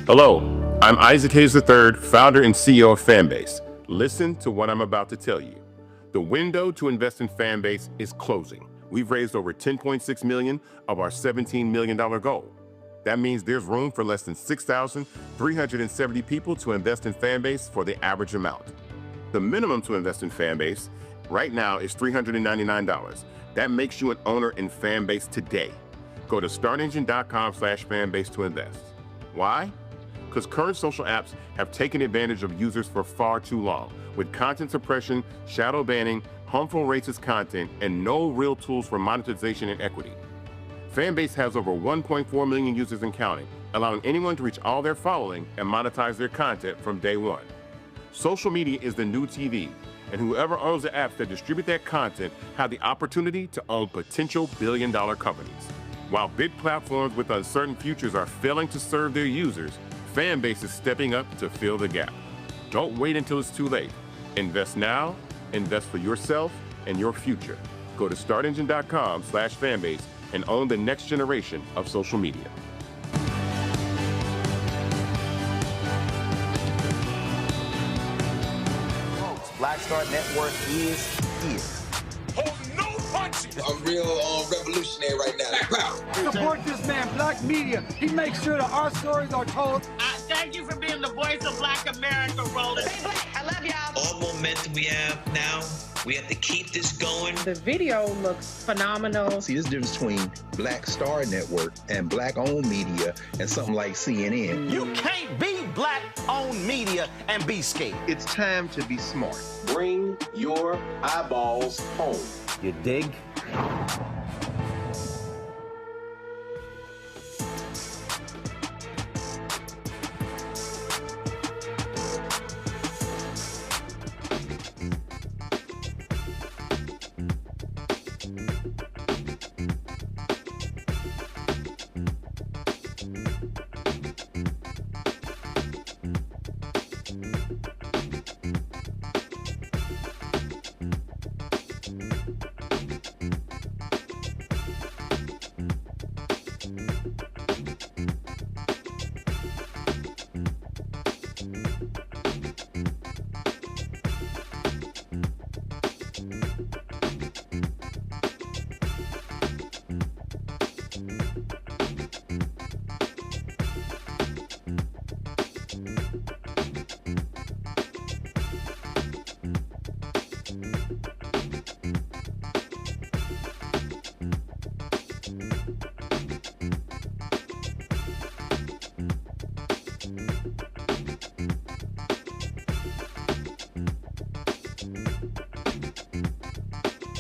Hello, I'm Isaac Hayes III, founder and CEO of Fanbase. Listen to what I'm about to tell you. The window to invest in Fanbase is closing. We've raised over $10.6 million of our $17 million goal. That means there's room for less than 6,370 people to invest in Fanbase for the average amount. The minimum to invest in Fanbase right now is $399. That makes you an owner in Fanbase today. Go to startengine.com/fanbase to invest. Why? Because current social apps have taken advantage of users for far too long, with content suppression, shadow banning, harmful racist content, and no real tools for monetization and equity. Fanbase has over 1.4 million users and counting, allowing anyone to reach all their following and monetize their content from day one. Social media is the new TV, and whoever owns the apps that distribute that content have the opportunity to own potential billion-dollar companies. While big platforms with uncertain futures are failing to serve their users, Fanbase is stepping up to fill the gap. Don't wait until it's too late. Invest now, invest for yourself and your future. Go to startengine.com/fanbase and own the next generation of social media. Black Star Network is here. Hold no punches. I'm real revolutionary right now. Support this man, Black Media. He makes sure that our stories are told. Thank you for being the voice of Black America, Roland. Stay black. I love y'all. All momentum we have now, we have to keep this going. The video looks phenomenal. See, there's a difference between Black Star Network and Black-owned media and something like CNN. You can't be Black-owned media and be scared. It's time to be smart. Bring your eyeballs home. You dig?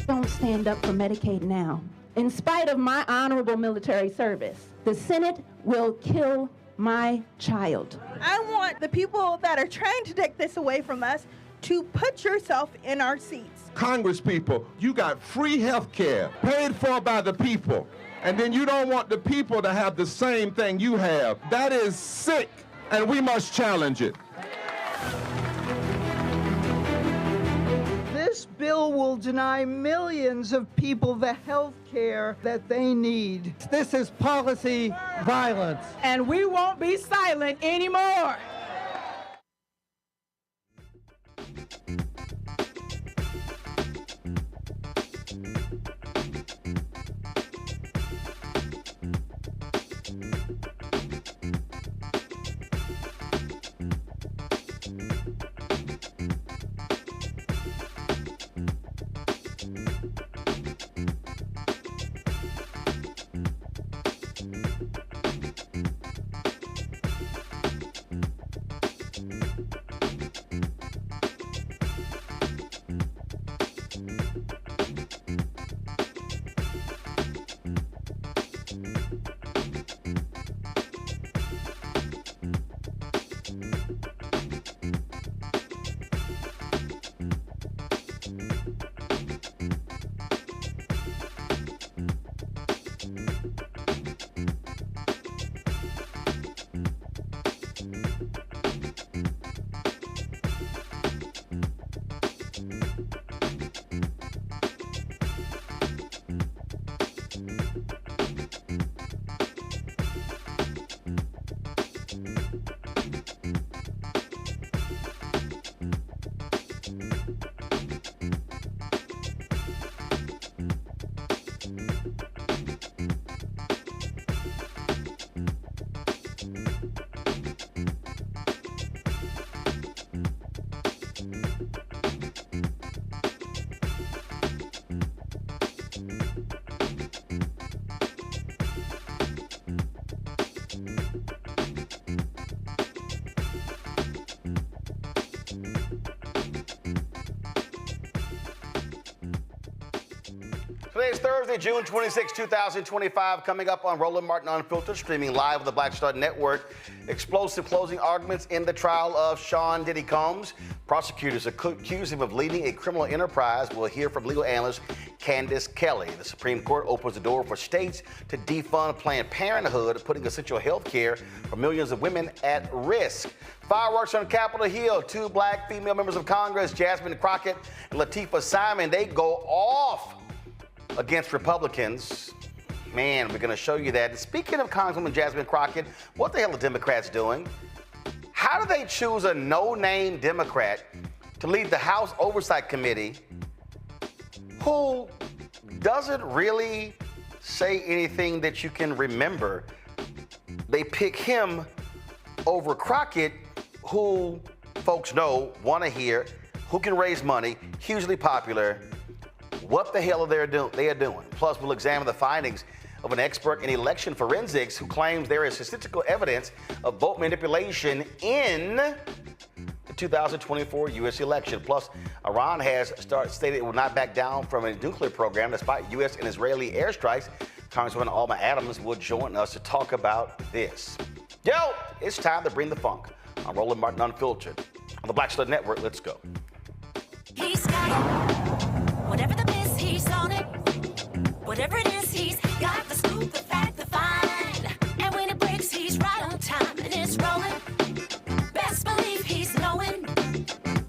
Don't stand up for Medicaid now. In spite of my honorable military service, the Senate will kill my child. I want the people that are trying to take this away from us to put yourself in our seats. Congress people, you got free health care paid for by the people, and then you don't want the people to have the same thing you have. That is sick, and we must challenge it. This bill will deny millions of people the health care that they need. This is policy violence. And we won't be silent anymore. Today is Thursday, June 26, 2025. Coming up on Roland Martin Unfiltered, streaming live on the Black Star Network. Explosive closing arguments in the trial of Sean Diddy Combs. Prosecutors accuse him of leading a criminal enterprise. We'll hear from legal analyst Candace Kelley. The Supreme Court opens the door for states to defund Planned Parenthood, putting essential health care for millions of women at risk. Fireworks on Capitol Hill. Two black female members of Congress, Jasmine Crockett and Lateefah Simon, they go off against Republicans. Man, we're going to show you that. And speaking of Congresswoman Jasmine Crockett, what the hell are Democrats doing? How do they choose a no-name Democrat to lead the House Oversight Committee who doesn't really say anything that you can remember? They pick him over Crockett, who folks know, want to hear, who can raise money, hugely popular. What the hell are they doing? Plus, we'll examine the findings of an expert in election forensics who claims there is statistical evidence of vote manipulation in the 2024 U.S. election. Plus, Iran has stated it will not back down from a nuclear program despite U.S. and Israeli airstrikes. Congresswoman Alma Adams will join us to talk about this. Yo, it's time to bring the funk. I'm Roland Martin Unfiltered on the Black Star Network. Let's go. He's got it. Whatever the miss, he's on it. Whatever it is, he's got the scoop, the fact, the find. And when it breaks, he's right on time and it's rolling. Best believe he's knowing.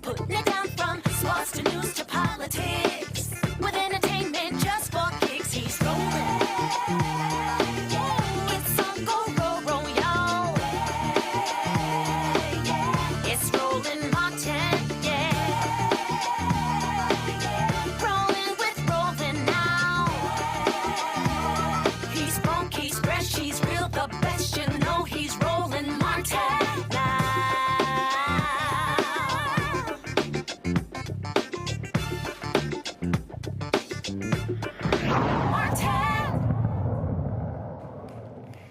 Putting it down from sports to news to politics. With entertainment just for kicks, he's rolling. It's on go, roll, roll, y'all. It's Roland Martin, rolling with Roland now. He's funky, he's fresh, he's real, the best, you know he's Roland Martin now.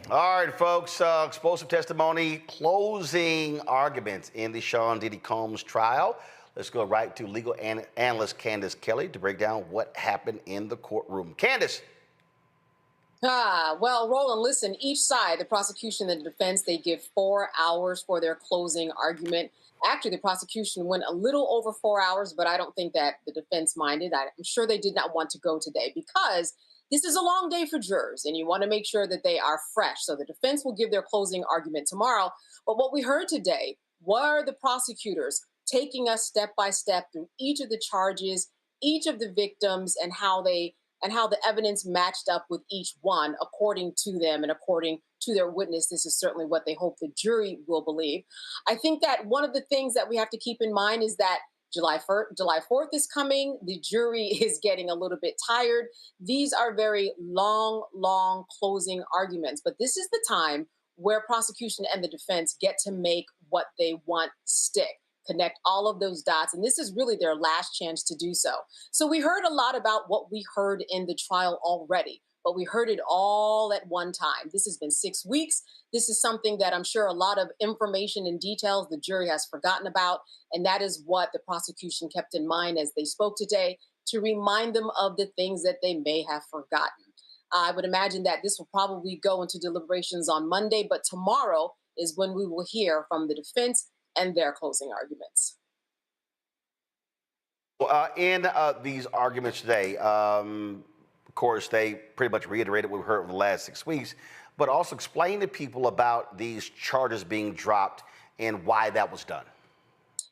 All right, folks, explosive testimony, closing arguments in the Sean Diddy Combs trial. Let's go right to legal analyst Candace Kelley to break down what happened in the courtroom. Candace. Well, Roland, listen, each side, the prosecution and the defense, they give 4 hours for their closing argument. Actually, the prosecution went a little over 4 hours, but I don't think that the defense minded. I'm sure they did not want to go today because this is a long day for jurors, and you want to make sure that they are fresh. So the defense will give their closing argument tomorrow. But what we heard today were the prosecutors taking us step by step through each of the charges, each of the victims, and how the evidence matched up with each one according to them and according to their witness. This is certainly what they hope the jury will believe. I think that one of the things that we have to keep in mind is that July 4th is coming. The jury is getting a little bit tired. These are very long closing arguments, but this is the time where prosecution and the defense get to make what they want stick, connect all of those dots, and this is really their last chance to do so. So we heard a lot about what we heard in the trial already, but we heard it all at one time. This has been 6 weeks. This is something that I'm sure a lot of information and details the jury has forgotten about, and that is what the prosecution kept in mind as they spoke today, to remind them of the things that they may have forgotten. I would imagine that this will probably go into deliberations on Monday, but tomorrow is when we will hear from the defense and their closing arguments. In these arguments today, of course, they pretty much reiterated what we heard over the last 6 weeks, but also explain to people about these charges being dropped and why that was done.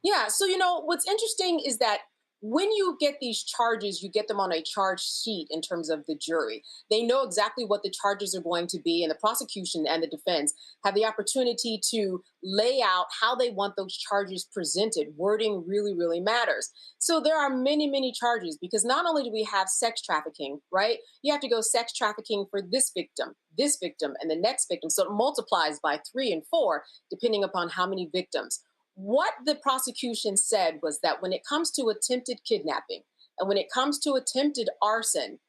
Yeah, so what's interesting is that when you get these charges, you get them on a charge sheet in terms of the jury. They know exactly what the charges are going to be, and the prosecution and the defense have the opportunity to lay out how they want those charges presented. Wording really matters. So there are many charges, because not only do we have sex trafficking, right? You have to go sex trafficking for this victim, and the next victim. So it multiplies by 3 and 4, depending upon how many victims. What the prosecution said was that when it comes to attempted kidnapping and when it comes to attempted arson,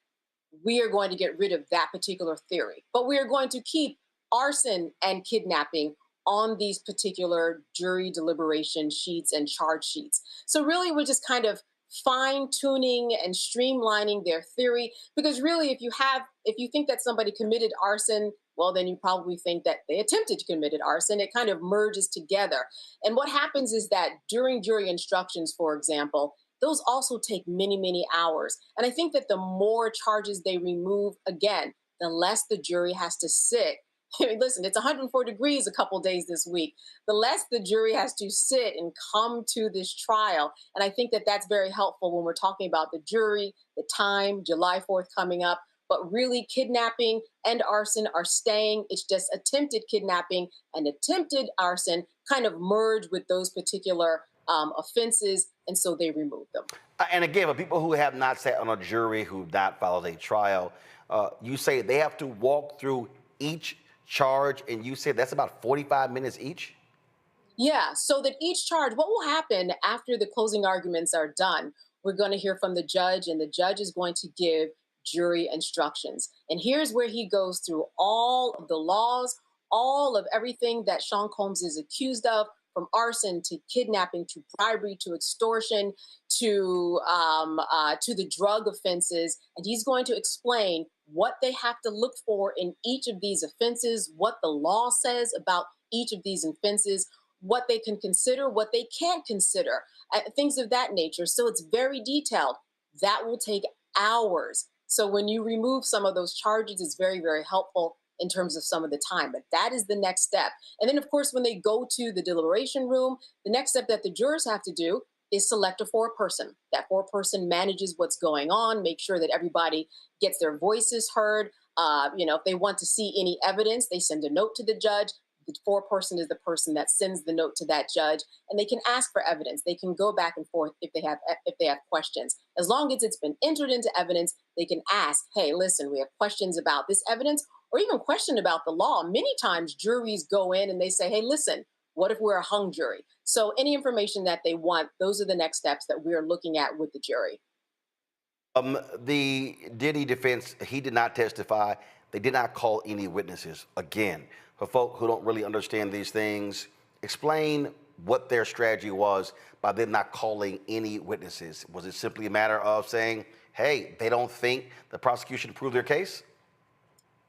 we are going to get rid of that particular theory. But we are going to keep arson and kidnapping on these particular jury deliberation sheets and charge sheets. So really, we're just kind of fine-tuning and streamlining their theory. Because really, if you think that somebody committed arson, well, then you probably think that they attempted to commit arson. It kind of merges together. And what happens is that during jury instructions, for example, those also take many, many hours. And I think that the more charges they remove, again, the less the jury has to sit. Listen, it's 104 degrees a couple days this week. The less the jury has to sit and come to this trial. And I think that that's very helpful when we're talking about the jury, the time, July 4th coming up. But really, kidnapping and arson are staying. It's just attempted kidnapping and attempted arson kind of merge with those particular offenses, and so they remove them. And again, for people who have not sat on a jury, who've not followed a trial, you say they have to walk through each charge, and you said that's about 45 minutes each? Yeah, so that each charge, what will happen after the closing arguments are done, we're going to hear from the judge, and the judge is going to give jury instructions. And here's where he goes through all of the laws, all of everything that Sean Combs is accused of, from arson to kidnapping to bribery to extortion to the drug offenses. And he's going to explain what they have to look for in each of these offenses, what the law says about each of these offenses, what they can consider, what they can't consider, things of that nature. So it's very detailed. That will take hours. So when you remove some of those charges, it's very, very helpful in terms of some of the time. But that is the next step. And then, of course, when they go to the deliberation room, the next step that the jurors have to do is select a foreperson. That foreperson manages what's going on, make sure that everybody gets their voices heard. If they want to see any evidence, they send a note to the judge. The foreperson is the person that sends the note to that judge, and they can ask for evidence. They can go back and forth if they have questions. As long as it's been entered into evidence, they can ask, hey, listen, we have questions about this evidence, or even question about the law. Many times juries go in and they say, hey, listen, what if we're a hung jury? So any information that they want, those are the next steps that we're looking at with the jury. The Diddy defense, he did not testify. They did not call any witnesses. Again, for folk who don't really understand these things, explain what their strategy was by them not calling any witnesses. Was it simply a matter of saying, hey, they don't think the prosecution proved their case?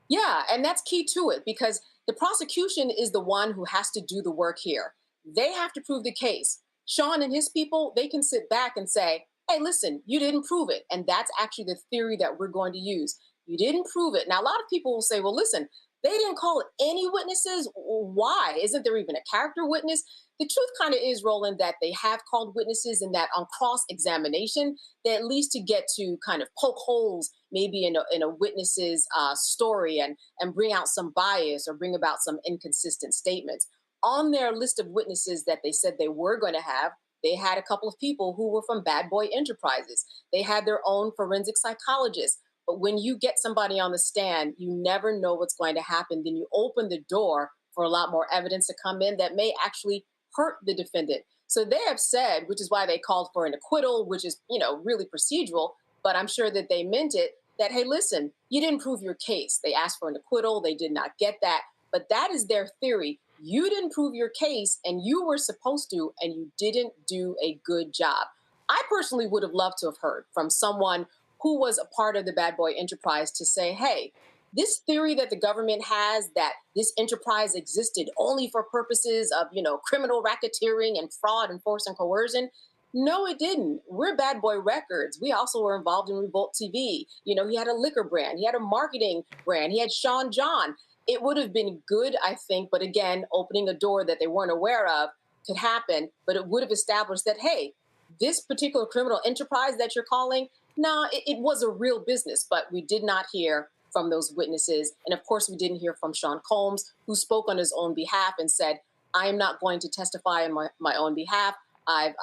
Yeah, and that's key to it, because the prosecution is the one who has to do the work here. They have to prove the case. Sean and his people, they can sit back and say, hey, listen, you didn't prove it. And that's actually the theory that we're going to use. You didn't prove it. Now, a lot of people will say, well, listen, they didn't call any witnesses. Why? Isn't there even a character witness? The truth kind of is, Roland, that they have called witnesses, and that on cross-examination, they at least to get to kind of poke holes maybe in a witness's story and bring out some bias or bring about some inconsistent statements. On their list of witnesses that they said they were going to have, they had a couple of people who were from Bad Boy Enterprises. They had their own forensic psychologists. But when you get somebody on the stand, you never know what's going to happen. Then you open the door for a lot more evidence to come in that may actually hurt the defendant. So they have said, which is why they called for an acquittal, which is, really procedural, but I'm sure that they meant it, that, hey, listen, you didn't prove your case. They asked for an acquittal. They did not get that. But that is their theory. You didn't prove your case, and you were supposed to, and you didn't do a good job. I personally would have loved to have heard from someone who was a part of the Bad Boy Enterprise to say, hey, this theory that the government has that this enterprise existed only for purposes of, criminal racketeering and fraud and force and coercion. No, it didn't. We're Bad Boy Records. We also were involved in Revolt TV. He had a liquor brand. He had a marketing brand. He had Sean John. It would have been good, I think, but again, opening a door that they weren't aware of could happen, but it would have established that, hey, this particular criminal enterprise that you're calling, it was a real business, but we did not hear from those witnesses. And of course, we didn't hear from Sean Combs, who spoke on his own behalf and said, I am not going to testify on my own behalf. I've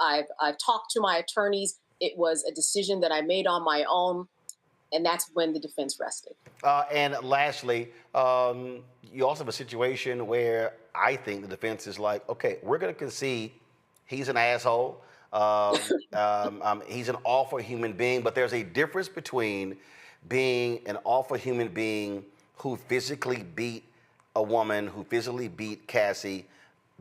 talked to my attorneys. It was a decision that I made on my own. And that's when the defense rested. And lastly, you also have a situation where I think the defense is like, okay, we're going to concede he's an asshole. He's an awful human being, but there's a difference between being an awful human being who physically beat a woman, who physically beat Cassie.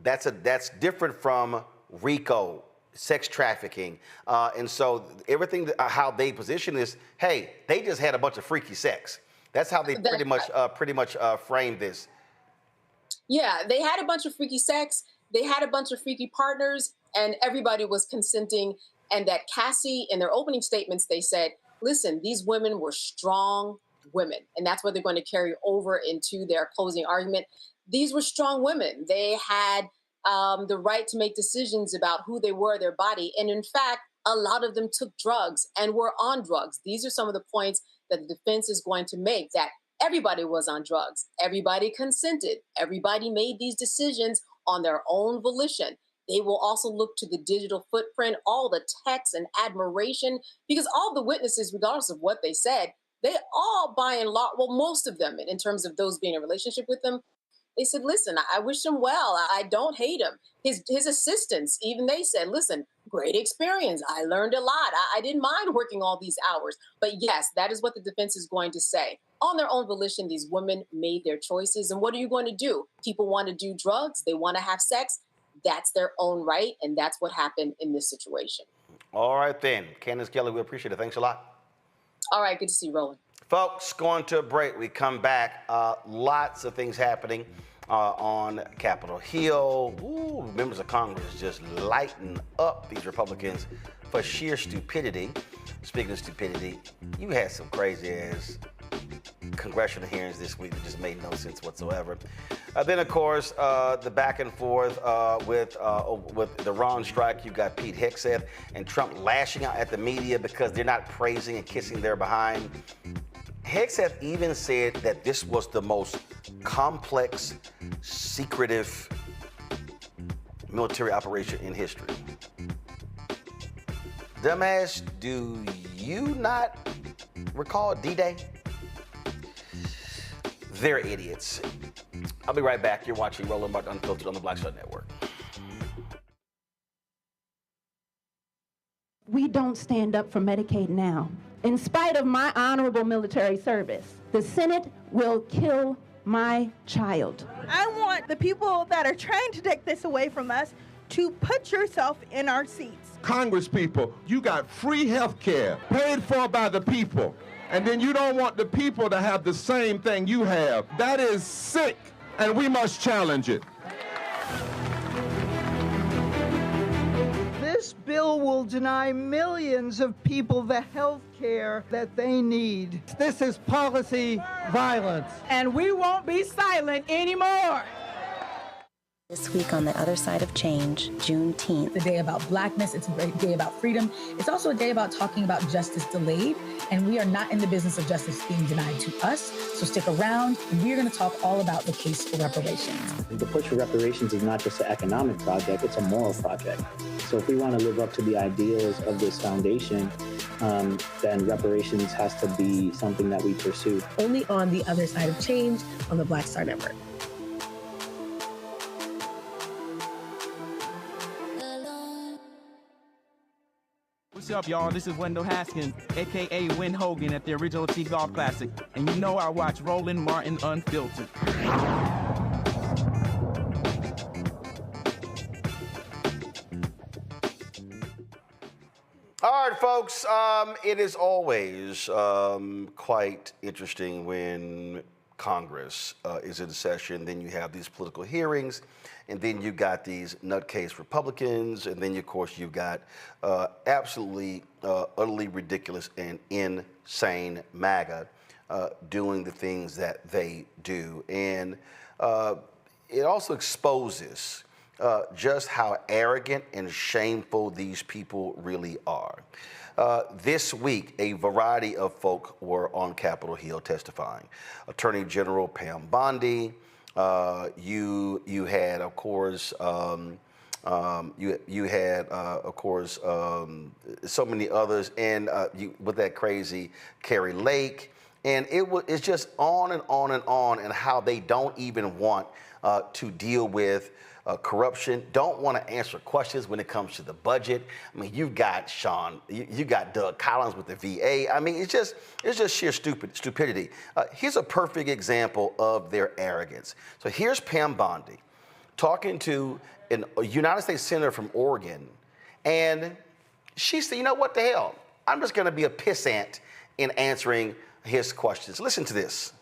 That's different from RICO sex trafficking. And so everything, how they position this, hey, they just had a bunch of freaky sex. That's how they pretty much framed this. Yeah, they had a bunch of freaky sex. They had a bunch of freaky partners, and everybody was consenting. And that Cassie, in their opening statements, they said, listen, these women were strong women. And that's what they're going to carry over into their closing argument. These were strong women. They had the right to make decisions about who they were, their body. And in fact, a lot of them took drugs and were on drugs. These are some of the points that the defense is going to make, that everybody was on drugs. Everybody consented. Everybody made these decisions on their own volition. They will also look to the digital footprint, all the texts and admiration, because all the witnesses, regardless of what they said, they all, by and large, well, most of them, in terms of those being in a relationship with them, they said, listen, I wish him well. I don't hate him. His assistants, even they said, listen, great experience. I learned a lot. I didn't mind working all these hours. But yes, that is what the defense is going to say. On their own volition, these women made their choices. And what are you going to do? People want to do drugs. They want to have sex. That's their own right. And that's what happened in this situation. All right, then. Candace Kelley, we appreciate it. Thanks a lot. All right. Good to see you, Roland. Folks, going to a break. We come back. Lots of things happening on Capitol Hill. Ooh, members of Congress just lighten up these Republicans for sheer stupidity. Speaking of stupidity, you had some crazy-ass congressional hearings this week that just made no sense whatsoever. Then, of course, the back and forth with the Ron strike. You've got Pete Hegseth and Trump lashing out at the media because they're not praising and kissing their behind. Hegseth even said that this was the most complex, secretive military operation in history. Dumbass, do you not recall D-Day? They're idiots. I'll be right back. You're watching Roland Martin Unfiltered on the Black Star Network. We don't stand up for Medicaid now. In spite of my honorable military service, the Senate will kill my child. I want the people that are trying to take this away from us to put yourself in our seats. Congress people, you got free health care paid for by the people. And then you don't want the people to have the same thing you have. That is sick, and we must challenge it. This bill will deny millions of people the health care that they need. This is policy violence. And we won't be silent anymore. This week on The Other Side of Change, Juneteenth. It's a day about blackness. It's a day about freedom. It's also a day about talking about justice delayed. And we are not in the business of justice being denied to us. So stick around. We're going to talk all about the case for reparations. The push for reparations is not just an economic project, it's a moral project. So if we want to live up to the ideals of this foundation, then reparations has to be something that we pursue. Only on The Other Side of Change on the Black Star Network. What's up, y'all? This is Wendell Haskins, a.k.a. Win Hogan at the original T-Golf Classic. And you know I watch Roland Martin Unfiltered. All right, folks, it is always quite interesting when Congress is in session. Then you have these political hearings, and then you got these nutcase Republicans, and then, of course, you've got absolutely, utterly ridiculous and insane MAGA doing the things that they do. And it also exposes just how arrogant and shameful these people really are. This week, a variety of folk were on Capitol Hill testifying. Attorney General Pam Bondi, you had, of course, so many others, and with that crazy Carrie Lake, and it's just on and on and on, and how they don't even want to deal with corruption, don't want to answer questions when it comes to the budget. I mean, you got you got Doug Collins with the VA. I mean, it's just sheer stupidity. Here's a perfect example of their arrogance. So here's Pam Bondi talking to a United States Senator from Oregon, And she said, you know what the hell? I'm just going to be a pissant in answering his questions. Listen to this.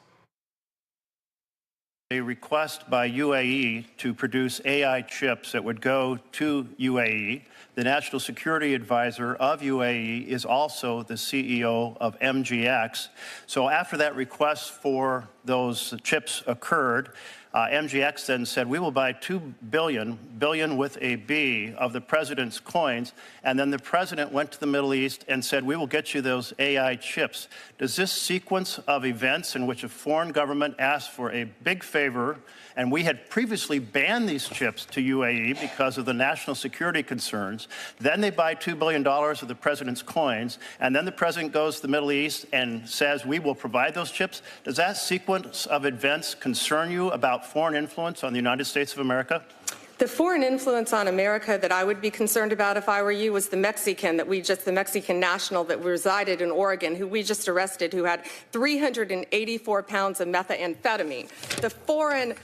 A request by UAE to produce AI chips that would go to UAE. The National Security Advisor of UAE is also the CEO of MGX. So after that request for those chips occurred, MGX then said, we will buy 2 billion with a B, of the president's coins. And then the president went to the Middle East and said, we will get you those AI chips. Does this sequence of events in which a foreign government asked for a big favor, and we had previously banned these chips to UAE because of the national security concerns, then they buy $2 billion of the president's coins, and then the president goes to the Middle East and says, we will provide those chips. Does that sequence of events concern you about foreign influence on the United States of America? The foreign influence on America that I would be concerned about if I were you was the Mexican national that resided in Oregon, who we just arrested, who had 384 pounds of methamphetamine. The foreign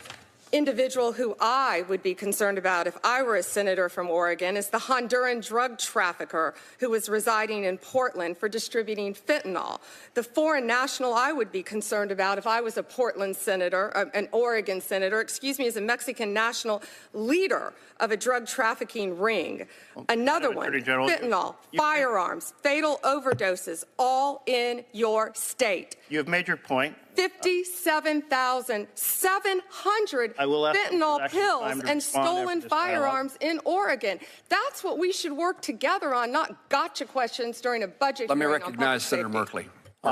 individual who I would be concerned about if I were a senator from Oregon is the Honduran drug trafficker who was residing in Portland for distributing fentanyl. The foreign national I would be concerned about if I was a Portland senator, an Oregon senator, is a Mexican national leader of a drug trafficking ring. Another one, fentanyl, firearms, fatal overdoses, all in your state. You have made your point. 57,700 fentanyl pills and stolen firearms in Oregon. That's what we should work together on, not gotcha questions during a budget hearing. Let me recognize Senator Merkley.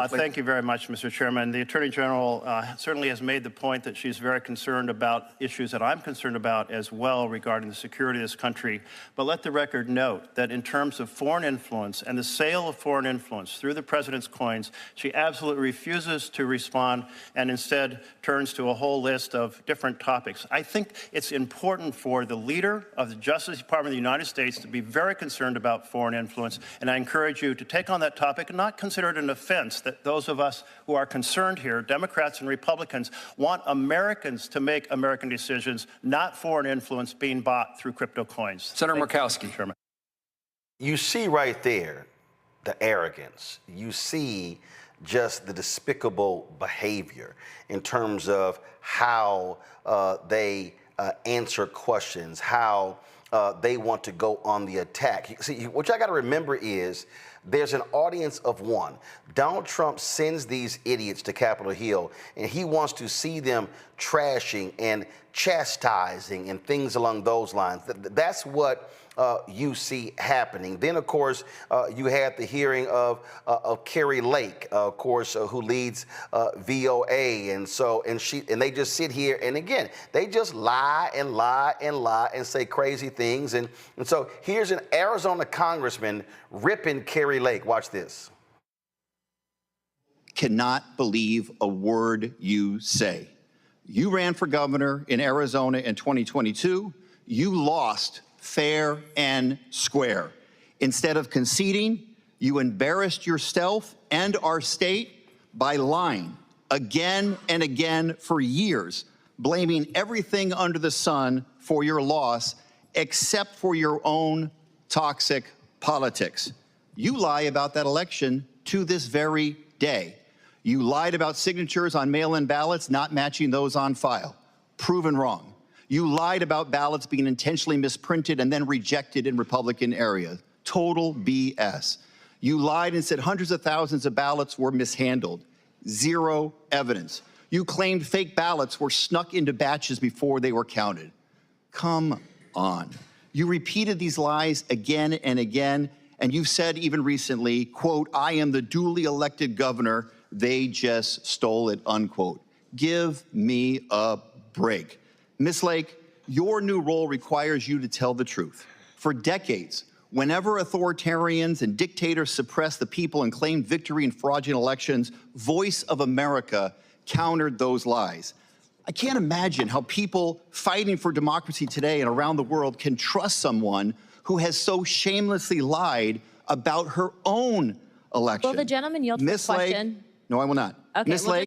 Thank you very much, Mr. Chairman. The Attorney General certainly has made the point that she's very concerned about issues that I'm concerned about as well regarding the security of this country. But let the record note that in terms of foreign influence and the sale of foreign influence through the president's coins, she absolutely refuses to respond and instead turns to a whole list of different topics. I think it's important for the leader of the Justice Department of the United States to be very concerned about foreign influence, and I encourage you to take on that topic and not consider it an offense that those of us who are concerned here, Democrats and Republicans, want Americans to make American decisions, not foreign influence being bought through crypto coins. Senator Murkowski. You see right there the arrogance. You see just the despicable behavior in terms of how they answer questions, how they want to go on the attack. See, what y'all got to remember is there's an audience of one. Donald Trump sends these idiots to Capitol Hill, and he wants to see them trashing and chastising and things along those lines. That's what you see happening. Then, of course, you had the hearing of Kari Lake, of course, who leads VOA, and they just sit here, and again, they just lie and lie and lie and say crazy things, and so here's an Arizona congressman ripping Kari Lake. Watch this. Cannot believe a word you say. You ran for governor in Arizona in 2022. You lost fair and square. Instead of conceding, you embarrassed yourself and our state by lying again and again for years, blaming everything under the sun for your loss except for your own toxic politics. You lie about that election to this very day. You lied about signatures on mail-in ballots not matching those on file. Proven wrong. You lied about ballots being intentionally misprinted and then rejected in Republican areas. Total BS. You lied and said hundreds of thousands of ballots were mishandled. Zero evidence. You claimed fake ballots were snuck into batches before they were counted. Come on. You repeated these lies again and again, and you've said even recently, quote, I am the duly elected governor. They just stole it, unquote. Give me a break. Ms. Lake, your new role requires you to tell the truth. For decades, whenever authoritarians and dictators suppressed the people and claimed victory in fraudulent elections, Voice of America countered those lies. I can't imagine how people fighting for democracy today and around the world can trust someone who has so shamelessly lied about her own election. Will the gentleman yield to the question? Lake, no, I will not. Okay, Ms. Lake.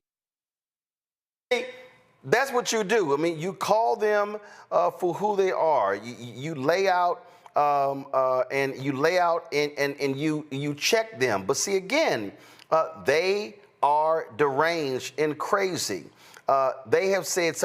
That's what you do. I mean, you call them for who they are. You lay out and you lay out and you check them. But see, again, they are deranged and crazy. They have said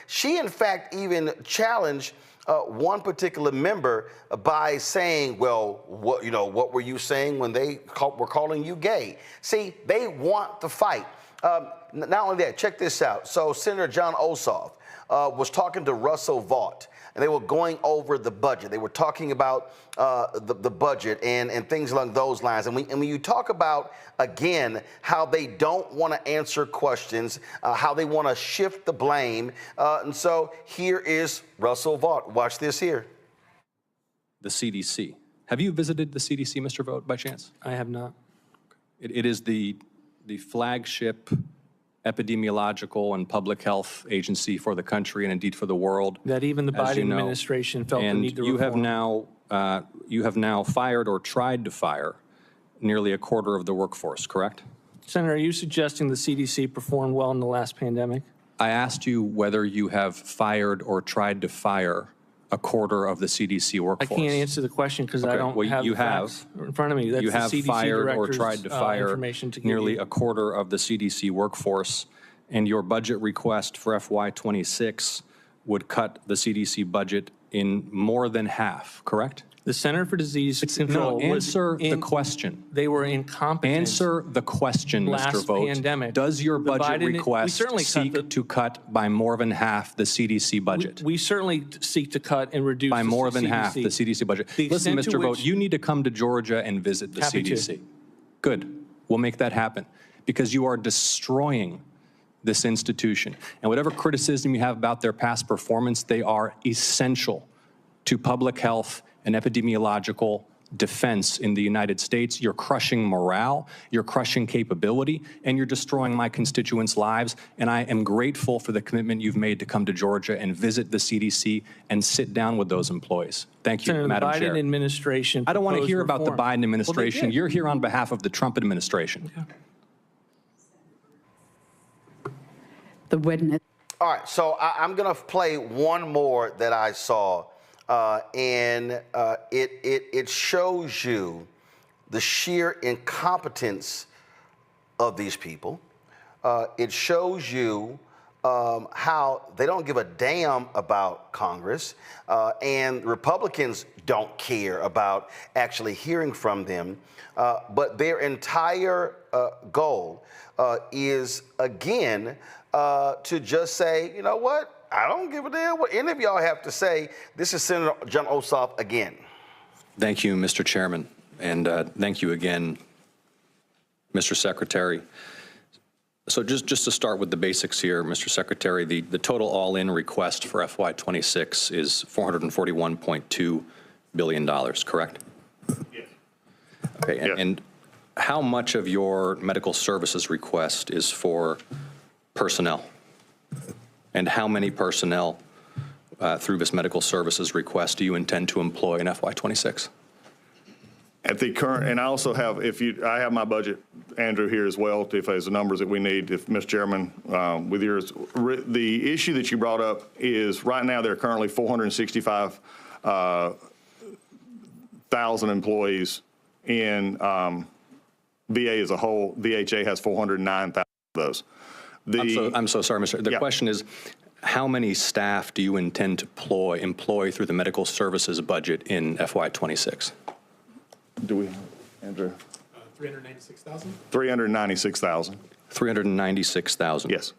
she, in fact, even challenged one particular member by saying, well, what were you saying when they were calling you gay? See, they want to fight. Not only that, check this out. So Senator Jon Ossoff was talking to Russell Vought, and they were going over the budget. They were talking about the budget and things along those lines. And when you talk about, again, how they don't want to answer questions, how they want to shift the blame. And so here is Russell Vought. Watch this here. The CDC. Have you visited the CDC, Mr. Vought, by chance? I have not. It is the flagship epidemiological and public health agency for the country and indeed for the world. That even the Biden administration felt the need to reform. You have now fired or tried to fire nearly a quarter of the workforce, correct? Senator, are you suggesting the CDC performed well in the last pandemic? I asked you whether you have fired or tried to fire a quarter of the CDC workforce. I can't answer the question because I don't have the facts in front of me. That's you have the CDC fired or tried to fire nearly a a quarter of the CDC workforce, and your budget request for FY26 would cut the CDC budget in more than half, correct? The Center for Disease Control. No, answer the question. They were incompetent. Answer the question, Mr. Vought. Pandemic. Does your budget request seek to cut by more than half the CDC budget? We certainly seek to cut and reduce by more than CDC. half the CDC budget. Listen, Mr. Vought, you need to come to Georgia and visit the CDC. Good. We'll make that happen because you are destroying this institution. And whatever criticism you have about their past performance, they are essential to public health and epidemiological defense in the United States. You're crushing morale, you're crushing capability, and you're destroying my constituents' lives. And I am grateful for the commitment you've made to come to Georgia and visit the CDC and sit down with those employees. Thank you, Senator, Madam the Biden Chair. administration. I don't want to hear about the reform. Biden administration. Well, You're here on behalf of the Trump administration. Okay. The witness. All right, so I'm going to play one more that I saw. And it shows you the sheer incompetence of these people. It shows you how they don't give a damn about Congress, and Republicans don't care about actually hearing from them. But their entire goal is, again, to just say, you know what? I don't give a damn what any of y'all have to say. This is Senator Jon Ossoff again. Thank you, Mr. Chairman, and thank you again, Mr. Secretary. So just to start with the basics here, Mr. Secretary, the total all-in request for FY26 is $441.2 billion, correct? Yes. Okay, Yes. And how much of your medical services request is for personnel? And how many personnel through this medical services request do you intend to employ in FY26? At the current, and I also have, I have my budget, Andrew, here as well, if there's the numbers that we need, if Mr. Chairman, with yours. The issue that you brought up is right now there are currently 465,000 employees in VA as a whole. VHA has 409,000 of those. I'm so sorry, Mr. The question is, how many staff do you intend to employ through the medical services budget in FY26? Do we, Andrew? 396,000? 396,000. 396,000. Yes.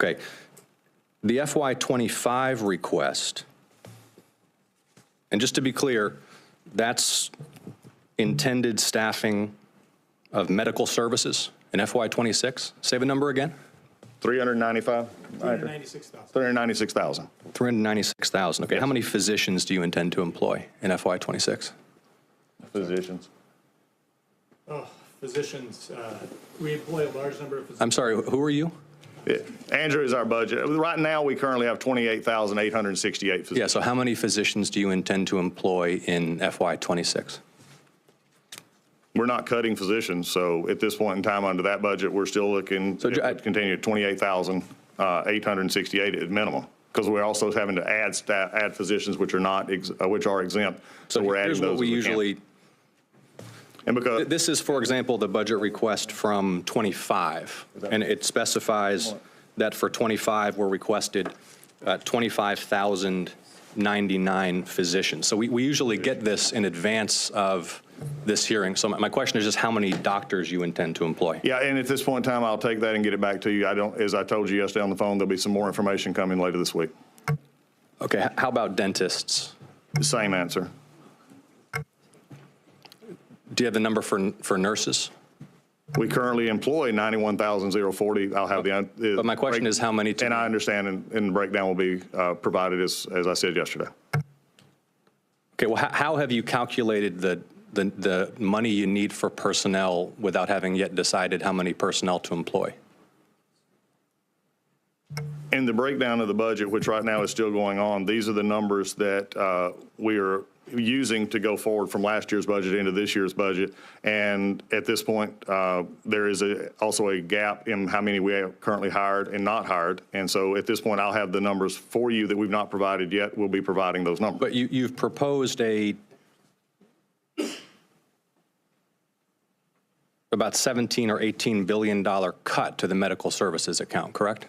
Okay. The FY25 request, and just to be clear, that's intended staffing of medical services in FY26? Say the number again. 395? 396,000. 396,000. 396,000. Okay. Yes. How many physicians do you intend to employ in FY26? Physicians. Oh, physicians. We employ a large number of physicians. I'm sorry, who are you? Yeah. Andrew is our budget. Right now, we currently have 28,868 physicians. Yeah, so how many physicians do you intend to employ in FY26? We're not cutting physicians, so at this point in time under that budget, we're still looking to continue at 28,868 at minimum. because we're also having to add staff, add physicians which are not which are exempt. So we're adding here's those. what we usually. And because this is, for example, the budget request from 25, and it specifies that for 25 we're requested 25,099 physicians. So we usually get this in advance of this hearing. So my question is just how many doctors you intend to employ. Yeah, and at this point in time, I'll take that and get it back to you. As I told you yesterday on the phone, there'll be some more information coming later this week. Okay, how about dentists? The same answer. Do you have the number for nurses? We currently employ 91,040. I'll have the. But my question is how many? And I understand, and the breakdown will be provided as I said yesterday. Okay, well, how have you calculated the money you need for personnel without having yet decided how many personnel to employ? In the breakdown of the budget, which right now is still going on, these are the numbers that we are using to go forward from last year's budget into this year's budget. And at this point, there is also a gap in how many we have currently hired and not hired. And so at this point, I'll have the numbers for you that we've not provided yet. We'll be providing those numbers. But you've proposed about $17 or $18 billion cut to the medical services account, correct?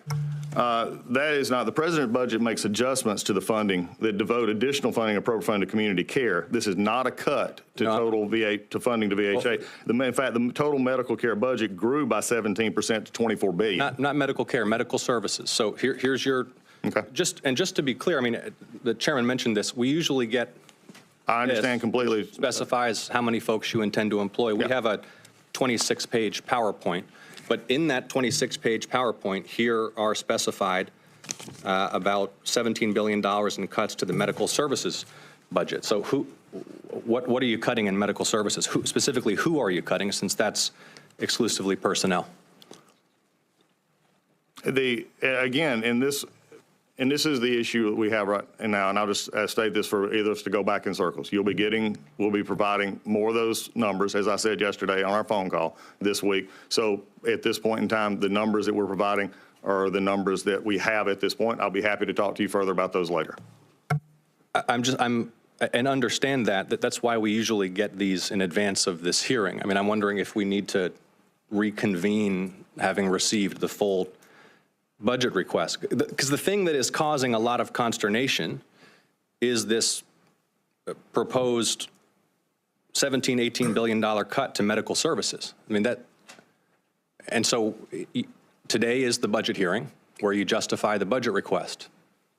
That is not. The president's budget makes adjustments to the funding that devote additional funding appropriate funding to community care. This is not a cut to total funding to VHA. In fact, the total medical care budget grew by 17% to $24 billion. Not medical care, medical services. So here's your, just to be clear, I mean, the chairman mentioned this, we usually get, I understand completely. Specifies how many folks you intend to employ. We have a 26-page PowerPoint. But in that 26-page PowerPoint, here are specified about $17 billion in cuts to the medical services budget. So what are you cutting in medical services? Specifically, who are you cutting, since that's exclusively personnel? Again, and this is the issue that we have right now, and I'll just state this for either of us to go back in circles. We'll be providing more of those numbers, as I said yesterday on our phone call this week. So at this point in time, the numbers that we're providing are the numbers that we have at this point. I'll be happy to talk to you further about those later. And understand that's why we usually get these in advance of this hearing. I mean, I'm wondering if we need to reconvene having received the full budget request, because the thing that is causing a lot of consternation is this proposed $17, $18 billion cut to medical services. I mean, and so today is the budget hearing where you justify the budget request.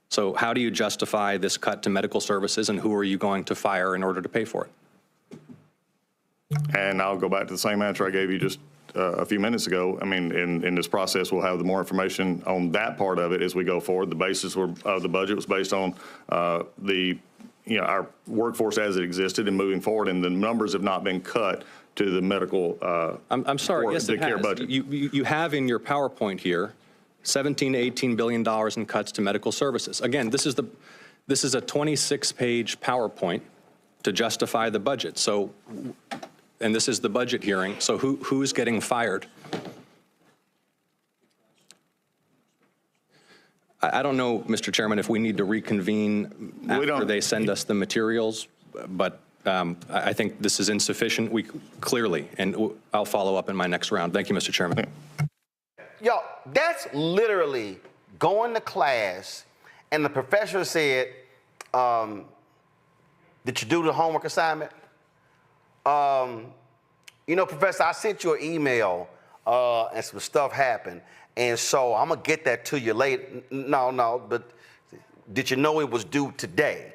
So how do you justify this cut to medical services, and who are you going to fire in order to pay for it? And I'll go back to the same answer I gave you just a few minutes ago. I mean, in this process, we'll have the more information on that part of it as we go forward. The basis of the budget was based on our workforce as it existed and moving forward, and the numbers have not been cut to the medical. I'm sorry. Yes, it has. Budget. You have in your PowerPoint here $17 to $18 billion in cuts to medical services. Again, this is a 26-page PowerPoint to justify the budget. So. And this is the budget hearing, so who's getting fired? I don't know, Mr. Chairman, if we need to reconvene after they send us the materials, but I think this is insufficient. Clearly, and I'll follow up in my next round. Thank you, Mr. Chairman. Yo, that's literally going to class, and the professor said, did you do the homework assignment? Professor, I sent you an email and some stuff happened, and so I'm going to get that to you later. No, but did you know it was due today?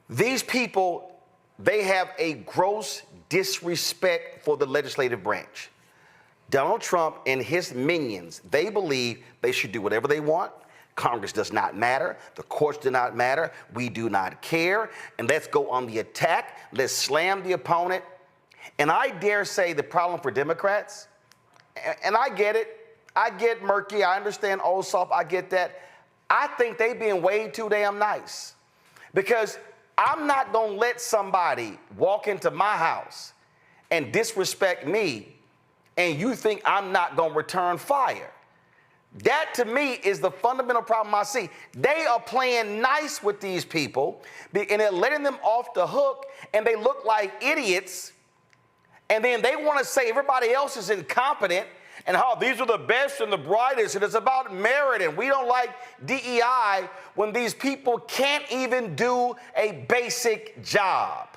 These people, they have a gross disrespect for the legislative branch. Donald Trump and his minions, they believe they should do whatever they want. Congress does not matter. The courts do not matter. We do not care. And let's go on the attack. Let's slam the opponent. And I dare say the problem for Democrats, and I get it. I get murky. I understand Ossoff. I get that. I think they being way too damn nice, because I'm not going to let somebody walk into my house and disrespect me, and you think I'm not going to return fire. That, to me, is the fundamental problem I see. They are playing nice with these people, and they're letting them off the hook, and they look like idiots, and then they want to say everybody else is incompetent, and how these are the best and the brightest, and it's about merit, and we don't like DEI when these people can't even do a basic job.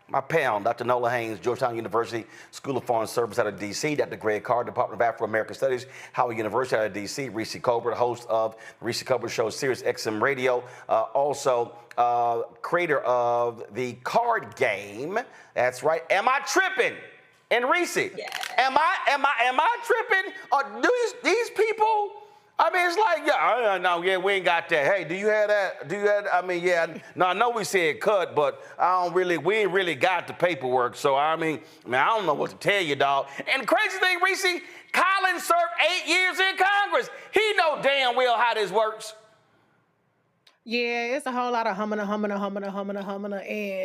My pal, Dr. Nola Haynes, Georgetown University School of Foreign Service out of D.C., Dr. Greg Carr, Department of Afro-American Studies, Howard University out of D.C., Reese Colbert, host of the Reese Colbert Show, Sirius XM Radio, also creator of the card game. That's right. Am I tripping? And Reese, am I tripping? Or do these people? I mean, it's like, no, we ain't got that. Hey, do you have that? Do you have? I mean, no, I know we said cut, but we ain't really got the paperwork. So I mean, I don't know what to tell you, dog. And the crazy thing, Reese, Collins served 8 years in Congress. He know damn well how this works. Yeah, it's a whole lot of humming, and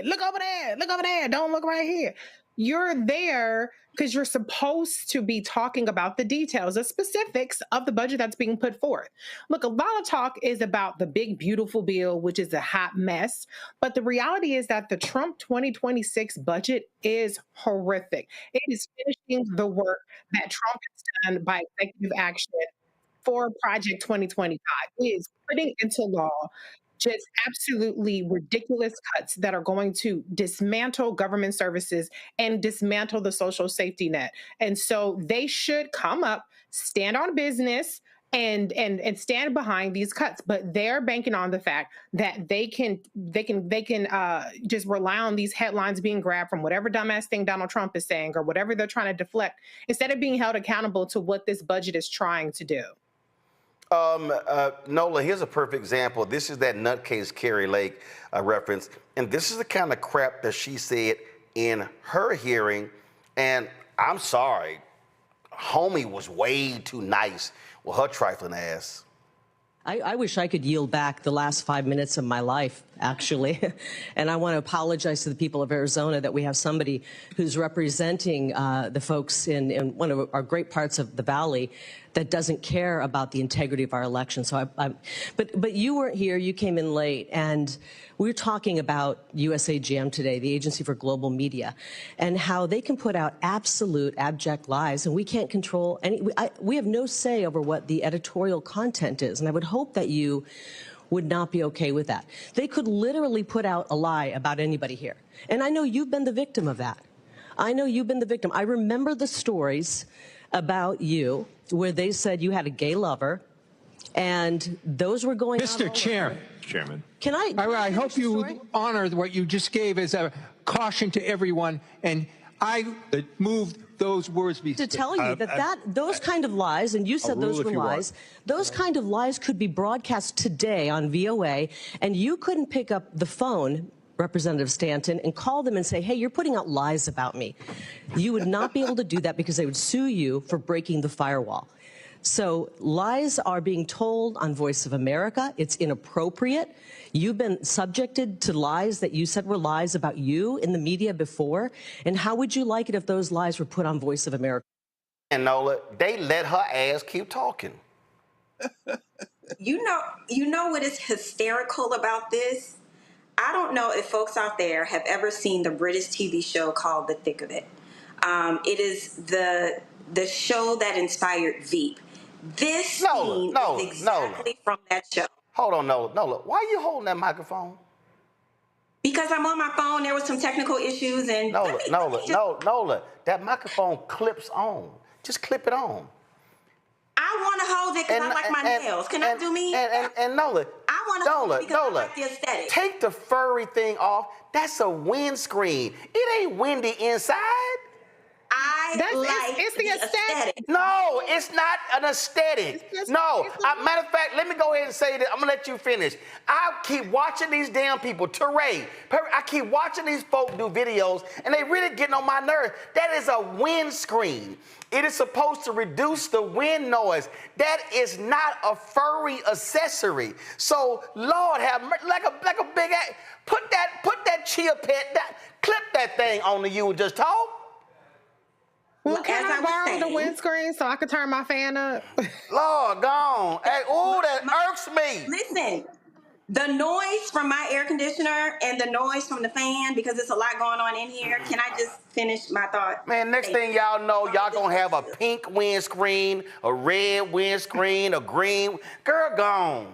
look over there, don't look right here. You're there because you're supposed to be talking about the details, the specifics of the budget that's being put forth. Look, a lot of talk is about the big, beautiful bill, which is a hot mess. But the reality is that the Trump 2026 budget is horrific. It is finishing the work that Trump has done by executive action for Project 2025. It is putting into law just absolutely ridiculous cuts that are going to dismantle government services and dismantle the social safety net. And so they should come up, stand on business, and stand behind these cuts. But they're banking on the fact that they can just rely on these headlines being grabbed from whatever dumbass thing Donald Trump is saying or whatever they're trying to deflect, instead of being held accountable to what this budget is trying to do. Nola, here's a perfect example. This is that nutcase Carrie Lake reference. And this is the kind of crap that she said in her hearing. And I'm sorry, homie was way too nice with her trifling ass. I wish I could yield back the last 5 minutes of my life, actually. And I want to apologize to the people of Arizona that we have somebody who's representing the folks in one of our great parts of the Valley that doesn't care about the integrity of our election. So but you weren't here, you came in late, and we were talking about USAGM today, the Agency for Global Media, and how they can put out absolute abject lies, and we can't control any, we have no say over what the editorial content is, and I would hope that you would not be okay with that. They could literally put out a lie about anybody here, and I know you've been the victim of that. I know you've been the victim. I remember the stories about you where they said you had a gay lover, and those were going on. Mr. Chairman. Can I hope you honor what you just gave as a caution to everyone, and I moved those words to tell you that those kind of lies, and you said those were lies, those kind of lies could be broadcast today on VOA, and you couldn't pick up the phone, Representative Stanton, and call them and say, hey, you're putting out lies about me. You would not be able to do that because they would sue you for breaking the firewall. So lies are being told on Voice of America. It's inappropriate. You've been subjected to lies that you said were lies about you in the media before. And how would you like it if those lies were put on Voice of America? And Nola, they let her ass keep talking. You know what is hysterical about this? I don't know if folks out there have ever seen the British TV show called The Thick of It. It is the show that inspired Veep. This scene is exactly from that show. Hold on, Nola. Why are you holding that microphone? Because I'm on my phone. There was some technical issues, and Nola, that microphone clips on. Just clip it on. I want to hold it because I like my nails. Can I do me? And Nola, I want to hold it because I like the aesthetic. Take the furry thing off. That's a windscreen. It ain't windy inside. It's the aesthetic. No, it's not an aesthetic. No. Matter of fact, let me go ahead and say that. I'm going to let you finish. I keep watching these damn people. Teray, I keep watching these folk do videos, and they really getting on my nerves. That is a windscreen. It is supposed to reduce the wind noise. That is not a furry accessory. So, Lord have mercy, like a big ass. Put that chia pet, clip that thing onto you and just talk. Well, can I borrow the windscreen so I can turn my fan up? Lord, gone. Hey, ooh, that irks me. Listen, the noise from my air conditioner and the noise from the fan, because it's a lot going on in here. Can I just finish my thought? Man, next thing y'all know, y'all gonna have a pink windscreen, a red windscreen, a green. Girl, gone.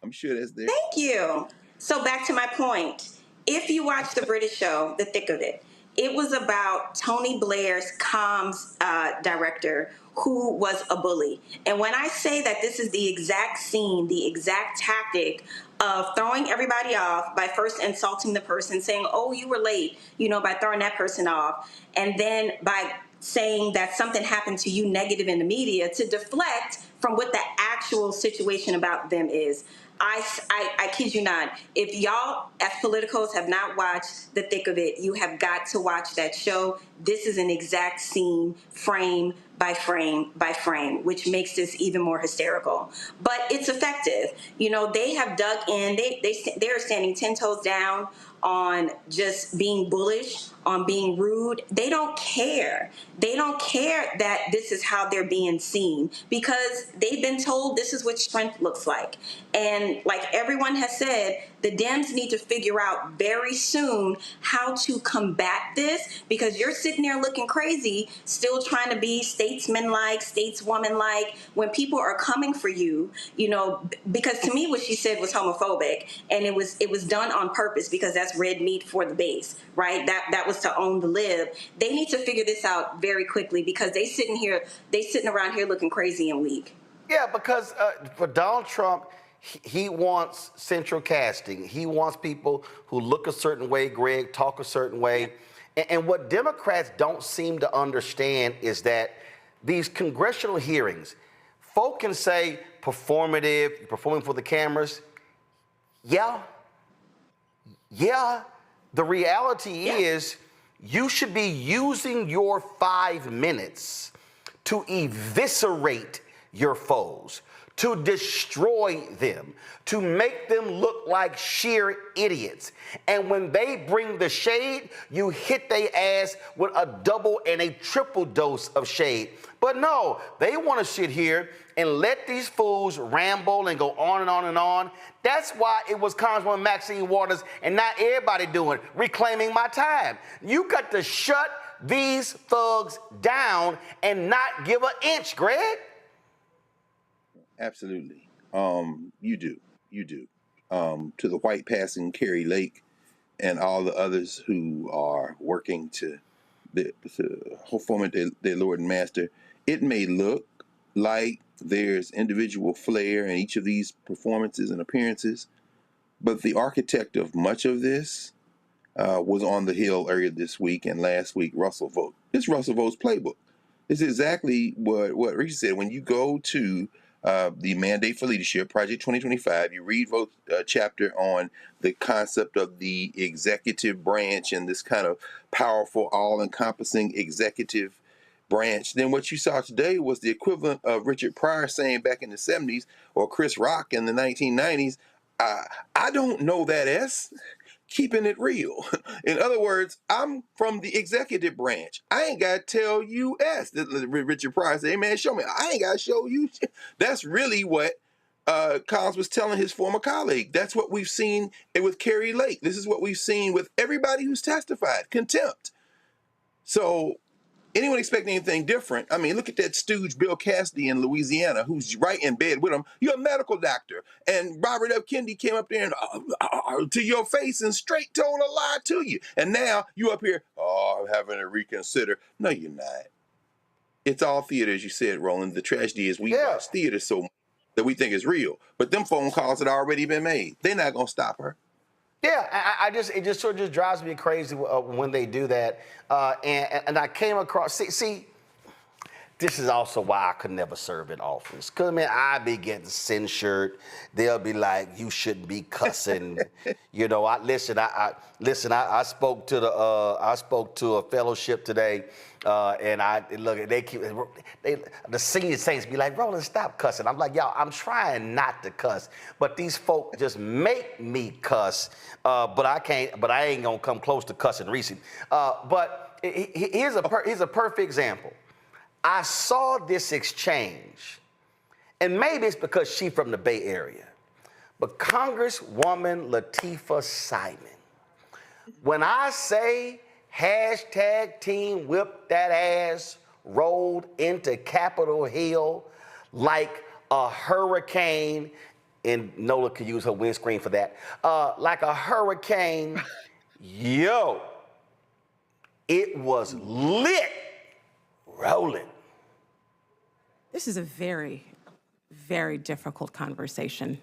I'm sure that's there. Thank you. So back to my point. If you watch the British show, The Thick of It, it was about Tony Blair's comms director who was a bully. And when I say that this is the exact scene, the exact tactic of throwing everybody off by first insulting the person, saying, oh, you were late, by throwing that person off, and then by saying that something happened to you negative in the media to deflect from what the actual situation about them is. I kid you not. If y'all, as politicos, have not watched The Thick of It, you have got to watch that show. This is an exact scene, frame by frame by frame, which makes this even more hysterical. But it's effective. They have dug in. They are standing 10 toes down on just being bullish, on being rude. They don't care. They don't care that this is how they're being seen, because they've been told this is what strength looks like. And like everyone has said, the Dems need to figure out very soon how to combat this, because you're sitting there looking crazy, still trying to be statesman-like, stateswoman-like, when people are coming for you, because to me what she said was homophobic, and it was done on purpose, because that's red meat for the base, right? That was to own the lib. They need to figure this out very quickly, because they sitting around here looking crazy and weak. Yeah, because for Donald Trump, he wants central casting. He wants people who look a certain way, Greg, talk a certain way. And what Democrats don't seem to understand is that these congressional hearings, folk can say performative, performing for the cameras. Yeah. The reality is you should be using your 5 minutes to eviscerate your foes, to destroy them, to make them look like sheer idiots. And when they bring the shade, you hit their ass with a double and a triple dose of shade. But no, they want to sit here and let these fools ramble and go on and on and on. That's why it was Congresswoman Maxine Waters and not everybody doing reclaiming my time. You got to shut these thugs down and not give an inch, Greg. Absolutely. You do. To the white passing Carrie Lake and all the others who are working to foment their Lord and Master, it may look like there's individual flair in each of these performances and appearances, but the architect of much of this was on the Hill earlier this week and last week, Russell Vought. It's Russell Vought's playbook. It's exactly what Richard said. When you go to the Mandate for Leadership, Project 2025, you read Vought's chapter on the concept of the executive branch and this kind of powerful, all-encompassing executive branch. Then what you saw today was the equivalent of Richard Pryor saying back in the 70s or Chris Rock in the 1990s, I don't know that S. Keeping it real. In other words, I'm from the executive branch. I ain't got to tell you S. Richard Pryor said, hey man, show me. I ain't got to show you. That's really what Collins was telling his former colleague. That's what we've seen with Carrie Lake. This is what we've seen with everybody who's testified. Contempt. So anyone expecting anything different? I mean, look at that stooge Bill Cassidy in Louisiana, who's right in bed with him. You're a medical doctor. And Robert F. Kennedy came up there and to your face and straight told a lie to you. And now you up here, I'm having to reconsider. No, you're not. It's all theater, as you said, Roland. The tragedy is we watch theater so much that we think it's real. But them phone calls had already been made. They're not going to stop her. Yeah, it just sort of just drives me crazy when they do that. And I came across, see, this is also why I could never serve in office. Because, man, I be getting censured. They'll be like, you shouldn't be cussing. I spoke to a fellowship today, and the senior saints be like, Roland, stop cussing. I'm like, y'all, I'm trying not to cuss, but these folk just make me cuss, but I ain't gonna come close to cussing recent. But here's a perfect example. I saw this exchange, and maybe it's because she's from the Bay Area, but Congresswoman Lateefah Simon, when I say hashtag Team Whip That Ass rolled into Capitol Hill like a hurricane, and Nola could use her windscreen for that, like a hurricane, yo, it was lit, rolling. This is a very, very difficult conversation.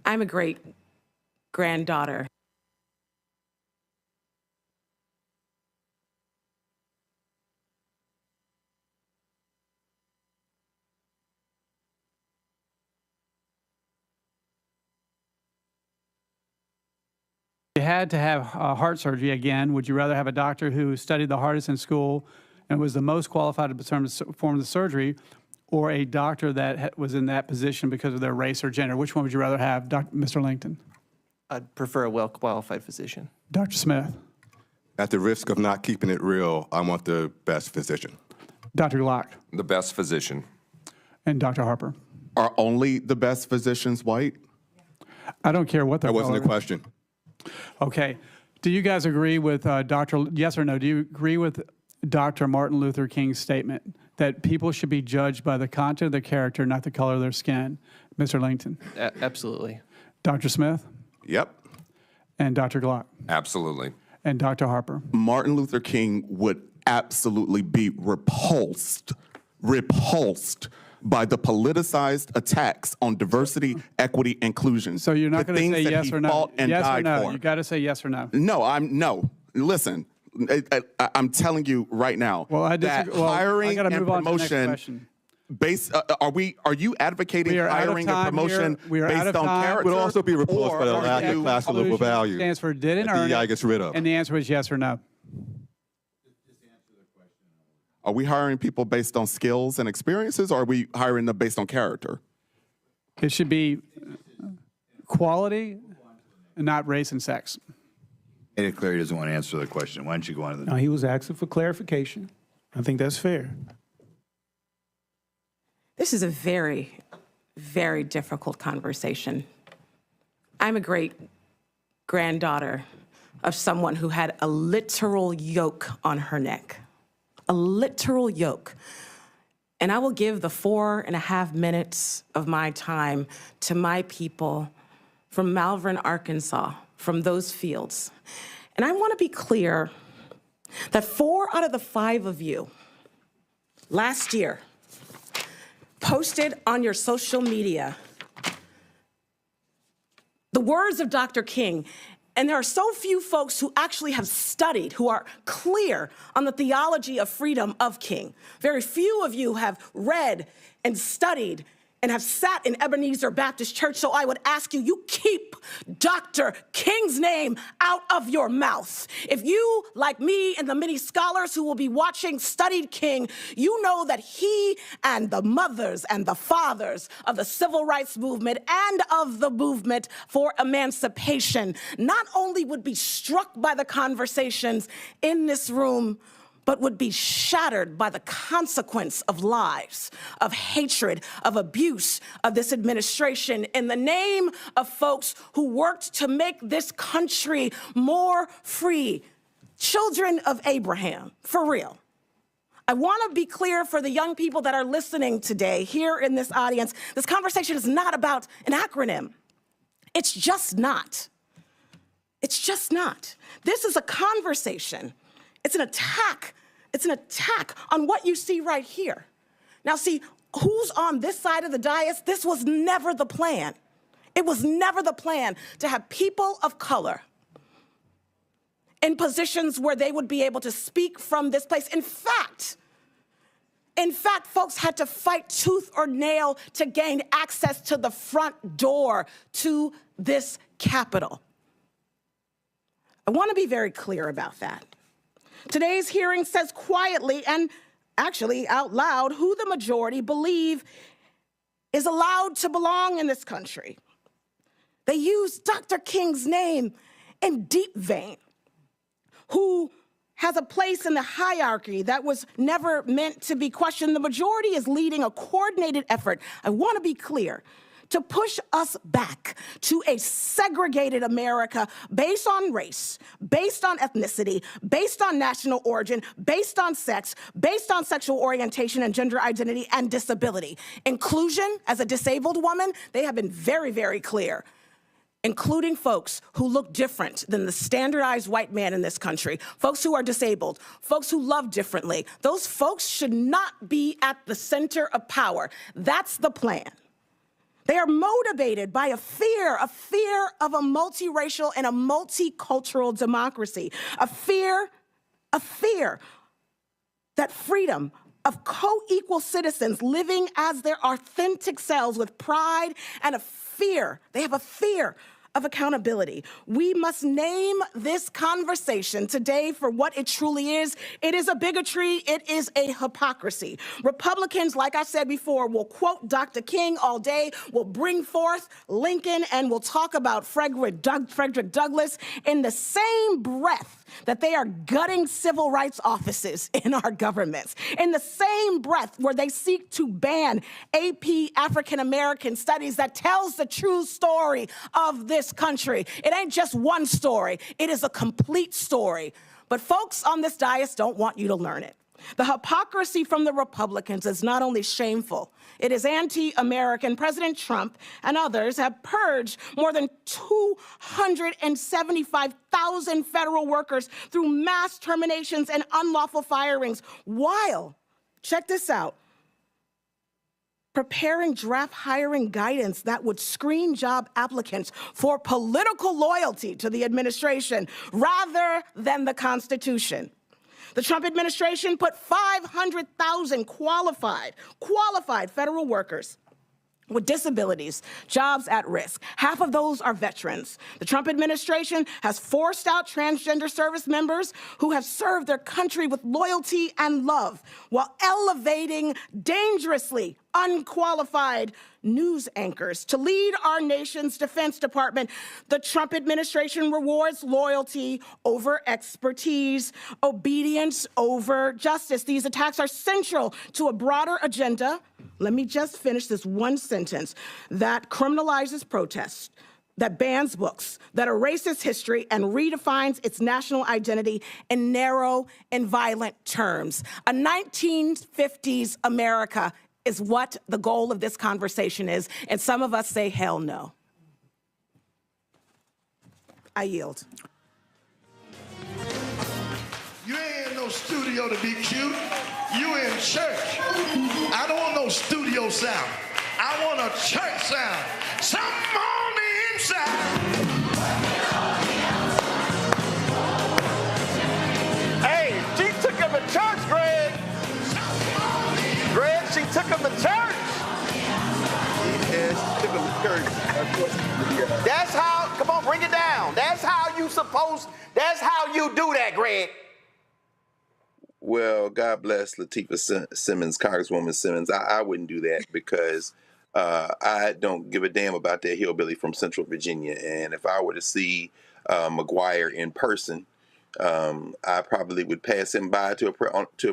I'm a great granddaughter. You had to have heart surgery again. Would you rather have a doctor who studied the hardest in school and was the most qualified to perform the surgery, or a doctor that was in that position because of their race or gender? Which one would you rather have, Mr. Langton? I'd prefer a well-qualified physician. Dr. Smith? At the risk of not keeping it real, I want the best physician. Dr. Glock? The best physician. And Dr. Harper? Are only the best physicians white? I don't care what the That wasn't the question. Okay. Do you guys agree with yes or no, do you agree with Dr. Martin Luther King's statement that people should be judged by the content of their character, not the color of their skin? Mr. Langton? Absolutely. Dr. Smith? Yep. And Dr. Glock? Absolutely. And Dr. Harper? Martin Luther King would absolutely be repulsed by the politicized attacks on diversity, equity, inclusion. So you're not going to say yes or no? Yes or no? You got to say yes or no. No. Listen, I'm telling you right now. Well, I disagree. That hiring and promotion based. Are you advocating hiring and promotion based on character? Would also be repulsed by the lack of classical values. Stands for didn't that earn DEI it, gets rid of. and the answer is yes or no. Are we hiring people based on skills and experiences, or are we hiring them based on character? It should be quality and not race and sex. Made it clear he doesn't want to answer the question. Why don't you go on to the No, he was asking for clarification. I think that's fair. This is a very, very difficult conversation. I'm a great granddaughter of someone who had a literal yoke on her neck. A literal yoke. And I will give the 4.5 minutes of my time to my people from Malvern, Arkansas, from those fields. And I want to be clear that 4 out of the 5 of you last year posted on your social media the words of Dr. King. And there are so few folks who actually have studied, who are clear on the theology of freedom of King. Very few of you have read and studied and have sat in Ebenezer Baptist Church. So I would ask you, you keep Dr. King's name out of your mouth. If you, like me and the many scholars who will be watching, studied King, you know that he and the mothers and the fathers of the civil rights movement and of the movement for emancipation not only would be struck by the conversations in this room, but would be shattered by the consequence of lies, of hatred, of abuse of this administration in the name of folks who worked to make this country more free. Children of Abraham, for real. I want to be clear for the young people that are listening today here in this audience, this conversation is not about an acronym. It's just not. It's just not. This is a conversation. It's an attack. It's an attack on what you see right here. Now, see, who's on this side of the dais? This was never the plan. It was never the plan to have people of color in positions where they would be able to speak from this place. In fact, folks had to fight tooth or nail to gain access to the front door to this Capitol. I want to be very clear about that. Today's hearing says quietly and actually out loud who the majority believe is allowed to belong in this country. They use Dr. King's name in deep vein, who has a place in the hierarchy that was never meant to be questioned. The majority is leading a coordinated effort, I want to be clear, to push us back to a segregated America based on race, based on ethnicity, based on national origin, based on sex, based on sexual orientation and gender identity and disability. Inclusion, as a disabled woman, they have been very, very clear, including folks who look different than the standardized white man in this country, folks who are disabled, folks who love differently. Those folks should not be at the center of power. That's the plan. They are motivated by a fear of a multiracial and a multicultural democracy, a fear that freedom of co-equal citizens living as their authentic selves with pride and a fear. They have a fear of accountability. We must name this conversation today for what it truly is. It is a bigotry. It is a hypocrisy. Republicans, like I said before, will quote Dr. King all day, will bring forth Lincoln, and will talk about Frederick Douglass in the same breath that they are gutting civil rights offices in our governments, in the same breath where they seek to ban AP African American Studies that tells the true story of this country. It ain't just one story, it is a complete story. But folks on this dais don't want you to learn it. The hypocrisy from the Republicans is not only shameful, it is anti-American. President Trump and others have purged more than 275,000 federal workers through mass terminations and unlawful firings, while, check this out, preparing draft hiring guidance that would screen job applicants for political loyalty to the administration rather than the Constitution. The Trump administration put 500,000 qualified federal workers with disabilities, jobs at risk. Half of those are veterans. The Trump administration has forced out transgender service members who have served their country with loyalty and love while elevating dangerously unqualified news anchors to lead our nation's Defense Department. The Trump administration rewards loyalty over expertise, obedience over justice. These attacks are central to a broader agenda. Let me just finish this one sentence that criminalizes protest, that bans books, that erases history and redefines its national identity in narrow and violent terms. A 1950s America is what the goal of this conversation is, and some of us say, hell no. I yield. You ain't in no studio to be cute. You in church. I don't want no studio sound. I want a church sound. Something on the inside. Hey, she took him to church, Greg. Greg, she took him to church. Yes, took him to church. That's how, come on, bring it down. That's how you that's how you do that, Greg. Well, God bless Lateefah Simmons, Congresswoman Simmons. I wouldn't do that because I don't give a damn about that hillbilly from Central Virginia. And if I were to see McGuire in person, I probably would pass him by to a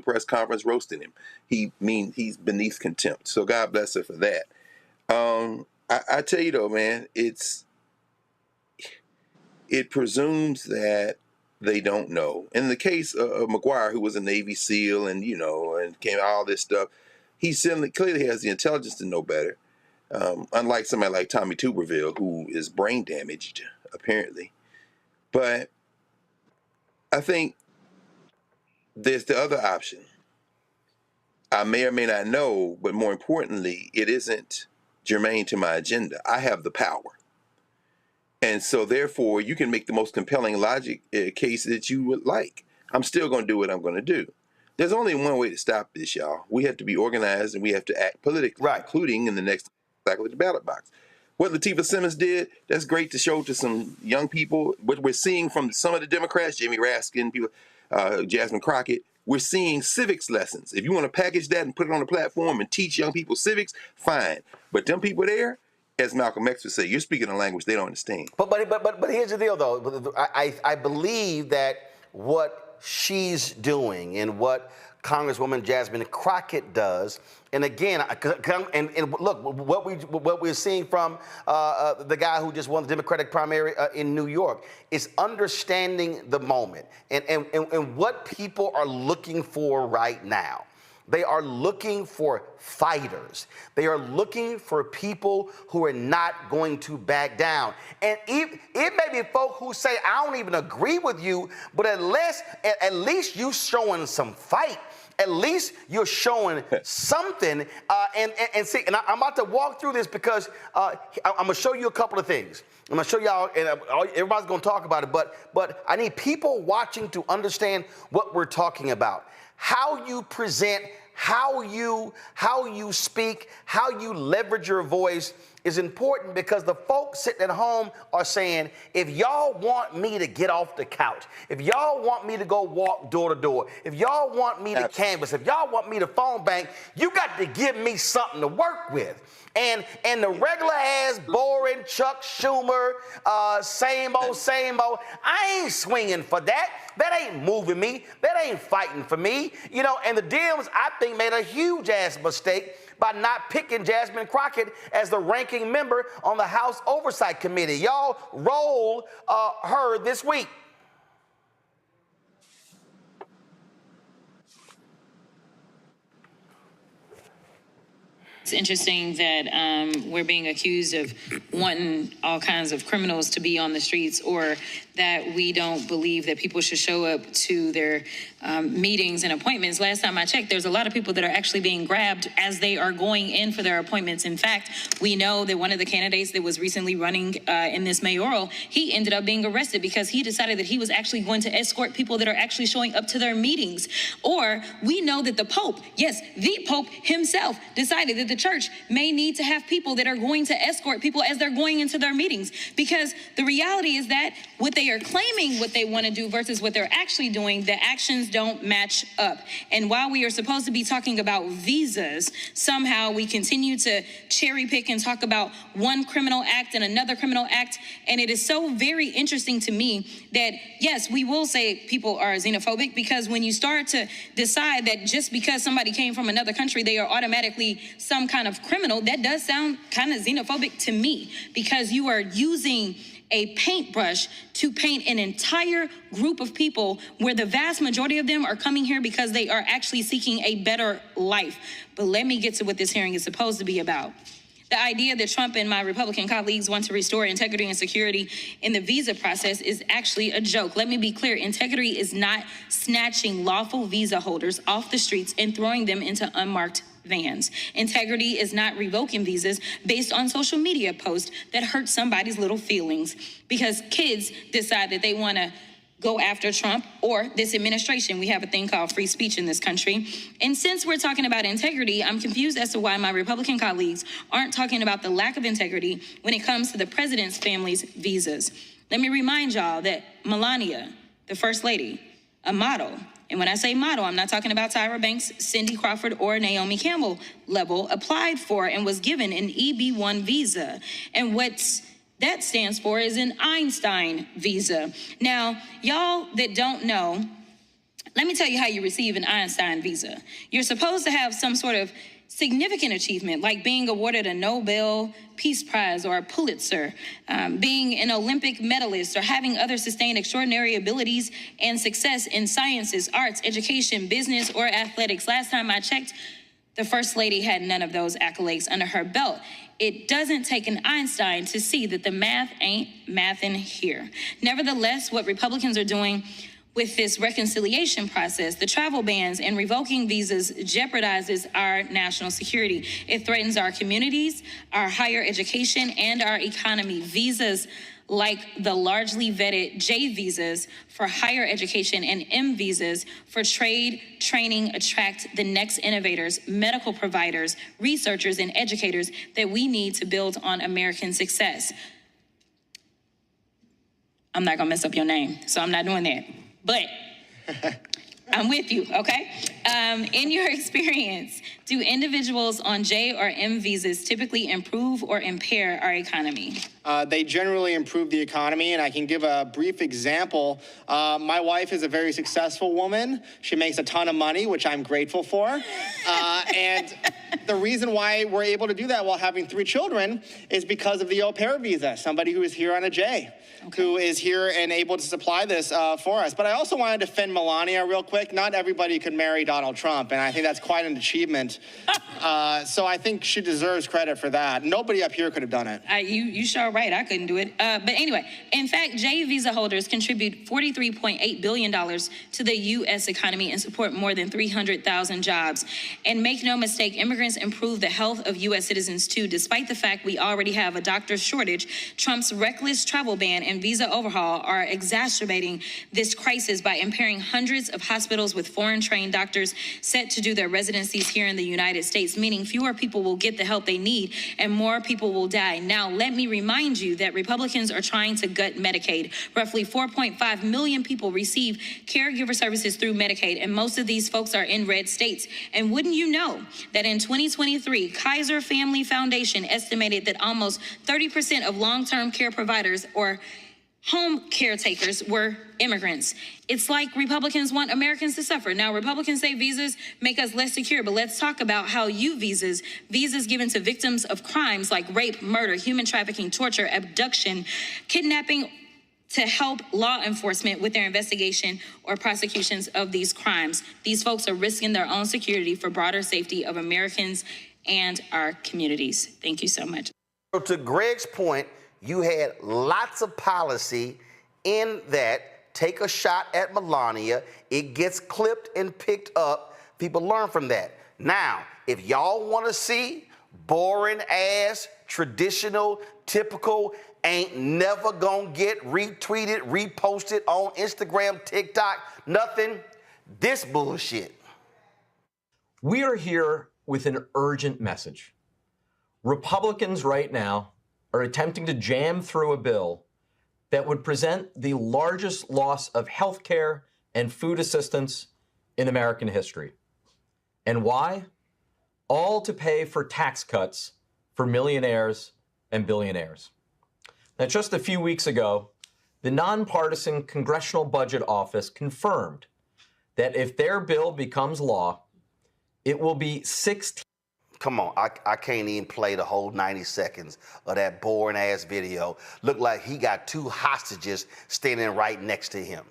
press conference roasting him. He's beneath contempt. So God bless her for that. I tell you though, man, it presumes that they don't know. In the case of McGuire, who was a Navy SEAL and came all this stuff, he clearly has the intelligence to know better. Unlike somebody like Tommy Tuberville, who is brain damaged, apparently. But I think there's the other option. I may or may not know, but more importantly, it isn't germane to my agenda. I have the power. And so therefore, you can make the most compelling logic case that you would like. I'm still going to do what I'm going to do. There's only one way to stop this, y'all. We have to be organized and we have to act politically, including in the next cycle of the ballot box. What Lateefah Simmons did, that's great to show to some young people. What we're seeing from some of the Democrats, Jimmy Raskin, people, Jasmine Crockett, we're seeing civics lessons. If you want to package that and put it on a platform and teach young people civics, fine. But them people there, as Malcolm X would say, you're speaking a language they don't understand. But here's the deal, though. I believe that what what she's doing and what Congresswoman Jasmine Crockett does. And again, and look, what we're seeing from the guy who just won the Democratic primary in New York is understanding the moment and what people are looking for right now. They are looking for fighters. They are looking for people who are not going to back down. And it may be folk who say, I don't even agree with you, but at least you showing some fight. At least you're showing something. And see, and I'm about to walk through this because I'm going to show you a couple of things. I'm going to show y'all, and everybody's going to talk about it, but I need people watching to understand what we're talking about. How you present, how you speak, how you leverage your voice is important, because the folks sitting at home are saying, if y'all want me to get off the couch, if y'all want me to go walk door to door, if y'all want me to canvass, if y'all want me to phone bank, you got to give me something to work with. And the regular ass, boring Chuck Schumer, same old, I ain't swinging for that. That ain't moving me. That ain't fighting for me. You know, and the Dems, I think, made a huge ass mistake by not picking Jasmine Crockett as the ranking member on the House Oversight Committee. Y'all rolled her this week. It's interesting that we're being accused of wanting all kinds of criminals to be on the streets, or that we don't believe that people should show up to their meetings and appointments. Last time I checked, there's a lot of people that are actually being grabbed as they are going in for their appointments. In fact, we know that one of the candidates that was recently running in this mayoral, he ended up being arrested because he decided that he was actually going to escort people that are actually showing up to their meetings. Or we know that the Pope, yes, the Pope himself, decided that the church may need to have people that are going to escort people as they're going into their meetings, because the reality is that what they are claiming what they want to do versus what they're actually doing, the actions don't match up. And while we are supposed to be talking about visas, somehow we continue to cherry pick and talk about one criminal act and another criminal act. And it is so very interesting to me that, yes, we will say people are xenophobic, because when you start to decide that just because somebody came from another country, they are automatically some kind of criminal, that does sound kind of xenophobic to me, because you are using a paintbrush to paint an entire group of people where the vast majority of them are coming here because they are actually seeking a better life. But let me get to what this hearing is supposed to be about. The idea that Trump and my Republican colleagues want to restore integrity and security in the visa process is actually a joke. Let me be clear. Integrity is not snatching lawful visa holders off the streets and throwing them into unmarked vans. Integrity is not revoking visas based on social media posts that hurt somebody's little feelings because kids decide that they want to go after Trump or this administration. We have a thing called free speech in this country. And since we're talking about integrity, I'm confused as to why my Republican colleagues aren't talking about the lack of integrity when it comes to the president's family's visas. Let me remind y'all that Melania, the first lady, a model, and when I say model, I'm not talking about Tyra Banks, Cindy Crawford, or Naomi Campbell level, applied for and was given an EB-1 visa. And what that stands for is an Einstein visa. Now, y'all that don't know, let me tell you how you receive an Einstein visa. You're supposed to have some sort of significant achievement, like being awarded a Nobel Peace Prize or a Pulitzer, being an Olympic medalist, or having other sustained extraordinary abilities and success in sciences, arts, education, business, or athletics. Last time I checked, the First Lady had none of those accolades under her belt. It doesn't take an Einstein to see that the math ain't mathin' here. Nevertheless, what Republicans are doing with this reconciliation process, the travel bans and revoking visas jeopardizes our national security. It threatens our communities, our higher education, and our economy. Visas like the largely vetted J visas for higher education and M visas for trade, training, attract the next innovators, medical providers, researchers, and educators that we need to build on American success. I'm not gonna mess up your name, so I'm not doing that. But I'm with you, okay? In your experience, do individuals on J or M visas typically improve or impair our economy? They generally improve the economy, and I can give a brief example. My wife is a very successful woman. She makes a ton of money, which I'm grateful for. And the reason why we're able to do that while having 3 children is because of the au pair visa, somebody who is here on a J, who is here and able to supply this for us. But I also want to defend Melania real quick. Not everybody could marry Donald Trump, and I think that's quite an achievement. So I think she deserves credit for that. Nobody up here could have done it. You sure right, I couldn't do it. But anyway, in fact, J visa holders contribute $43.8 billion to the U.S. economy and support more than 300,000 jobs. And make no mistake, immigrants improve the health of U.S. citizens too, despite the fact we already have a doctor shortage. Trump's reckless travel ban and visa overhaul are exacerbating this crisis by impairing hundreds of hospitals with foreign-trained doctors set to do their residencies here in the United States, meaning fewer people will get the help they need and more people will die. Now, let me remind you that Republicans are trying to gut Medicaid. Roughly 4.5 million people receive caregiver services through Medicaid, and most of these folks are in red states. And wouldn't you know that in 2023, Kaiser Family Foundation estimated that almost 30% of long-term care providers or home caretakers were immigrants. It's like Republicans want Americans to suffer. Now, Republicans say visas make us less secure, but let's talk about how visas given to victims of crimes like rape, murder, human trafficking, torture, abduction, kidnapping, to help law enforcement with their investigation or prosecutions of these crimes. These folks are risking their own security for broader safety of Americans and our communities. Thank you so much. So to Greg's point, you had lots of policy in that. Take a shot at Melania. It gets clipped and picked up. People learn from that. Now, if y'all want to see boring ass, traditional, typical, ain't never gonna get retweeted, reposted on Instagram, TikTok, nothing, this bullshit. We are here with an urgent message. Republicans right now are attempting to jam through a bill that would present the largest loss of health care and food assistance in American history. And why? All to pay for tax cuts for millionaires and billionaires. Now, just a few weeks ago, the nonpartisan Congressional Budget Office confirmed that if their bill becomes law, it will be 16. Come on, I can't even play the whole 90 seconds of that boring ass video. Looked like he got 2 hostages standing right next to him.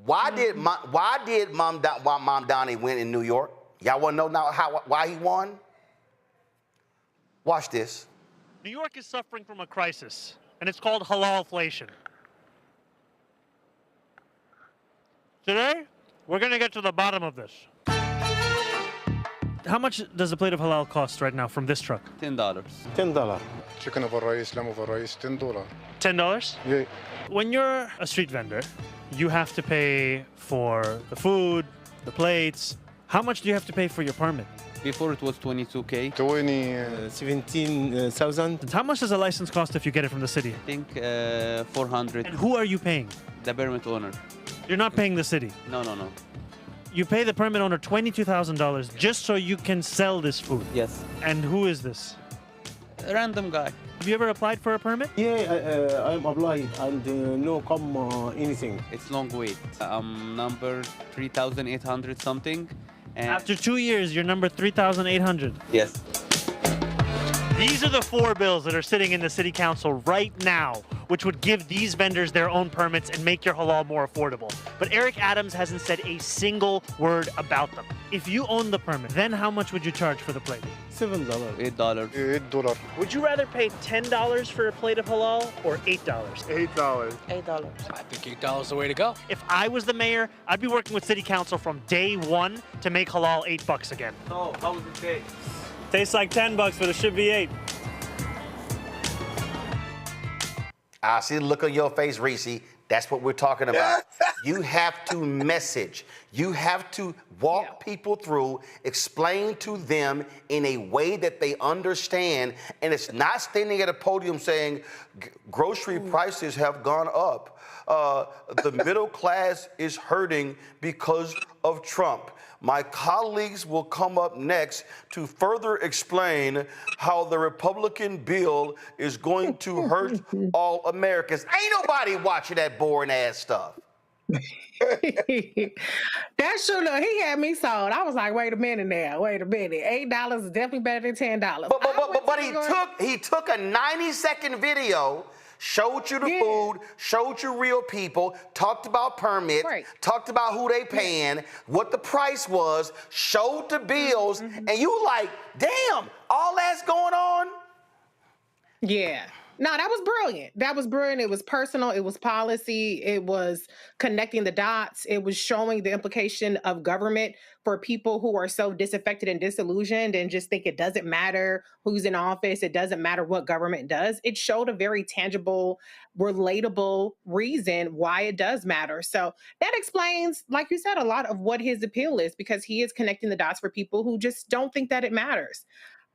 Why did Mom Donnie win in New York? Y'all want to know now why he won? Watch this. New York is suffering from a crisis, and it's called halalflation. Today, we're going to get to the bottom of this. How much does a plate of halal cost right now from this truck? $10. $10. Chicken over rice, lamb over rice, $10. $10? Yeah. When you're a street vendor, you have to pay for the food, the plates. How much do you have to pay for your permit? Before it was 22K. 17,000. How much does a license cost if you get it from the city? I think 400. And who are you paying? The permit owner. You're not paying the city? No. You pay the permit owner $22,000 just so you can sell this food? Yes. And who is this? A random guy. Have you ever applied for a permit? Yeah, I'm applied and no come anything. It's long wait. I'm number 3,800 something. And After 2 years, you're number 3,800. Yes. These are the 4 bills that are sitting in the city council right now, which would give these vendors their own permits and make your halal more affordable. But Eric Adams hasn't said a single word about them. If you own the permit, then how much would you charge for the plate? $7. $8. $8. Would you rather pay $10 for a plate of halal or $8? $8. $8. I think $8 is the way to go. If I was the mayor, I'd be working with city council from day 1 to make halal $8 again. No, how would it taste? Tastes like $10, but it should be 8. I see the look on your face, Reese. That's what we're talking about. You have to message. You have to walk people through, explain to them in a way that they understand. And it's not standing at a podium saying grocery prices have gone up. The middle class is hurting because of Trump. My colleagues will come up next to further explain how the Republican bill is going to hurt all Americans. Ain't nobody watching that boring ass stuff. That's true. Look, he had me sold. I was like, wait a minute now. Wait a minute. $8 is definitely better than $10. But he took a 90-second video, showed you the food, showed you real people, talked about permits, talked about who they paying, what the price was, showed the bills, and you like, damn, all that's going on? Yeah. No, that was brilliant. That was brilliant. It was personal. It was policy. It was connecting the dots. It was showing the implication of government for people who are so disaffected and disillusioned and just think it doesn't matter who's in office. It doesn't matter what government does. It showed a very tangible, relatable reason why it does matter. So that explains, like you said, a lot of what his appeal is, because he is connecting the dots for people who just don't think that it matters.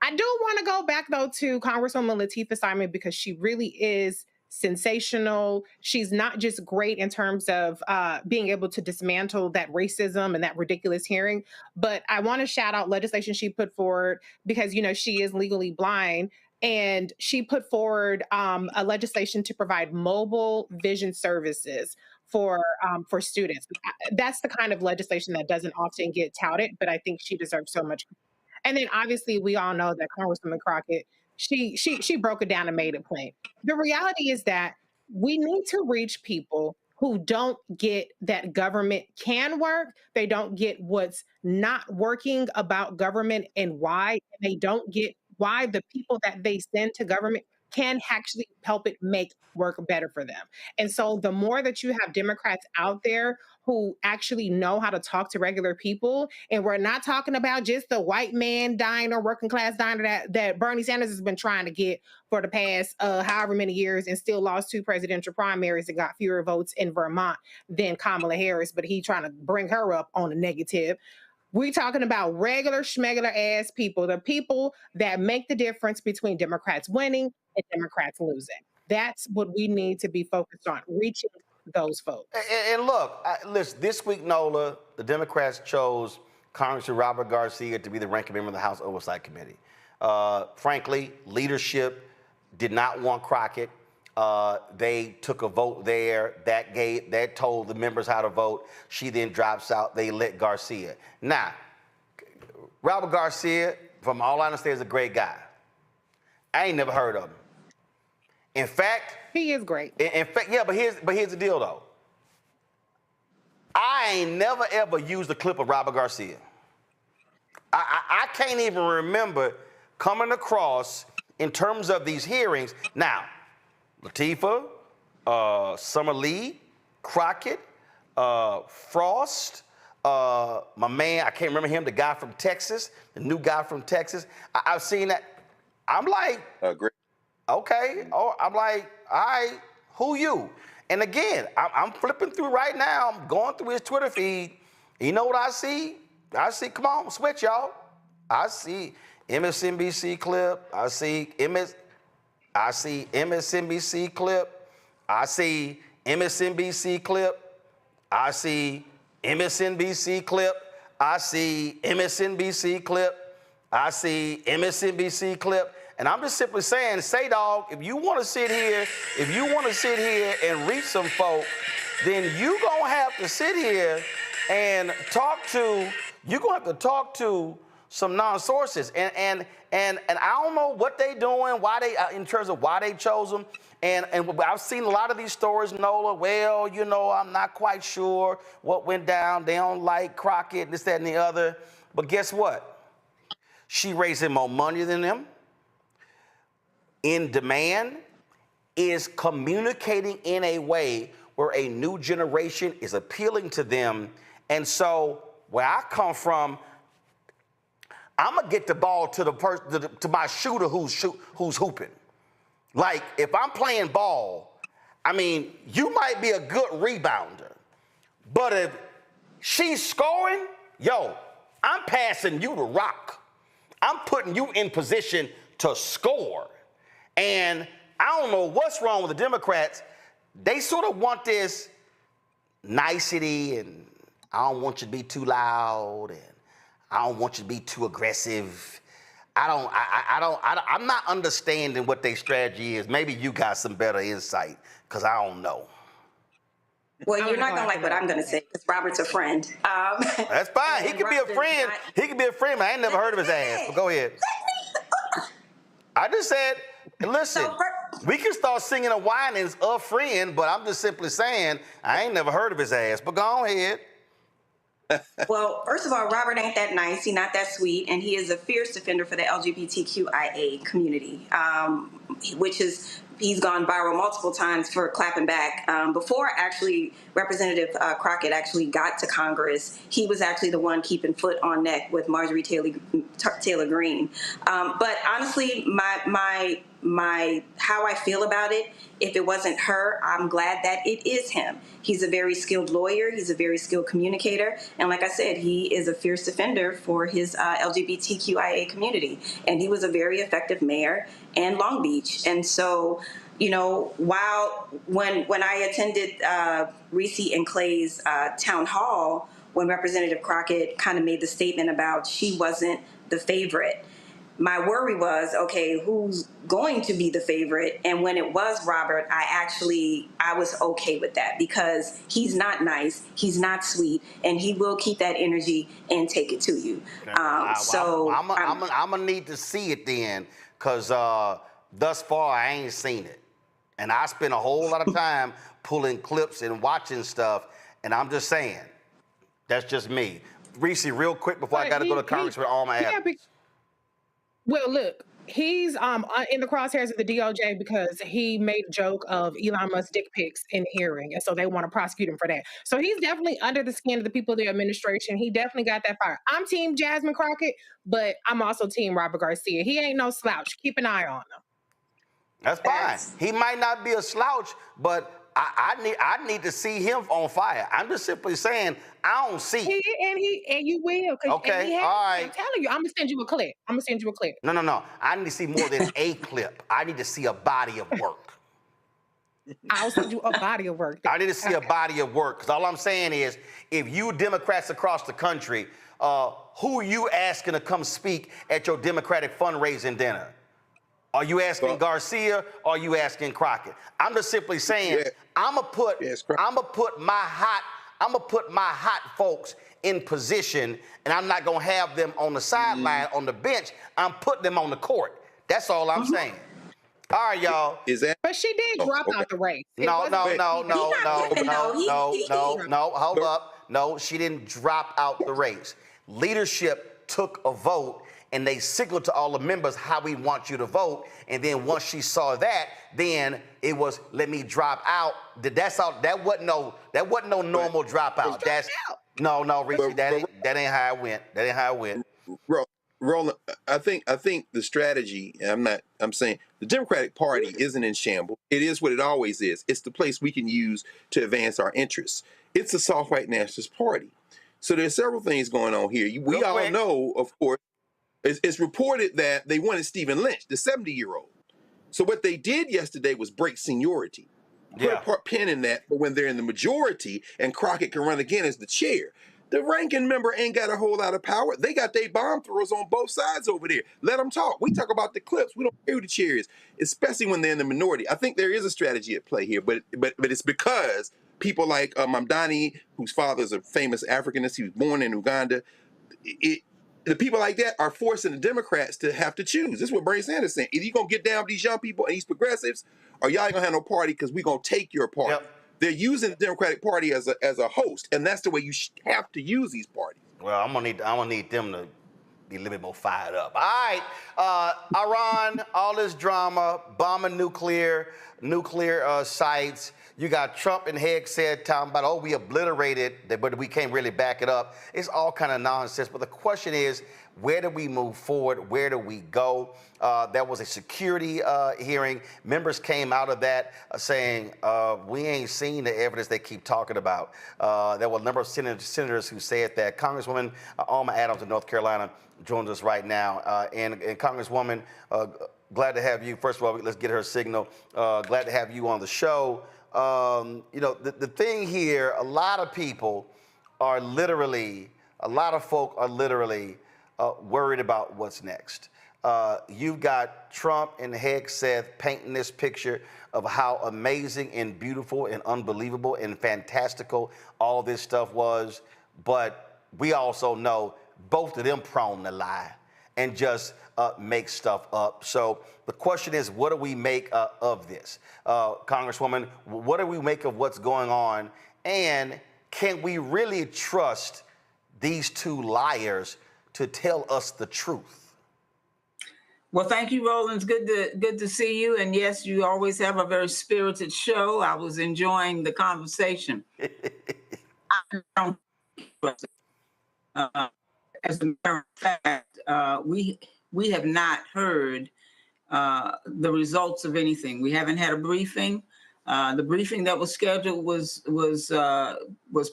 I do want to go back, though, to Congresswoman Lateefah Simon, because she really is sensational. She's not just great in terms of being able to dismantle that racism and that ridiculous hearing, but I want to shout out legislation she put forward because, you know, she is legally blind. And she put forward a legislation to provide mobile vision services for students. That's the kind of legislation that doesn't often get touted, but I think she deserves so much. And then obviously we all know that Congresswoman Crockett, she broke it down and made it plain. The reality is that we need to reach people who don't get that government can work. They don't get what's not working about government and why. And they don't get why the people that they send to government can actually help it make work better for them. And so the more that you have Democrats out there who actually know how to talk to regular people, and we're not talking about just the white man diner, working class diner that Bernie Sanders has been trying to get for the past however many years and still lost 2 presidential primaries and got fewer votes in Vermont than Kamala Harris, but he trying to bring her up on a negative. We're talking about regular schmegular ass people, the people that make the difference between Democrats winning and Democrats losing. That's what we need to be focused on, reaching those folks. And look, listen, this week, Nola, the Democrats chose Congressman Robert Garcia to be the ranking member of the House Oversight Committee. Frankly, leadership did not want Crockett. They took a vote there that told the members how to vote. She then drops out. They let Garcia. Now, Robert Garcia, from all I understand, is a great guy. I ain't never heard of him. In fact, he is great. In fact, yeah, but here's the deal though. I ain't never ever used a clip of Robert Garcia. I can't even remember coming across in terms of these hearings. Now, Lateefah, Summer Lee, Crockett, Frost, my man, I can't remember him, the guy from Texas, the new guy from Texas. I've seen that. I'm like, great. Okay. Oh, I'm like, all right, who you? And again, I'm flipping through right now. I'm going through his Twitter feed. You know what I see? Come on, switch, y'all. I see MSNBC clip. I see MSNBC clip. I see MSNBC clip. I see MSNBC clip. I see MSNBC clip. I see MSNBC clip. And I'm just simply saying, dog, if you want to sit here and reach some folk, then you gonna have to sit here and talk to some non-sources. And I don't know what they doing, why they in terms of why they chose them. And I've seen a lot of these stories, Nola. Well, you know, I'm not quite sure what went down. They don't like Crockett, this, that, and the other. But guess what? She raising more money than them. In demand, is communicating in a way where a new generation is appealing to them. And so where I come from, I'm gonna get the ball to to my shooter who's hooping. Like if I'm playing ball, I mean, you might be a good rebounder, but if she's scoring, yo, I'm passing you the rock. I'm putting you in position to score. And I don't know what's wrong with the Democrats. they sort of want this nicety, and I don't want you to be too loud, and I don't want you to be too aggressive. I'm not understanding what their strategy is. Maybe you got some better insight, because I don't know. Well, you're not gonna like what I'm gonna say, because Robert's a friend. That's fine. He can be a friend. He can be a friend, but I ain't never heard of his ass. But go ahead. I just said, listen, we can start singing a whinings a friend, but I'm just simply saying I ain't never heard of his ass. But go ahead. Well, first of all, Robert ain't that nice. He's not that sweet, and he is a fierce defender for the LGBTQIA community, he's gone viral multiple times for clapping back. Before actually Representative Crockett actually got to Congress, he was actually the one keeping foot on neck with Marjorie Taylor Greene. But honestly, my how I feel about it, if it wasn't her, I'm glad that it is him. He's a very skilled lawyer. He's a very skilled communicator. And like I said, he is a fierce defender for his LGBTQIA community. And he was a very effective mayor in Long Beach. And so, you know, when I attended Reese and Clay's town hall, when Representative Crockett kind of made the statement about she wasn't the favorite, my worry was, okay, who's going to be the favorite? And when it was Robert, I was okay with that, because he's not nice, he's not sweet, and he will keep that energy and take it to you. I'm gonna need to see it then, because thus far I ain't seen it. And I spend a whole lot of time pulling clips and watching stuff, and I'm just saying, that's just me. Reese, real quick before I got to go to Congresswoman Alma Adams. Well, look, he's in the crosshairs of the DOJ because he made a joke of Elon Musk's dick pics in the hearing, and so they want to prosecute him for that. So he's definitely under the skin of the people of the administration. He definitely got that fire. I'm team Jasmine Crockett, but I'm also team Robert Garcia. He ain't no slouch. Keep an eye on him. That's fine. He might not be a slouch, but I need to see him on fire. I'm just simply saying I don't see. And you will. Okay, all right. I'm telling you, I'm gonna send you a clip. No. I need to see more than a clip. I need to see a body of work. I'll send you a body of work. I need to see a body of work, because all I'm saying is, if you Democrats across the country, who you asking to come speak at your Democratic fundraising dinner? Are you asking Garcia, or are you asking Crockett? I'm just simply saying, I'm gonna put my hot folks in position, and I'm not gonna have them on the sideline on the bench. I'm putting them on the court. That's all I'm saying. All right, y'all. But she did drop out the race. No. Hold up. No, she didn't drop out the race. Leadership took a vote, and they signaled to all the members how we want you to vote. And then once she saw that, then it was, let me drop out. That's all. That wasn't no normal dropout. That's no, Richie. That ain't how it went. That ain't how it went. Roland, I think the strategy, and I'm saying the Democratic Party isn't in shambles. It is what it always is. It's the place we can use to advance our interests. It's a soft white nationalist party. So there's several things going on here. We all know, of course, it's reported that they wanted Stephen Lynch, the 70-year-old. So what they did yesterday was break seniority. Put a pin in that, but when they're in the majority and Crockett can run again as the chair, the ranking member ain't got a whole lot of power. They got their bomb throwers on both sides over there. Let them talk. We talk about the clips. We don't care who the chair is, especially when they're in the minority. I think there is a strategy at play here, but it's because people like Mamdani, whose father is a famous Africanist, he was born in Uganda. The people like that are forcing the Democrats to have to choose. This is what Bernie Sanders is saying. Either you're going to get down with these young people and these progressives, or y'all ain't going to have no party because we're going to take your party. Yep. They're using the Democratic Party as a host, and that's the way you have to use these parties. Well, I'm gonna need them to be a little bit more fired up. All right, Iran, all this drama, bombing nuclear sites. You got Trump and Hegseth talking about, oh, we obliterated, but we can't really back it up. It's all kind of nonsense. But the question is, where do we move forward? Where do we go? There was a security hearing. Members came out of that saying, we ain't seen the evidence they keep talking about. There were a number of senators who said that. Congresswoman Alma Adams of North Carolina joins us right now. And Congresswoman, glad to have you. First of all, let's get her signal. Glad to have you on the show. the thing here, a lot of folk are literally worried about what's next. You've got Trump and Hegseth painting this picture of how amazing and beautiful and unbelievable and fantastical all this stuff was. But we also know both of them prone to lie and just make stuff up. So the question is, what do we make of this? Congresswoman, what do we make of what's going on? And can we really trust these two liars to tell us the truth? Well, thank you, Roland. It's good to see you. And yes, you always have a very spirited show. I was enjoying the conversation. As a matter of fact, we have not heard the results of anything. We haven't had a briefing. The briefing that was scheduled was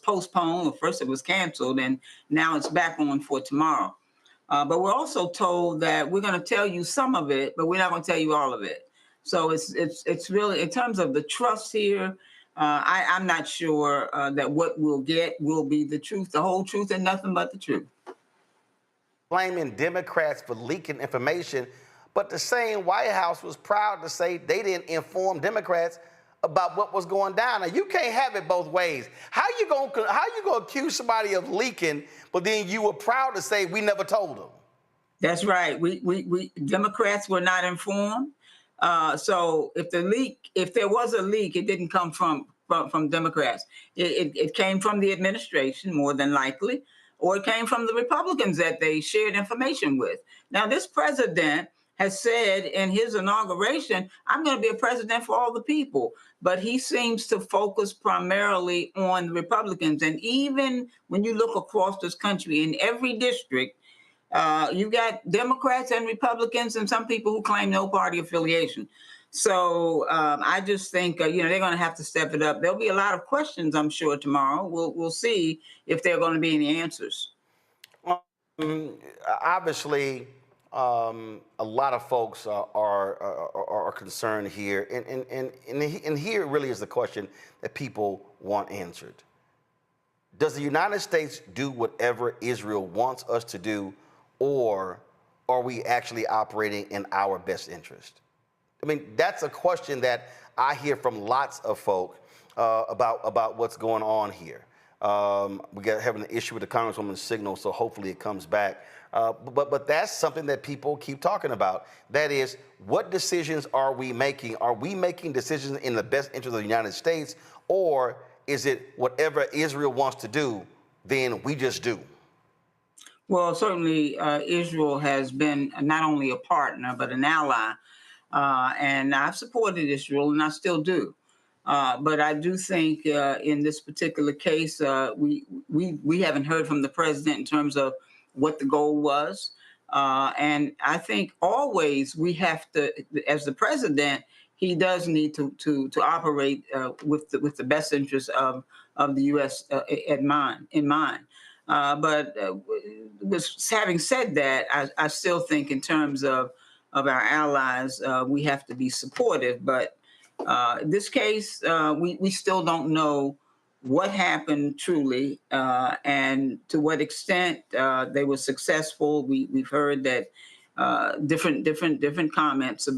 postponed. Well, first it was canceled, and now it's back on for tomorrow. But we're also told that we're going to tell you some of it, but we're not going to tell you all of it. So it's really, in terms of the trust here, I'm not sure that what we'll get will be the truth, the whole truth, and nothing but the truth. Blaming Democrats for leaking information, but the same White House was proud to say they didn't inform Democrats about what was going down. Now, you can't have it both ways. How you gonna accuse somebody of leaking, but then you were proud to say we never told them? That's right. We Democrats were not informed. So if there was a leak, it didn't come from Democrats. It came from the administration, more than likely, or it came from the Republicans that they shared information with. Now, this president has said in his inauguration, I'm going to be a president for all the people. But he seems to focus primarily on the Republicans. And even when you look across this country, in every district, you've got Democrats and Republicans and some people who claim no party affiliation. So I just think, they're going to have to step it up. There'll be a lot of questions, I'm sure, tomorrow. We'll see if there are going to be any answers. Obviously, a lot of folks are concerned here, and here really is the question that people want answered. Does the United States do whatever Israel wants us to do, or are we actually operating in our best interest? I mean, that's a question that I hear from lots of folk about what's going on here. We got having an issue with the Congresswoman's signal, so hopefully it comes back. But that's something that people keep talking about. That is, what decisions are we making? Are we making decisions in the best interest of the United States, or is it whatever Israel wants to do, then we just do? Well, certainly Israel has been not only a partner, but an ally. And I've supported Israel, and I still do. But I do think in this particular case, we haven't heard from the president in terms of what the goal was. And I think always we have to, as the president, he does need to operate with the best interests of the U.S. in mind. But having said that, I still think in terms of our allies, we have to be supportive. But in this case, we still don't know what happened truly and to what extent they were successful. We've heard that different comments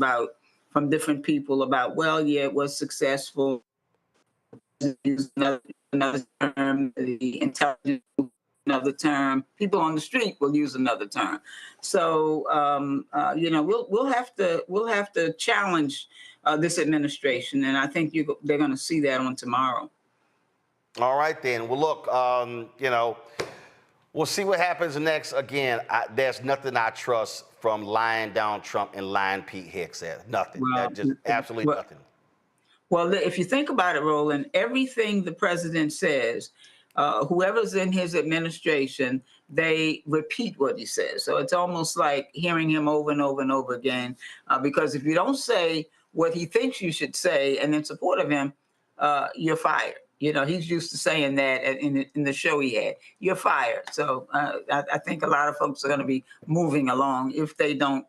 from different people about, well, yeah, it was successful. Use another term, the intelligence, another term. People on the street will use another term. So we'll have to challenge this administration, and I think they're going to see that on tomorrow. All right, then. Well, look, we'll see what happens next. Again, there's nothing I trust from lying Donald Trump and lying Pete Hegseth. Nothing. Just absolutely nothing. Well, if you think about it, Roland, everything the president says, whoever's in his administration, they repeat what he says. So it's almost like hearing him over and over and over again, because if you don't say what he thinks you should say and in support of him, you're fired. He's used to saying that in the show he had. You're fired. So I think a lot of folks are going to be moving along if they don't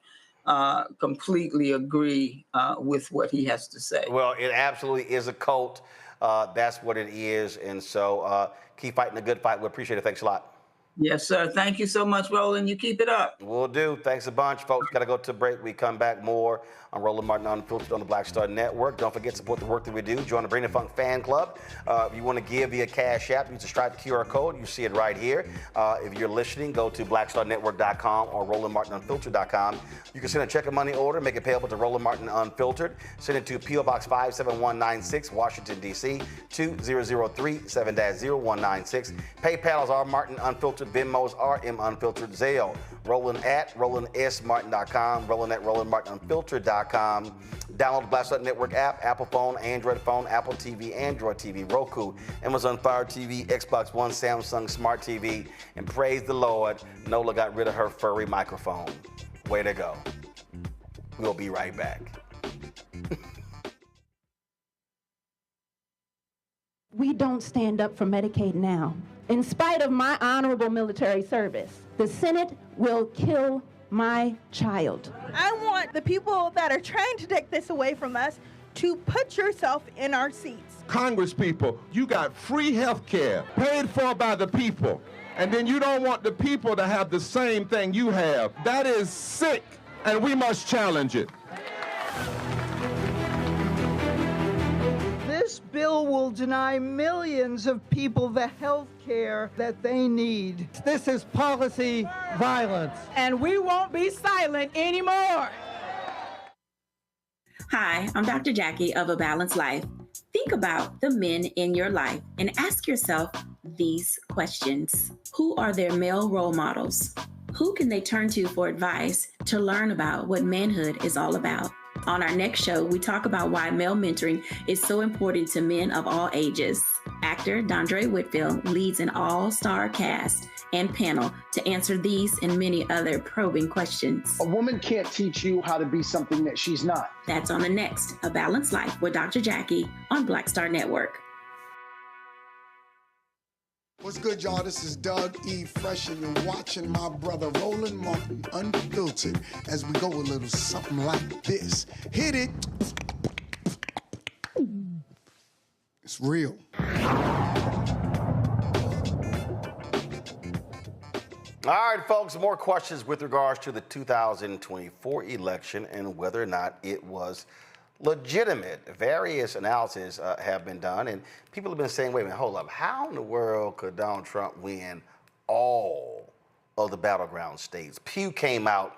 completely agree with what he has to say. Well, it absolutely is a cult. that's what it is. And so keep fighting the good fight. We appreciate it. Thanks a lot. Yes, sir. Thank you so much, Roland. You keep it up. Will do. Thanks a bunch, folks. Got to go to a break. We come back more on Roland Martin Unfiltered on the Black Star Network. Don't forget to support the work that we do. Join the Bring the Funk fan club. If you want to give via Cash App, use the Stripe QR code. You see it right here. If you're listening, go to blackstarnetwork.com or RolandMartinUnfiltered.com. You can send a check or money order, make it payable to Roland Martin Unfiltered. Send it to P.O. Box 57196, Washington, D.C. 20037 7-0196. PayPal is R Martin Unfiltered. Venmo is RM Unfiltered. Zelle, Roland at RolandSMartin.com, Roland at RolandMartinUnfiltered.com. Download the Black Star Network app, Apple phone, Android phone, Apple TV, Android TV, Roku, Amazon Fire TV, Xbox One, Samsung Smart TV, and praise the Lord, Nola got rid of her furry microphone. Way to go. We'll be right back. We don't stand up for Medicaid now. In spite of my honorable military service, the Senate will kill my child. I want the people that are trying to take this away from us to put yourself in our seats. Congress people, you got free health care paid for by the people, and then you don't want the people to have the same thing you have. That is sick, and we must challenge it. This bill will deny millions of people the health care that they need. This is policy violence. And we won't be silent anymore. Hi, I'm Dr. Jackie of A Balanced Life. Think about the men in your life and ask yourself these questions. Who are their male role models? Who can they turn to for advice to learn about what manhood is all about? On our next show, we talk about why male mentoring is so important to men of all ages. Actor Dondre Whitfield leads an all-star cast and panel to answer these and many other probing questions. A woman can't teach you how to be something that she's not. That's on the next A Balanced Life with Dr. Jackie on Black Star Network. What's good, y'all? This is Doug E. Fresh, and you're watching my brother Roland Martin Unfiltered as we go a little something like this. Hit it. It's real. All right, folks, more questions with regards to the 2024 election and whether or not it was legitimate. Various analyses have been done, and people have been saying, wait a minute, hold up. How in the world could Donald Trump win all of the battleground states? Pew came out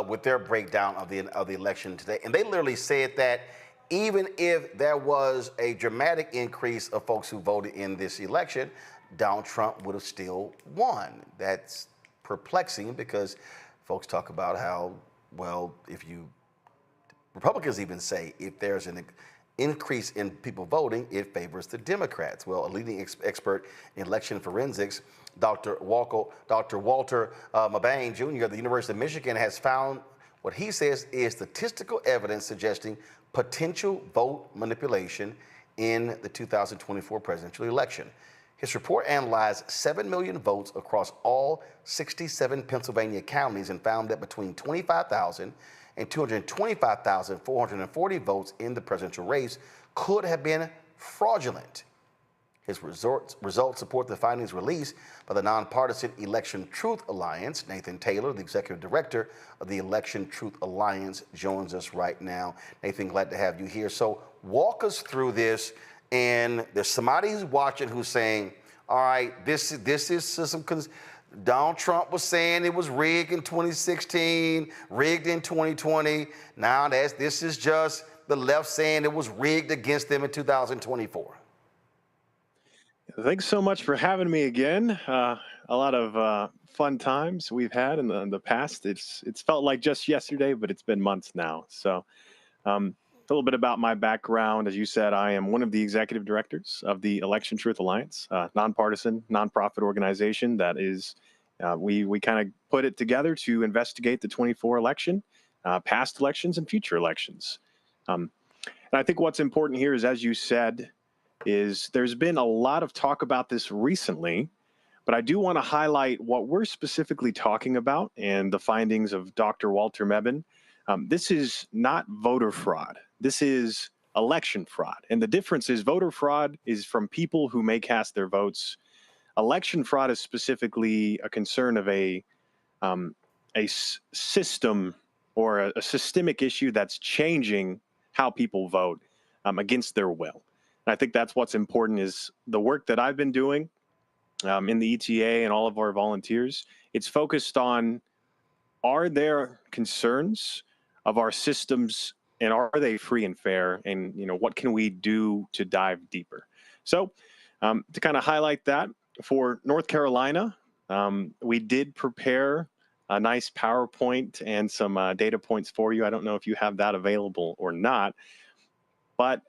with their breakdown of the election today, and they literally said that even if there was a dramatic increase of folks who voted in this election, Donald Trump would have still won. That's perplexing because folks talk about how, well, if you Republicans even say if there's an increase in people voting, it favors the Democrats. Well, a leading expert in election forensics, Dr. Walter Mabane Jr. of the University of Michigan has found what he says is statistical evidence suggesting potential vote manipulation in the 2024 presidential election. His report analyzed 7 million votes across all 67 Pennsylvania counties and found that between 25,000 and 225,440 votes in the presidential race could have been fraudulent. His results support the findings released by the nonpartisan Election Truth Alliance. Nathan Taylor, the executive director of the Election Truth Alliance, joins us right now. Nathan, glad to have you here. So walk us through this. And there's somebody who's watching who's saying, all right, this is some, Donald Trump was saying it was rigged in 2016, rigged in 2020. Now this is just the left saying it was rigged against them in 2024. Thanks so much for having me again. A lot of fun times we've had in the past. It's felt like just yesterday, but it's been months now. So a little bit about my background. As you said, I am one of the executive directors of the Election Truth Alliance, nonpartisan, nonprofit organization that is, we kind of put it together to investigate the 24 election, past elections and future elections. And I think what's important here is, as you said, is there's been a lot of talk about this recently, but I do want to highlight what we're specifically talking about and the findings of Dr. Walter Mebane. This is not voter fraud. This is election fraud. And the difference is voter fraud is from people who may cast their votes. Election fraud is specifically a concern of a system or a systemic issue that's changing how people vote against their will. And I think that's what's important is the work that I've been doing in the ETA and all of our volunteers. It's focused on, are there concerns of our systems and are they free and fair? And, what can we do to dive deeper? So to kind of highlight that, for North Carolina, we did prepare a nice PowerPoint and some data points for you. I don't know if you have that available or not, but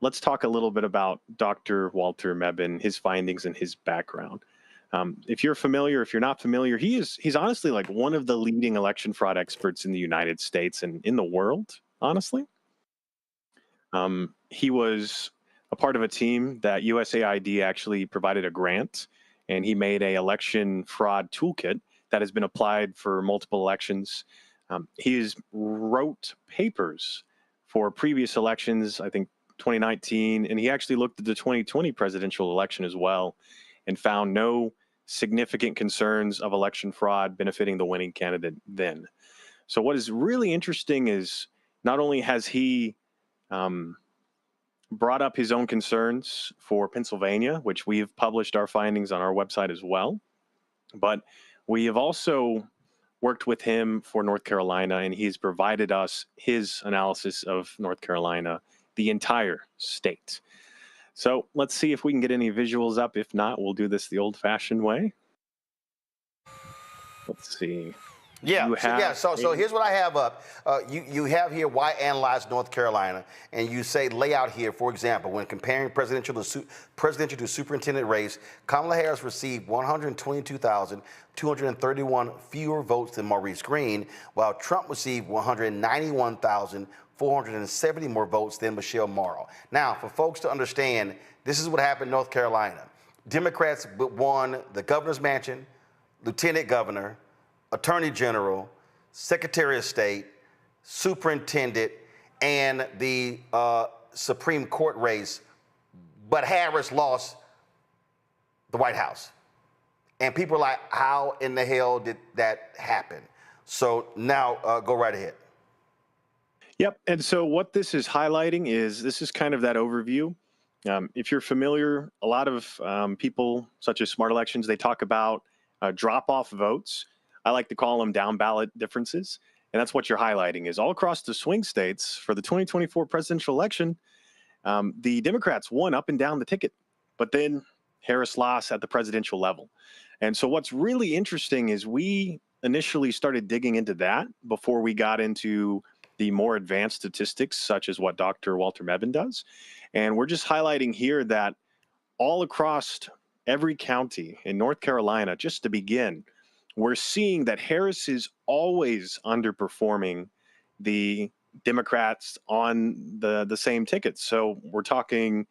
let's talk a little bit about Dr. Walter Mebane, his findings and his background. If you're familiar, if you're not familiar, he's honestly like one of the leading election fraud experts in the United States and in the world, honestly. He was a part of a team that USAID actually provided a grant, and he made a election fraud toolkit that has been applied for multiple elections. He wrote papers for previous elections, I think 2019, and he actually looked at the 2020 presidential election as well and found no significant concerns of election fraud benefiting the winning candidate then. So what is really interesting is not only has he brought up his own concerns for Pennsylvania, which we have published our findings on our website as well, but we have also worked with him for North Carolina, and he's provided us his analysis of North Carolina, the entire state. So let's see if we can get any visuals up. If not, we'll do this the old-fashioned way. Let's see. So here's what I have up. You have here why analyze North Carolina, and you say lay out here, for example, when comparing presidential to superintendent race, Kamala Harris received 122,231 fewer votes than Maurice Green, while Trump received 191,470 more votes than Michelle Morrow. Now, for folks to understand, this is what happened in North Carolina. Democrats won the governor's mansion, lieutenant governor, attorney general, secretary of state, superintendent, and the Supreme Court race, but Harris lost the White House. And people are like, how in the hell did that happen? So now go right ahead. Yep. And so what this is highlighting is this is kind of that overview. If you're familiar, a lot of people, such as Smart Elections, they talk about drop-off votes. I like to call them down ballot differences. And that's what you're highlighting is all across the swing states for the 2024 presidential election, the Democrats won up and down the ticket, but then Harris lost at the presidential level. And so what's really interesting is we initially started digging into that before we got into the more advanced statistics, such as what Dr. Walter Mebane does. And we're just highlighting here that all across every county in North Carolina, just to begin, we're seeing that Harris is always underperforming the Democrats on the same tickets. So we're talking,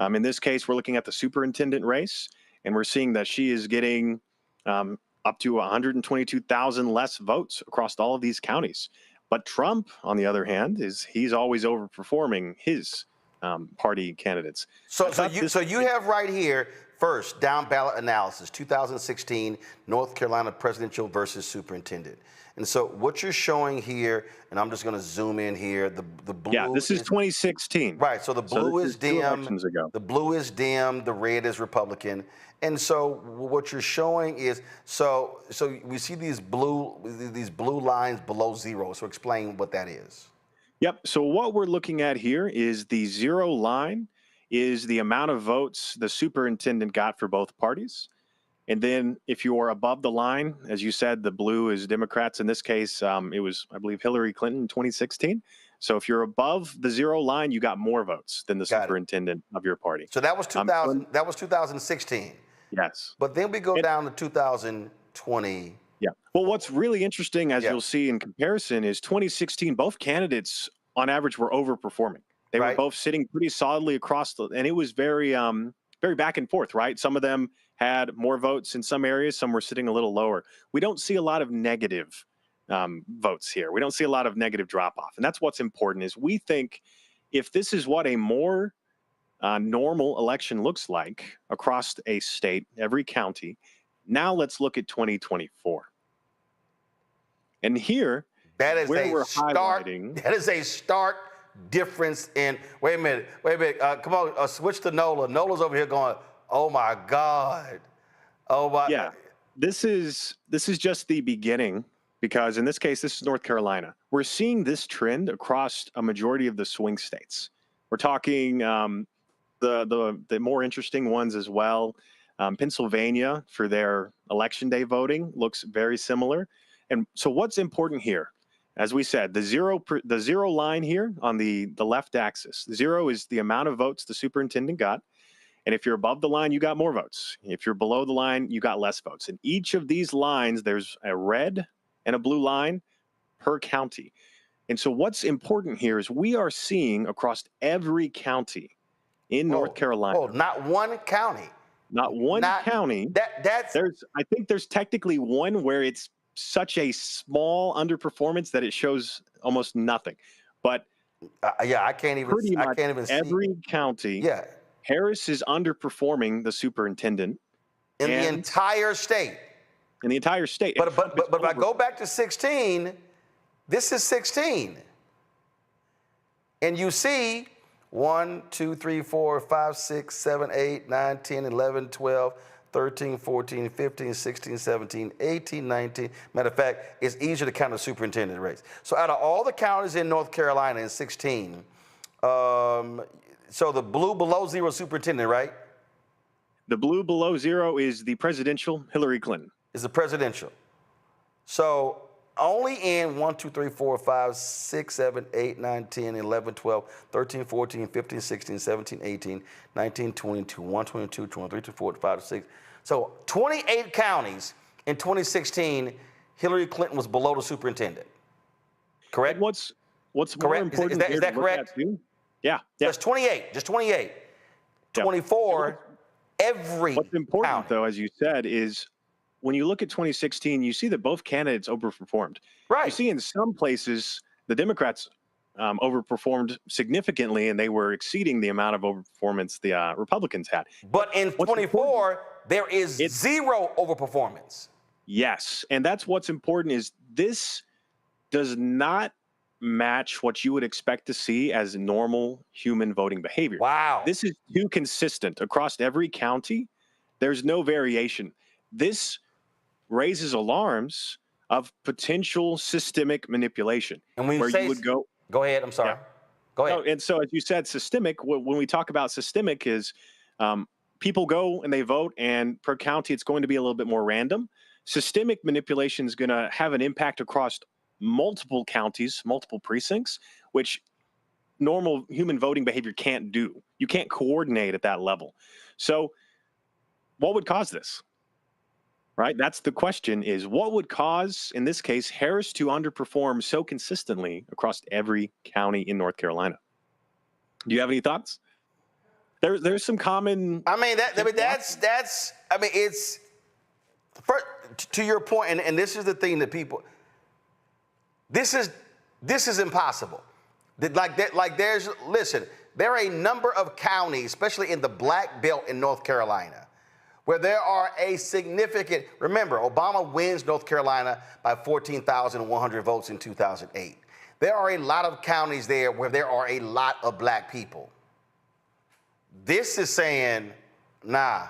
in this case, we're looking at the superintendent race, and we're seeing that she is getting up to 122,000 less votes across all of these counties. But Trump, on the other hand, he's always overperforming his party candidates. So you have right here, first, down ballot analysis, 2016, North Carolina presidential versus superintendent. And so what you're showing here, and I'm just going to zoom in here, the blue. Yeah, this is 2016. Right, so the blue is dim. The blue is dim, the red is Republican. And so what you're showing is, so we see these blue lines below zero. So explain what that is. Yep, so what we're looking at here is the zero line is the amount of votes the superintendent got for both parties. And then if you are above the line, as you said, the blue is Democrats. In this case, it was, I believe, Hillary Clinton in 2016. So if you're above the zero line, you got more votes than the superintendent of your party. So that was 2016. Yes. But then we go down to 2020. Yeah. Well, what's really interesting, as you'll see in comparison, is 2016, both candidates on average were overperforming. They were both sitting pretty solidly across and it was very back and forth, right? Some of them had more votes in some areas, some were sitting a little lower. We don't see a lot of negative votes here. We don't see a lot of negative drop off. And that's what's important is we think if this is what a more normal election looks like across a state, every county, now let's look at 2024. And here, that is where a we're stark, highlighting. That is a stark difference in, wait a minute. Come on, switch to Nola. Nola's over here going, oh my God. Oh my. Yeah, this is just the beginning, because in this case, this is North Carolina. We're seeing this trend across a majority of the swing states. We're talking the more interesting ones as well. Pennsylvania, for their election day voting, looks very similar. And so what's important here? As we said, the zero line here on the left axis. 0 is the amount of votes the superintendent got. And if you're above the line, you got more votes. If you're below the line, you got less votes. In each of these lines, there's a red and a blue line per county. And so what's important here is we are seeing across every county in North Carolina. Oh, not one county. Not one county. I think there's technically one where it's such a small underperformance that it shows almost nothing. But I can't even see. Every county. Yeah. Harris is underperforming the superintendent in the entire state. In the entire state. But if I go back to 16, this is 16. And you see 1, 2, 3, 4, 5, 6, 7, 8, 9, 10, 11, 12, 13, 14, 15, 16, 17, 18, 19. Matter of fact, it's easier to count the superintendent race. So out of all the counties in North Carolina in 16, so the blue below 0 superintendent, right? The blue below 0 is the presidential, Hillary Clinton. Is the presidential. So only in 1, 2, 3, 4, 5, 6, 7, 8, 9, 10, 11, 12, 13, 14, 15, 16, 17, 18, 19, 20, 21, 22, 23, 24, 25, 26. So 28 counties in 2016, Hillary Clinton was below the superintendent. Correct? And what's more important is that correct? Yeah. Just 28. Just 28. 24, every What's important, county. though, as you said, is when you look at 2016, you see that both candidates overperformed. Right. You see in some places the Democrats overperformed significantly, and they were exceeding the amount of overperformance the Republicans had. But in 24, there is 0 overperformance. Yes, and that's what's important is this does not match what you would expect to see as normal human voting behavior. Wow. This is too consistent across every county. There's no variation. This raises alarms of potential systemic manipulation. And when where you would go ahead, I'm sorry. Yeah. Go ahead. No, and so as you said, systemic, when we talk about systemic is people go and they vote, and per county, it's going to be a little bit more random. Systemic manipulation is going to have an impact across multiple counties, multiple precincts, which normal human voting behavior can't do. You can't coordinate at that level. So what would cause this? Right? That's the question, is what would cause, in this case, Harris to underperform so consistently across every county in North Carolina? Do you have any thoughts? There's some common... it's... First, to your point, and this is the thing that people... This is impossible. Listen, there are a number of counties, especially in the Black Belt in North Carolina, where there are a significant, remember, Obama wins North Carolina by 14,100 votes in 2008. There are a lot of counties there where there are a lot of black people. This is saying, nah,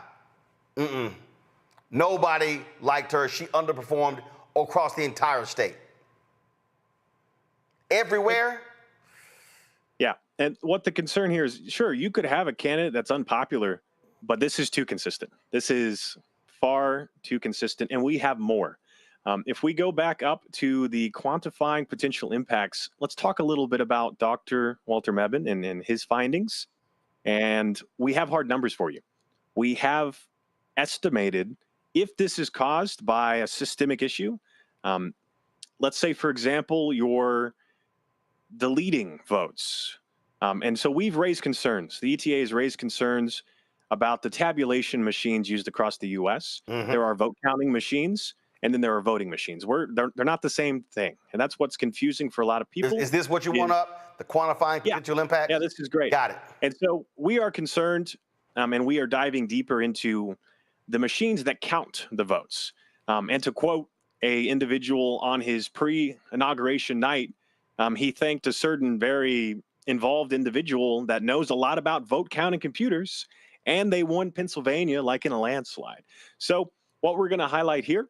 nobody liked her. She underperformed across the entire state. Everywhere? Yeah, and what the concern here is, sure, you could have a candidate that's unpopular, but this is too consistent. This is far too consistent, and we have more. If we go back up to the quantifying potential impacts, let's talk a little bit about Dr. Walter Mebane and his findings. And we have hard numbers for you. We have estimated if this is caused by a systemic issue, let's say, for example, you're deleting votes. And so we've raised concerns. The ETA has raised concerns about the tabulation machines used across the U.S. There are vote counting machines, and then there are voting machines. They're not the same thing. And that's what's confusing for a lot of people. Is this what you want up? the quantifying potential impact? Yeah, this is great. Got it. And so we are concerned, and we are diving deeper into the machines that count the votes. And to quote a individual on his pre-inauguration night, he thanked a certain very involved individual that knows a lot about vote counting computers, and they won Pennsylvania like in a landslide. So what we're going to highlight here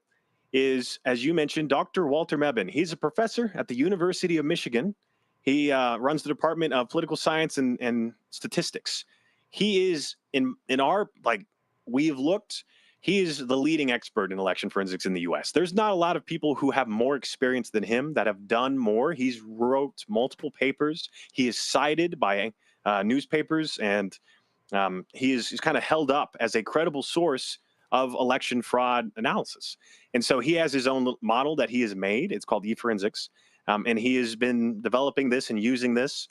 is, as you mentioned, Dr. Walter Mebane. He's a professor at the University of Michigan. He runs the Department of Political Science and Statistics. He is in our, like, we've looked, he is the leading expert in election forensics in the US. There's not a lot of people who have more experience than him that have done more. He's wrote multiple papers. He is cited by newspapers, and he's kind of held up as a credible source of election fraud analysis. And so he has his own model that he has made. It's called eForensics. And he has been developing this and using this,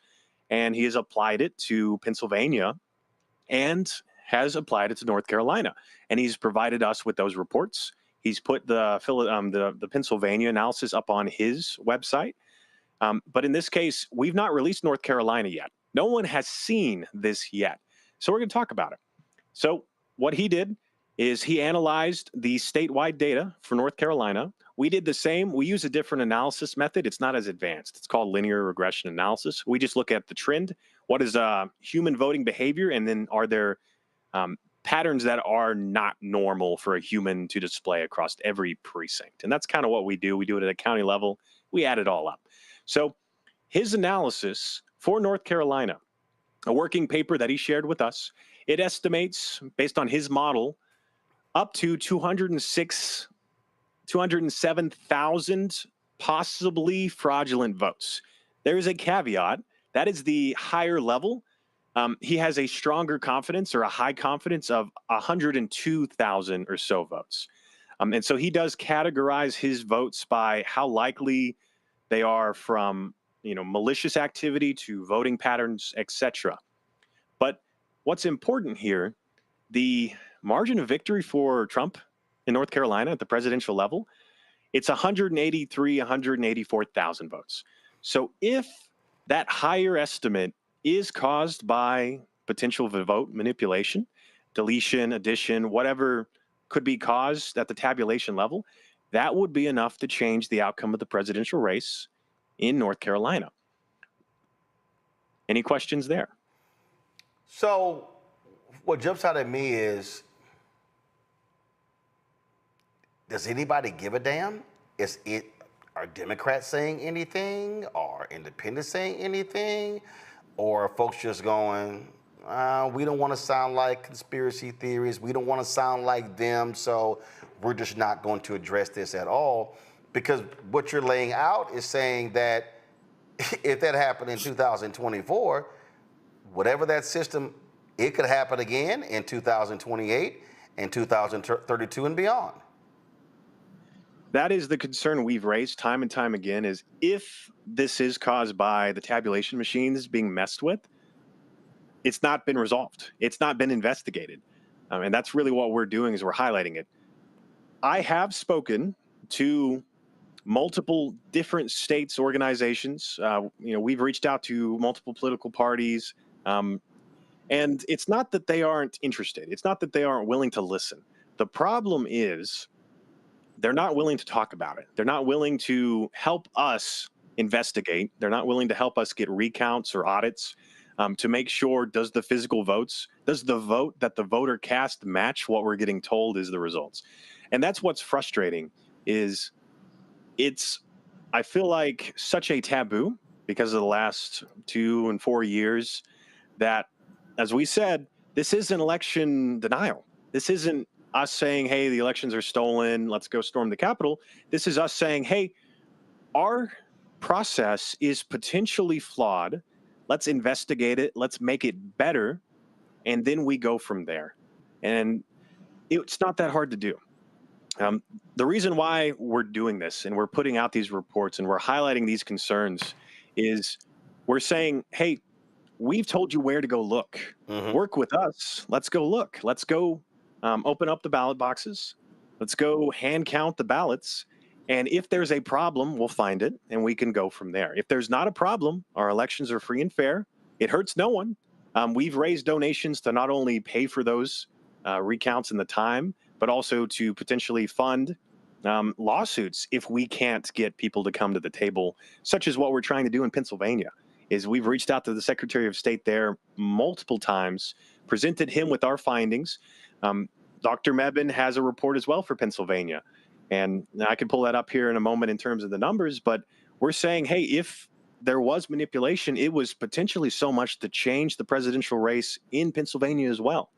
and he has applied it to Pennsylvania and has applied it to North Carolina. And he's provided us with those reports. He's put the Pennsylvania analysis up on his website. But in this case, we've not released North Carolina yet. No one has seen this yet. So we're going to talk about it. So what he did is he analyzed the statewide data for North Carolina. We did the same. We use a different analysis method. It's not as advanced. It's called linear regression analysis. We just look at the trend. What is human voting behavior? And then are there patterns that are not normal for a human to display across every precinct? And that's kind of what we do. We do it at a county level. We add it all up. So his analysis for North Carolina, a working paper that he shared with us, it estimates, based on his model, up to 207,000 possibly fraudulent votes. There is a caveat. That is the higher level. He has a stronger confidence, or a high confidence, of 102,000 or so votes. And so he does categorize his votes by how likely they are from, malicious activity to voting patterns, etc. But what's important here, the margin of victory for Trump in North Carolina at the presidential level, it's 184,000 votes. So if that higher estimate is caused by potential vote manipulation, deletion, addition, whatever could be caused at the tabulation level, that would be enough to change the outcome of the presidential race in North Carolina. Any questions there? So what jumps out at me is, does anybody give a damn? Are Democrats saying anything? Are independents saying anything? Or are folks just going, we don't want to sound like conspiracy theories. We don't want to sound like them. So we're just not going to address this at all? Because what you're laying out is saying that if that happened in 2024, whatever that system, it could happen again in 2028 and 2032 and beyond. That is the concern we've raised time and time again, is if this is caused by the tabulation machines being messed with, it's not been resolved. It's not been investigated. And that's really what we're doing, is we're highlighting it. I have spoken to multiple different states, organizations. We've reached out to multiple political parties. And it's not that they aren't interested. It's not that they aren't willing to listen. The problem is, they're not willing to talk about it. They're not willing to help us investigate. They're not willing to help us get recounts or audits to make sure, does the vote that the voter cast match what we're getting told is the results? And that's what's frustrating, is I feel like such a taboo because of the last 2 and 4 years that, as we said, this isn't election denial. This isn't us saying, hey, the elections are stolen, let's go storm the Capitol. This is us saying, hey, our process is potentially flawed. Let's investigate it. Let's make it better. And then we go from there. And it's not that hard to do. The reason why we're doing this and we're putting out these reports and we're highlighting these concerns is we're saying, hey, we've told you where to go look. Work with us. Let's go look. Let's go open up the ballot boxes. Let's go hand count the ballots. And if there's a problem, we'll find it and we can go from there. If there's not a problem, our elections are free and fair. It hurts no one. We've raised donations to not only pay for those recounts and the time, but also to potentially fund lawsuits if we can't get people to come to the table, such as what we're trying to do in Pennsylvania. Is we've reached out to the Secretary of State there multiple times, presented him with our findings. Dr. Mebane has a report as well for Pennsylvania. And I can pull that up here in a moment in terms of the numbers, but we're saying, hey, if there was manipulation, it was potentially so much to change the presidential race in Pennsylvania as well.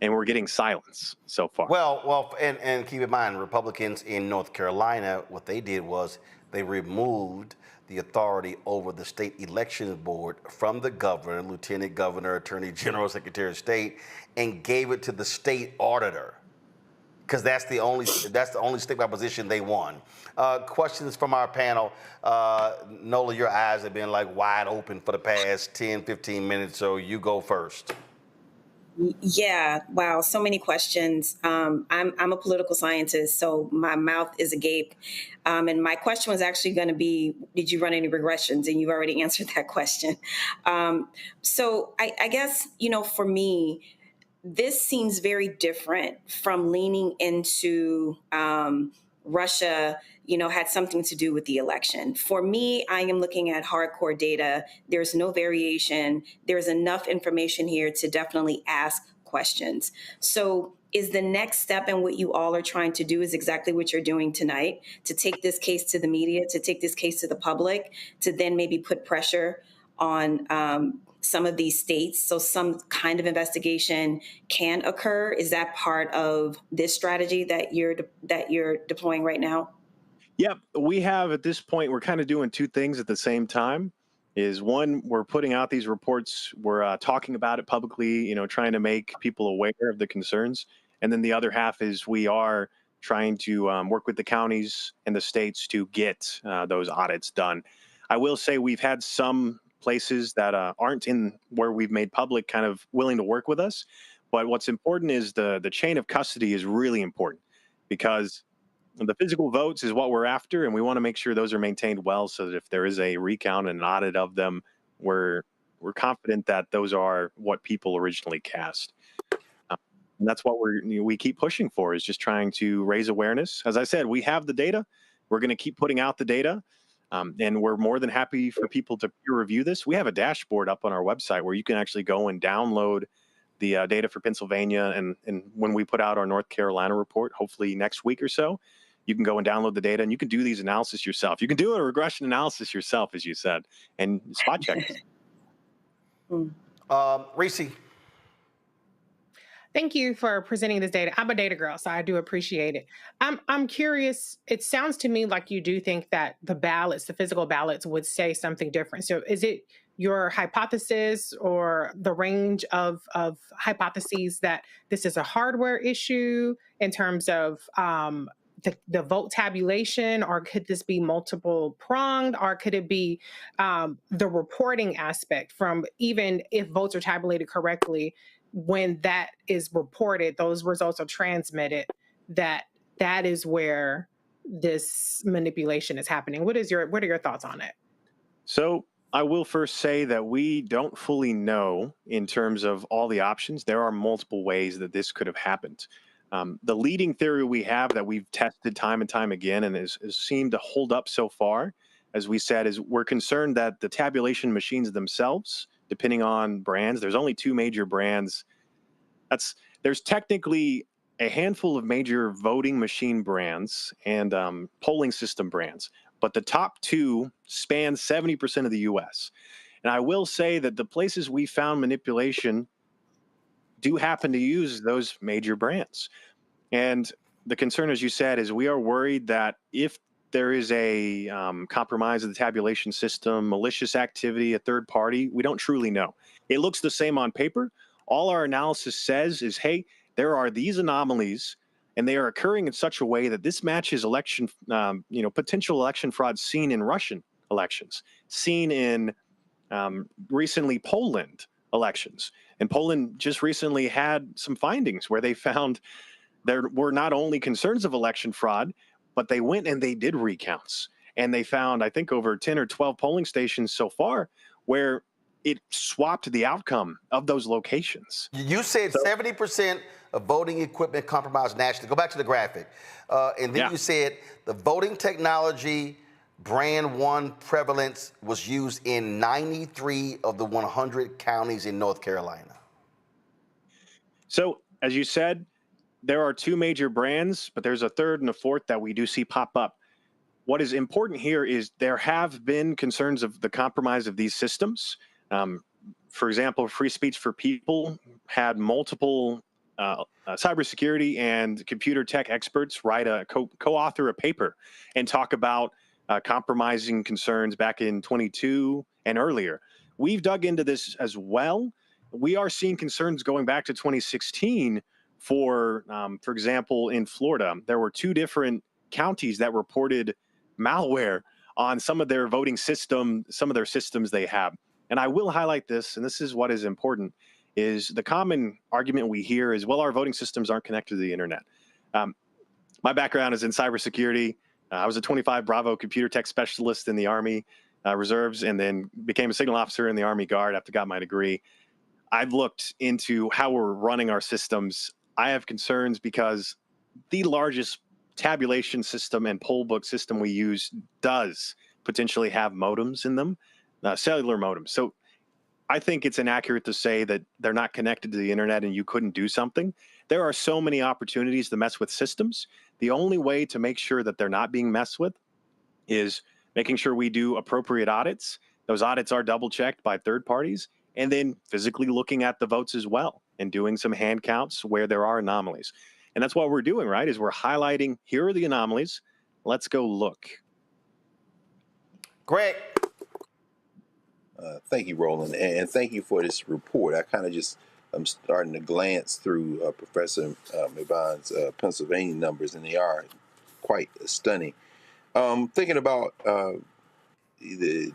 And we're getting silence so far. Well, and keep in mind, Republicans in North Carolina, what they did was they removed the authority over the state elections board from the governor, lieutenant governor, attorney general, secretary of state, and gave it to the state auditor, because that's the only statewide position they won. Questions from our panel. Nola, your eyes have been like wide open for the past 10, 15 minutes, so you go first. Yeah, wow, so many questions. I'm a political scientist, so my mouth is agape. And my question was actually going to be, did you run any regressions? And you've already answered that question. So I guess, for me, this seems very different from leaning into Russia, had something to do with the election. For me, I am looking at hardcore data. There's no variation. There's enough information here to definitely ask questions. So is the next step in what you all are trying to do is exactly what you're doing tonight, to take this case to the media, to take this case to the public, to then maybe put pressure on some of these states so some kind of investigation can occur? Is that part of this strategy that you're deploying right now? Yep, we have at this point, we're kind of doing two things at the same time. Is one, we're putting out these reports, we're talking about it publicly, trying to make people aware of the concerns. And then the other half is we are trying to work with the counties and the states to get those audits done. I will say we've had some places that aren't in where we've made public kind of willing to work with us. But what's important is the chain of custody is really important, because the physical votes is what we're after, and we want to make sure those are maintained well so that if there is a recount and an audit of them, we're confident that those are what people originally cast. And that's what we keep pushing for, is just trying to raise awareness. As I said, we have the data. We're going to keep putting out the data. And we're more than happy for people to peer review this. We have a dashboard up on our website where you can actually go and download the data for Pennsylvania. And when we put out our North Carolina report, hopefully next week or so, you can go and download the data and you can do these analysis yourself. You can do a regression analysis yourself, as you said, and spot check it. Reese. Thank you for presenting this data. I'm a data girl, so I do appreciate it. I'm curious. It sounds to me like you do think that the ballots, the physical ballots, would say something different. So is it your hypothesis or the range of hypotheses that this is a hardware issue in terms of the vote tabulation, or could this be multiple pronged, or could it be the reporting aspect from even if votes are tabulated correctly, when that is reported, those results are transmitted, that is where this manipulation is happening. What are your thoughts on it? So I will first say that we don't fully know in terms of all the options. There are multiple ways that this could have happened. The leading theory we have that we've tested time and time again and has seemed to hold up so far, as we said, is we're concerned that the tabulation machines themselves, depending on brands, there's only two major brands. There's technically a handful of major voting machine brands and polling system brands, but the top two span 70% of the U.S. And I will say that the places we found manipulation do happen to use those major brands. And the concern, as you said, is we are worried that if there is a compromise of the tabulation system, malicious activity, a third party, we don't truly know. It looks the same on paper. All our analysis says is, hey, there are these anomalies, and they are occurring in such a way that this matches election, potential election fraud seen in Russian elections, seen in recently Poland elections. And Poland just recently had some findings where they found there were not only concerns of election fraud, but they went and they did recounts. And they found, I think, over 10 or 12 polling stations so far where it swapped the outcome of those locations. You said 70% of voting equipment compromised nationally. Go back to the graphic. And then you said the voting technology brand one prevalence was used in 93 of the 100 counties in North Carolina. So, as you said, there are two major brands, but there's a third and a fourth that we do see pop up. What is important here is there have been concerns of the compromise of these systems. For example, Free Speech for People had multiple cybersecurity and computer tech experts write a co-author a paper and talk about compromising concerns back in 22 and earlier. We've dug into this as well. We are seeing concerns going back to 2016 for example, in Florida, there were two different counties that reported malware on some of their voting system, some of their systems they have. And I will highlight this, and this is what is important, is the common argument we hear is, well, our voting systems aren't connected to the internet. My background is in cybersecurity. I was a 25 Bravo computer tech specialist in the Army Reserves, and then became a signal officer in the Army Guard after I got my degree. I've looked into how we're running our systems. I have concerns because the largest tabulation system and poll book system we use does potentially have modems in them, cellular modems. So I think it's inaccurate to say that they're not connected to the internet and you couldn't do something. There are so many opportunities to mess with systems. The only way to make sure that they're not being messed with is making sure we do appropriate audits. Those audits are double checked by third parties, and then physically looking at the votes as well and doing some hand counts where there are anomalies. And that's what we're doing, right? Is we're highlighting, here are the anomalies. Let's go look. Greg. Thank you, Roland, and thank you for this report. I'm starting to glance through Professor Mivon's Pennsylvania numbers, and they are quite stunning. Thinking about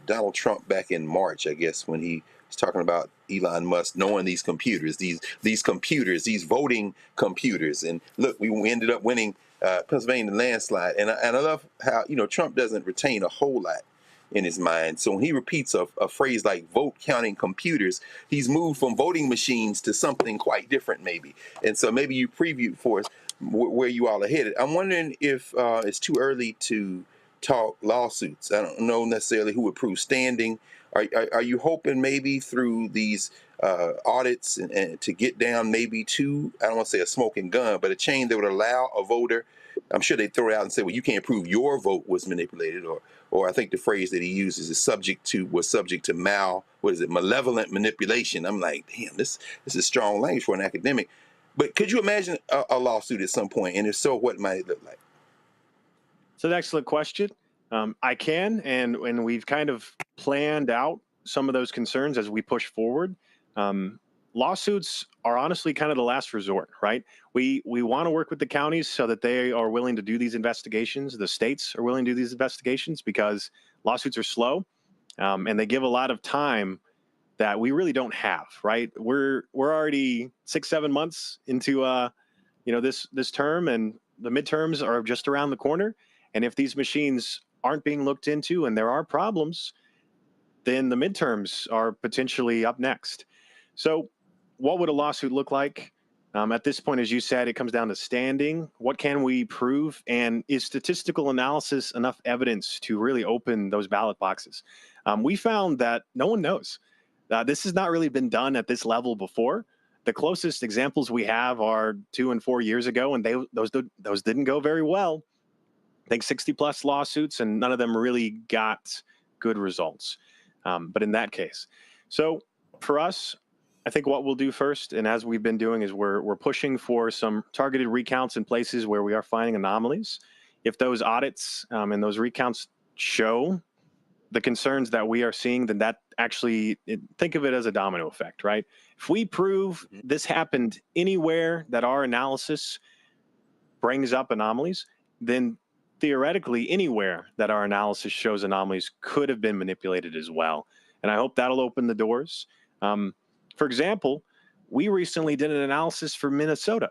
Donald Trump back in March, I guess, when he was talking about Elon Musk knowing these computers, these computers, these voting computers. And look, we ended up winning Pennsylvania landslide. And I love how, Trump doesn't retain a whole lot in his mind. So when he repeats a phrase like vote counting computers, he's moved from voting machines to something quite different maybe. And so maybe you previewed for us where you all are headed. I'm wondering if it's too early to talk lawsuits. I don't know necessarily who would prove standing. Are you hoping maybe through these audits and to get down maybe to, I don't want to say a smoking gun, but a chain that would allow a voter, I'm sure they'd throw it out and say, well, you can't prove your vote was manipulated, or I think the phrase that he uses is subject to malevolent manipulation. I'm like, damn, this is strong language for an academic. But could you imagine a lawsuit at some point? And if so, what might it look like? It's an excellent question. I can, and we've kind of planned out some of those concerns as we push forward. Lawsuits are honestly kind of the last resort, right? We want to work with the counties so that they are willing to do these investigations. The states are willing to do these investigations because lawsuits are slow, and they give a lot of time that we really don't have, right? We're already 6-7 months into this term, and the midterms are just around the corner. And if these machines aren't being looked into and there are problems, then the midterms are potentially up next. So what would a lawsuit look like? At this point, as you said, it comes down to standing. What can we prove? And is statistical analysis enough evidence to really open those ballot boxes? We found that no one knows. This has not really been done at this level before. The closest examples we have are 2 and 4 years ago, and those didn't go very well. I think 60+ lawsuits, and none of them really got good results. But in that case, so for us, I think what we'll do first, and as we've been doing, is we're pushing for some targeted recounts in places where we are finding anomalies. If those audits and those recounts show the concerns that we are seeing, then that actually, think of it as a domino effect, right? If we prove this happened anywhere that our analysis brings up anomalies, then theoretically anywhere that our analysis shows anomalies could have been manipulated as well. And I hope that'll open the doors. For example, we recently did an analysis for Minnesota.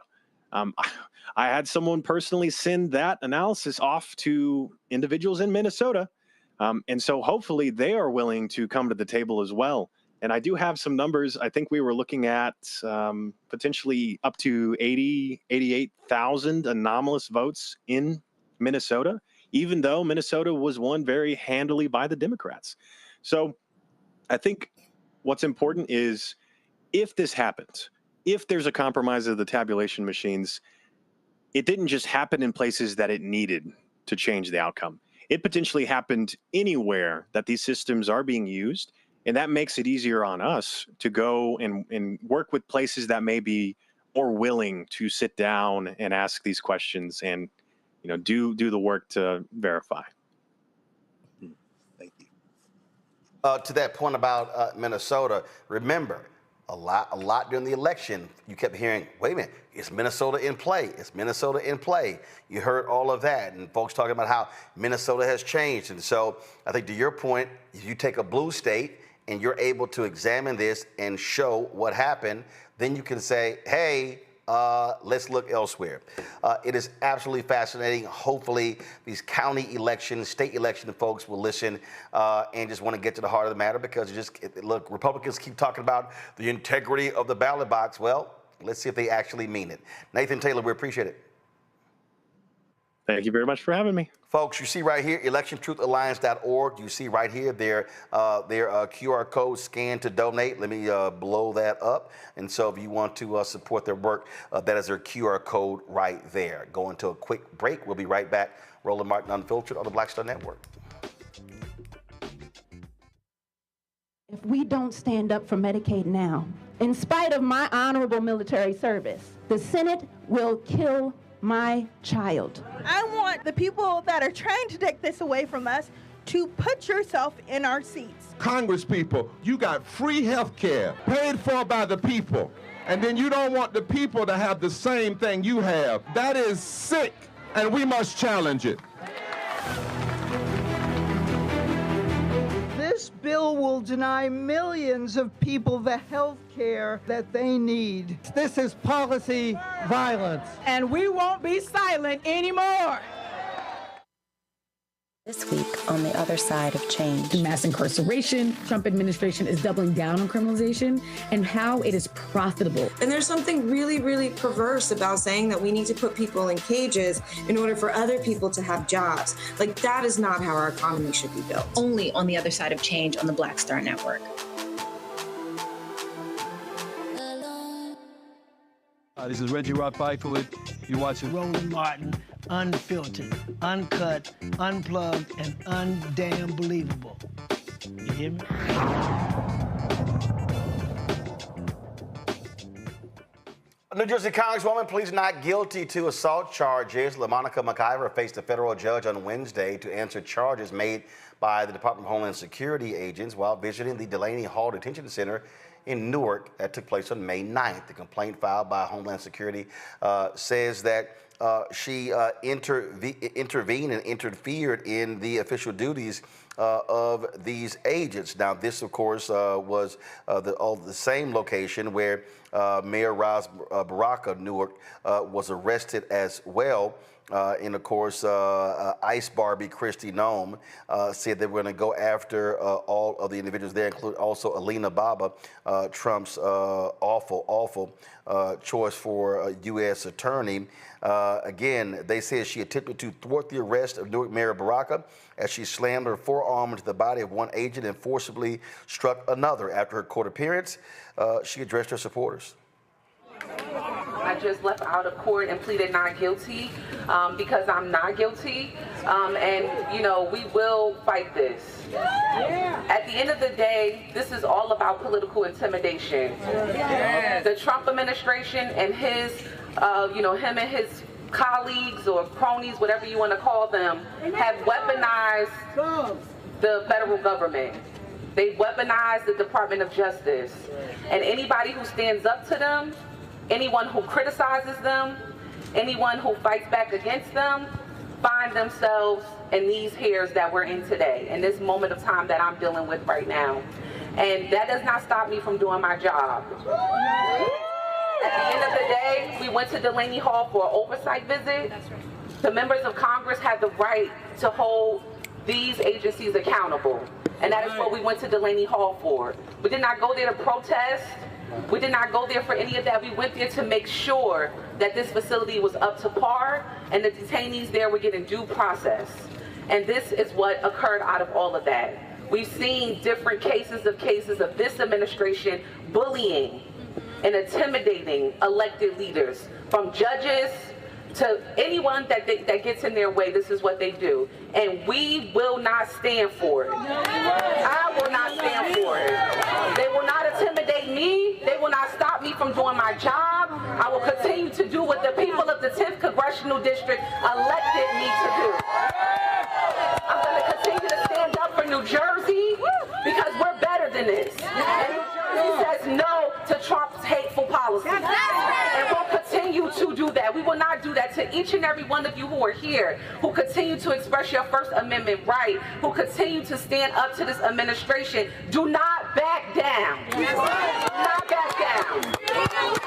I had someone personally send that analysis off to individuals in Minnesota. And so hopefully they are willing to come to the table as well. And I do have some numbers. I think we were looking at potentially up to 88,000 anomalous votes in Minnesota, even though Minnesota was won very handily by the Democrats. So I think what's important is if this happens, if there's a compromise of the tabulation machines, it didn't just happen in places that it needed to change the outcome. It potentially happened anywhere that these systems are being used. And that makes it easier on us to go and work with places that may be more willing to sit down and ask these questions and, do the work to verify. Thank you. To that point about Minnesota, remember, a lot during the election, you kept hearing, wait a minute, is Minnesota in play? Is Minnesota in play? You heard all of that, and folks talking about how Minnesota has changed. And so I think to your point, if you take a blue state and you're able to examine this and show what happened, then you can say, hey, let's look elsewhere. It is absolutely fascinating. Hopefully these county elections, state election folks will listen and just want to get to the heart of the matter, because look, Republicans keep talking about the integrity of the ballot box. Well, let's see if they actually mean it. Nathan Taylor, we appreciate it. Thank you very much for having me. Folks, you see right here, electiontruthalliance.org. You see right here their QR code, scan to donate. Let me blow that up. And so if you want to support their work, that is their QR code right there. Go into a quick break. We'll be right back. Roland Martin Unfiltered on the Black Star Network. If we don't stand up for Medicaid now, in spite of my honorable military service, the Senate will kill my child. I want the people that are trying to take this away from us to put yourself in our seats. Congress people, you got free health care paid for by the people, and then you don't want the people to have the same thing you have. That is sick, and we must challenge it. This bill will deny millions of people the health care that they need. This is policy violence. And we won't be silent anymore. This week on the other side of change. Mass incarceration, Trump administration is doubling down on criminalization, and how it is profitable. And there's something really, really perverse about saying that we need to put people in cages in order for other people to have jobs. Like, that is not how our economy should be built. Only on the other side of change on the Black Star Network. This is Reggie Rock-Byford. You're watching Roland Martin, unfiltered, uncut, unplugged, and undamn believable. You hear me? New Jersey Congresswoman pleads not guilty to assault charges. LaMonica McIver faced a federal judge on Wednesday to answer charges made by the Department of Homeland Security agents while visiting the Delaney Hall Detention Center in Newark that took place on May 9th. The complaint filed by Homeland Security says that she intervened and interfered in the official duties of these agents. Now, this, of course, was the same location where Mayor Ras Baraka of Newark was arrested as well. And of course, Ice Barbie Christy Nome said they were going to go after all of the individuals there, including also Alina Baba, Trump's awful choice for U.S. attorney. Again, they said she attempted to thwart the arrest of Newark Mayor Baraka as she slammed her forearm into the body of one agent and forcibly struck another. After her court appearance, she addressed her supporters. I just left out of court and pleaded not guilty because I'm not guilty. And, you know, we will fight this. Yeah. At the end of the day, this is all about political intimidation. Yeah. The Trump administration and his, him and his colleagues or cronies, whatever you want to call them, have weaponized the federal government. They've weaponized the Department of Justice. And anybody who stands up to them, anyone who criticizes them, anyone who fights back against them, find themselves in these hairs that we're in today, in this moment of time that I'm dealing with right now. And that does not stop me from doing my job. At the end of the day, we went to Delaney Hall for an oversight visit. The members of Congress had the right to hold these agencies accountable. And that is what we went to Delaney Hall for. We did not go there to protest. We did not go there for any of that. We went there to make sure that this facility was up to par and the detainees there were getting due process. And this is what occurred out of all of that. We've seen different cases of this administration bullying and intimidating elected leaders, from judges to anyone that gets in their way. This is what they do. And we will not stand for it. I will not stand for it. They will not intimidate me. They will not stop me from doing my job. I will continue to do what the people of the 10th Congressional District elected me to do. I'm going to continue to stand up for New Jersey because we're better than this. And New Jersey says no to Trump's hateful policies. And we'll continue to do that. We will not do that to each and every one of you who are here, who continue to express your First Amendment right, who continue to stand up to this administration. Do not back down. Do not back down.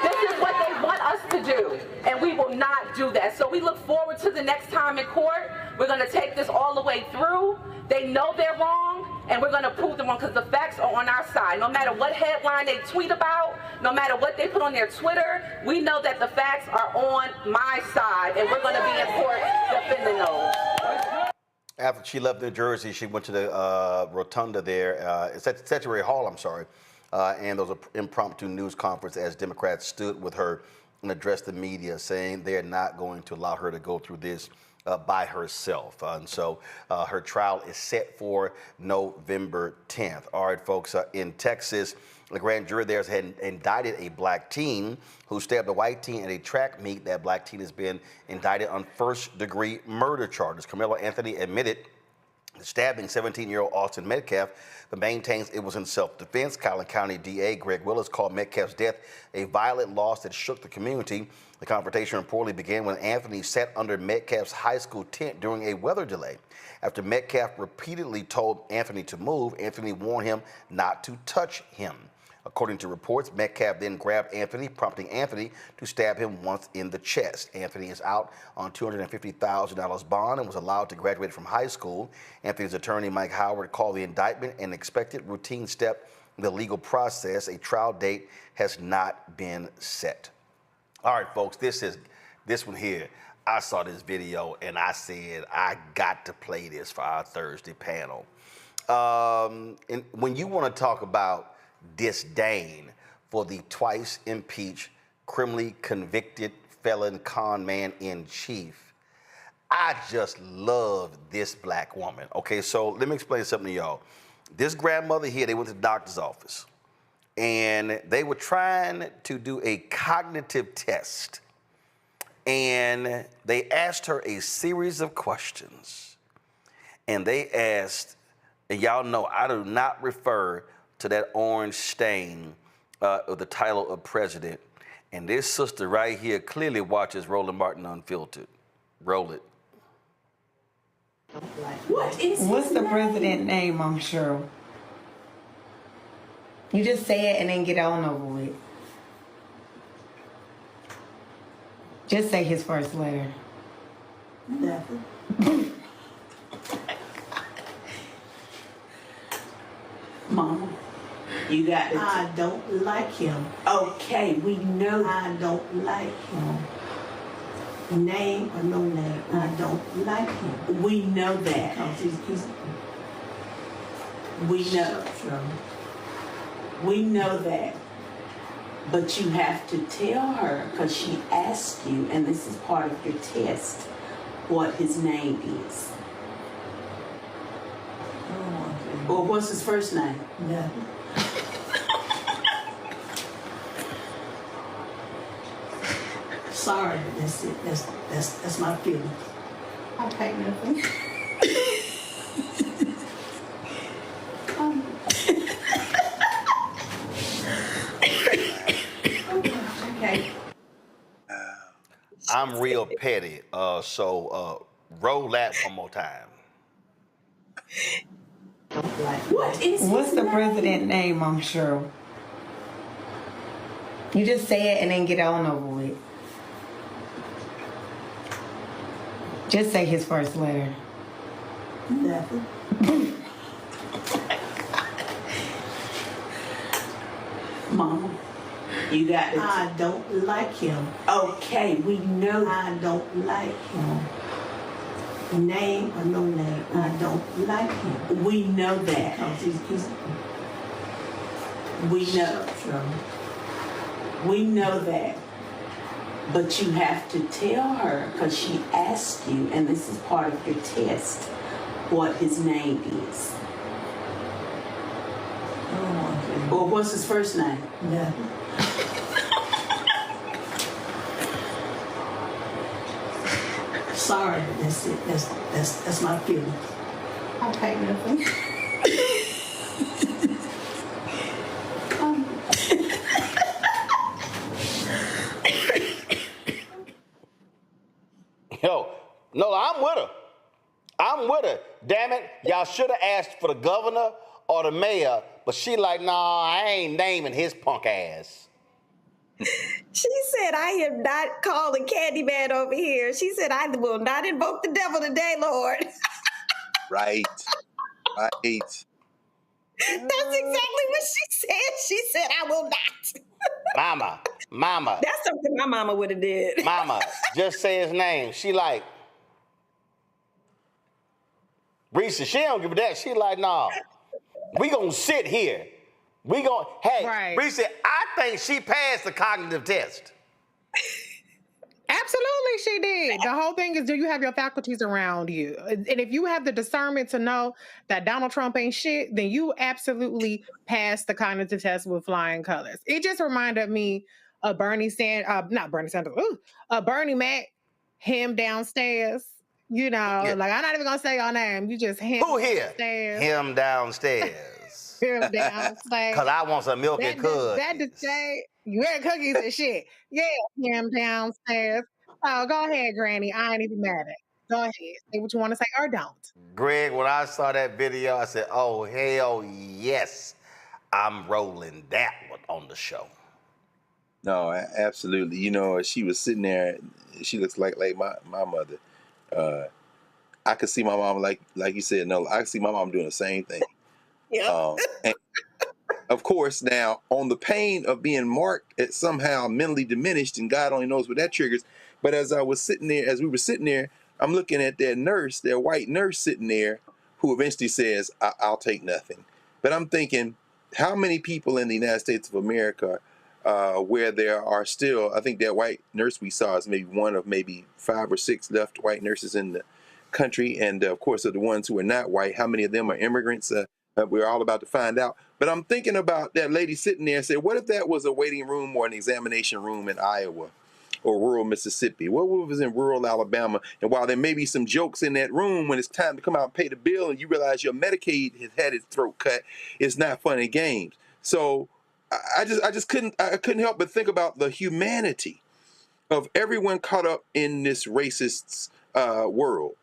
This is what they want us to do, and we will not do that. So we look forward to the next time in court. We're going to take this all the way through. They know they're wrong, and we're going to prove them wrong because the facts are on our side. No matter what headline they tweet about, no matter what they put on their Twitter, we know that the facts are on my side, and we're going to be in court defending those. After she left New Jersey, she went to the rotunda there, Statuary Hall, I'm sorry, and there was an impromptu news conference as Democrats stood with her and addressed the media, saying they're not going to allow her to go through this by herself. And so her trial is set for November 10th. All right, folks, in Texas, the grand jury there has indicted a black teen who stabbed a white teen at a track meet. That black teen has been indicted on first-degree murder charges. Carmelo Anthony admitted stabbing 17-year-old Austin Metcalf, but maintains it was in self-defense. Collin County DA Greg Willis called Metcalf's death a violent loss that shook the community. The confrontation reportedly began when Anthony sat under Metcalf's high school tent during a weather delay. After Metcalf repeatedly told Anthony to move, Anthony warned him not to touch him. According to reports, Metcalf then grabbed Anthony, prompting Anthony to stab him once in the chest. Anthony is out on $250,000 bond and was allowed to graduate from high school. Anthony's attorney, Mike Howard, called the indictment an expected routine step in the legal process. A trial date has not been set. All right, folks, this one here. I saw this video and I said, I got to play this for our Thursday panel. And when you want to talk about disdain for the twice impeached, criminally convicted felon con man in chief, I just love this black woman. Okay, so let me explain something to y'all. This grandmother here, they went to the doctor's office and they were trying to do a cognitive test, and they asked her a series of questions. And they asked, and y'all know I do not refer to that orange stain of the title of president. And this sister right here clearly watches Roland Martin Unfiltered. Roll it. What's the president name, I'm sure? You just say it and then get on over with. Just say his first letter. Nothing. Mama, you got to. I don't like him. Okay, we know. I don't like him. Name or no name, I don't like him. We know that. We know. We know that. But you have to tell her, because she asked you, and this is part of your test, what his name is. Or what's his first name? Nothing. Sorry, that's it. That's my feeling. I take nothing. Okay. I'm real petty, so roll that one more time. What's the president name, I'm sure? You just say it and then get on over with. Just say his first letter. Nothing. Mama, you got to. I don't like him. Okay, we know I don't like him. Name or no name, I don't like him. We know that. We know. We know that. But you have to tell her, because she asked you, and this is part of your test, what his name is. Or what's his first name? Nothing. Sorry, but that's it. That's my feeling. I'll take nothing. Yo, no, I'm with her. I'm with her. Damn it, y'all should have asked for the governor or the mayor, but she like, nah, I ain't naming his punk ass. She said, I am not calling Candyman over here. She said, I will not invoke the devil today, Lord. Right. That's exactly what she said. She said, I will not. Mama. That's something my mama would have did. Mama, just say his name. She like, Reese, she don't give a damn. She like, nah, we gonna sit here. Hey, right. Reese, I think she passed the cognitive test. Absolutely, she did. The whole thing is, do you have your faculties around you? And if you have the discernment to know that Donald Trump ain't shit, then you absolutely passed the cognitive test with flying colors. It just reminded me of Bernie Mac, him downstairs. You know, like, I'm not even gonna say your name. You just him. Who here? Downstairs. Him downstairs. Him downstairs. Cause I want some milk and cookies. That to say, you had cookies and shit. Yeah, him downstairs. Oh, go ahead, Granny. I ain't even mad at it. Go ahead. Say what you want to say or don't. Greg, when I saw that video, I said, oh, hell yes, I'm rolling that one on the show. No, absolutely. You know, she was sitting there. She looks like my mother. I could see my mom, like you said, no, I could see my mom doing the same thing. Yeah. And of course, now, on the pain of being marked as somehow mentally diminished, and God only knows what that triggers, but as we were sitting there, I'm looking at that white nurse sitting there, who eventually says, I'll take nothing. But I'm thinking, how many people in the United States of America where there are still, I think that white nurse we saw is maybe one of maybe 5 or 6 left white nurses in the country. And of course, of the ones who are not white, how many of them are immigrants? We're all about to find out. But I'm thinking about that lady sitting there and say, what if that was a waiting room or an examination room in Iowa or rural Mississippi? What if it was in rural Alabama? And while there may be some jokes in that room, when it's time to come out and pay the bill and you realize your Medicaid has had its throat cut, it's not fun and games. So I couldn't help but think about the humanity of everyone caught up in this racist world.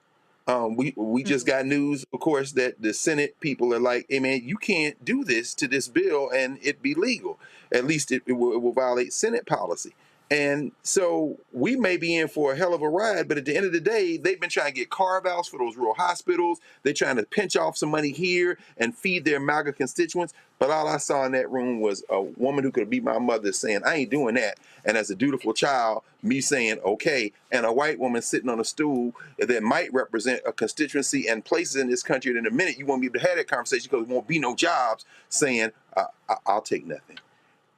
We just got news, of course, that the Senate people are like, hey, man, you can't do this to this bill and it be legal. At least it will violate Senate policy. And so we may be in for a hell of a ride, but at the end of the day, they've been trying to get carve-outs for those rural hospitals. They're trying to pinch off some money here and feed their MAGA constituents. But all I saw in that room was a woman who could be my mother saying, I ain't doing that. And as a dutiful child, me saying, okay, and a white woman sitting on a stool that might represent a constituency and places in this country that in a minute you won't be able to have that conversation because there won't be no jobs, saying, I'll take nothing.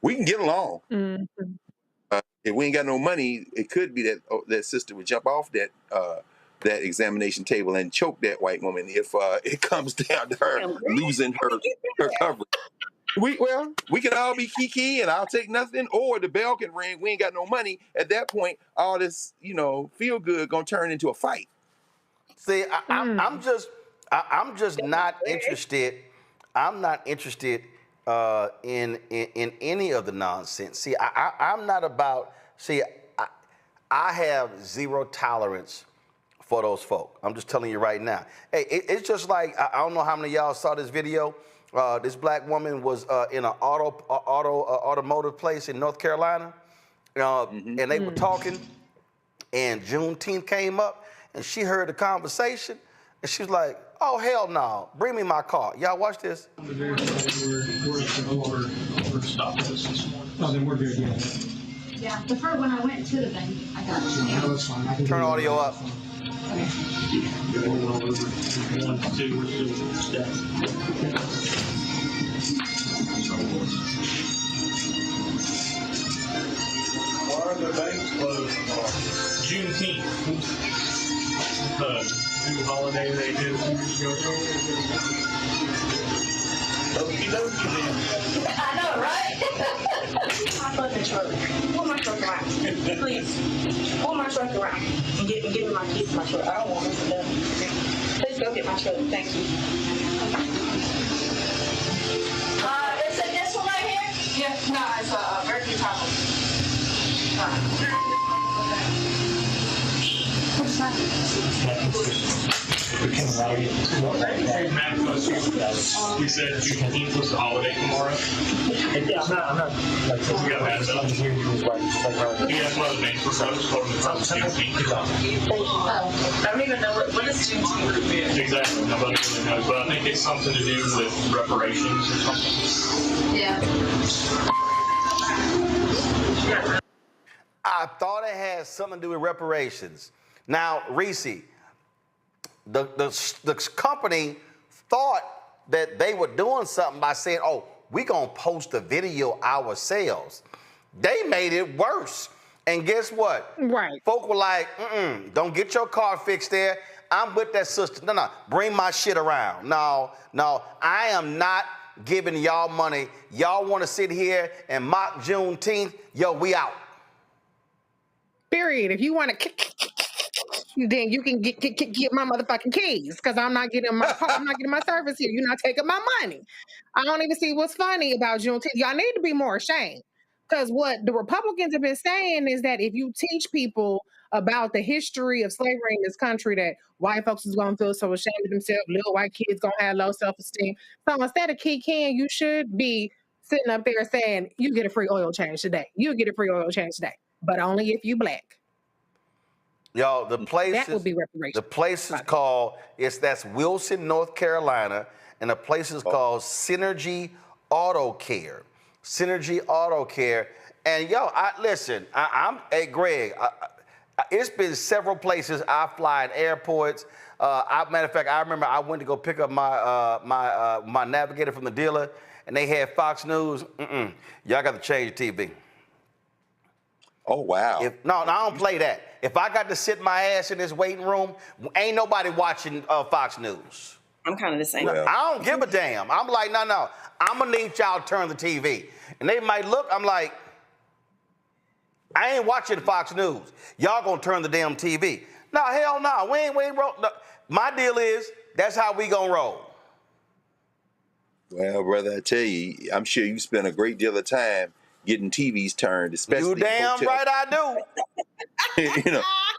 We can get along. Mm-hmm. If we ain't got no money, it could be that that sister would jump off that examination table and choke that white woman if it comes down to her losing her coverage. We can all be kiki and I'll take nothing, or the bell can ring. We ain't got no money. At that point, all this feel good gonna turn into a fight. See, I'm just not interested. I'm not interested in any of the nonsense. See, I'm not about. See, I have zero tolerance for those folk. I'm just telling you right now. Hey, it's just like, I don't know how many of y'all saw this video This black woman was in an automotive place in North Carolina, and they were talking, and Juneteenth came up, and she heard the conversation, and she was like, "Oh hell no! Bring me my car." Y'all watch this. We're stopped this morning. Oh, then we're good. Yeah, the first when I went to the thing, I got it. Yeah, that's fine. I can Turn audio up. Okay. Why are the banks closed tomorrow? Juneteenth. New holiday they did 2 years ago. Okie dokie then. I know, right? My fucking truck. Pull my truck around. Please. Pull my truck around. And give me my keys to my truck. I don't want this to done. Please go get my truck. Thank you. Is it this one right here? Yeah, no, it's a Mercury problem. What's that? We can allow you to we said Juneteenth was the holiday tomorrow. Yeah, I'm not like, we got mad about it. You guys know the banks were closed for Juneteenth. I don't even know what is Juneteenth. Exactly, nobody really knows, but I think it's something to do with reparations or something. Yeah. I thought it had something to do with reparations. Now, Reese, the company thought that they were doing something by saying, "Oh, we're gonna post a video ourselves." They made it worse. And guess what? Right. Folk were like, don't get your car fixed there. I'm with that sister. No, bring my shit around. No, I am not giving y'all money. Y'all want to sit here and mock Juneteenth? Yo, we out. Period. If you want to, then you can get my motherfucking keys, because I'm not getting my service here. You're not taking my money. I don't even see what's funny about Juneteenth. Y'all need to be more ashamed, because what the Republicans have been saying is that if you teach people about the history of slavery in this country, that white folks is going to feel so ashamed of themselves, little white kids going to have low self-esteem. So instead of kicking, you should be sitting up there saying, you get a free oil change today. You get a free oil change today, but only if you black. Y'all, the place that would be reparations. The place is called, that's Wilson, North Carolina, and the place is called Synergy Auto Care. Synergy Auto Care. And yo, hey Greg, it's been several places I fly in airports. Matter of fact, I remember I went to go pick up my Navigator from the dealer, and they had Fox News. Y'all got to change TV. Oh, wow. No, I don't play that. If I got to sit my ass in this waiting room, ain't nobody watching Fox News. I'm kind of the same. Well, I don't give a damn. I'm like, no. I'm going to need y'all to turn the TV. And they might look, I'm like, I ain't watching Fox News. Y'all going to turn the damn TV. No, hell no. We ain't roll. No. My deal is, that's how we going to roll. Well, brother, I tell you, I'm sure you spend a great deal of time getting TVs turned, especially you damn right I do.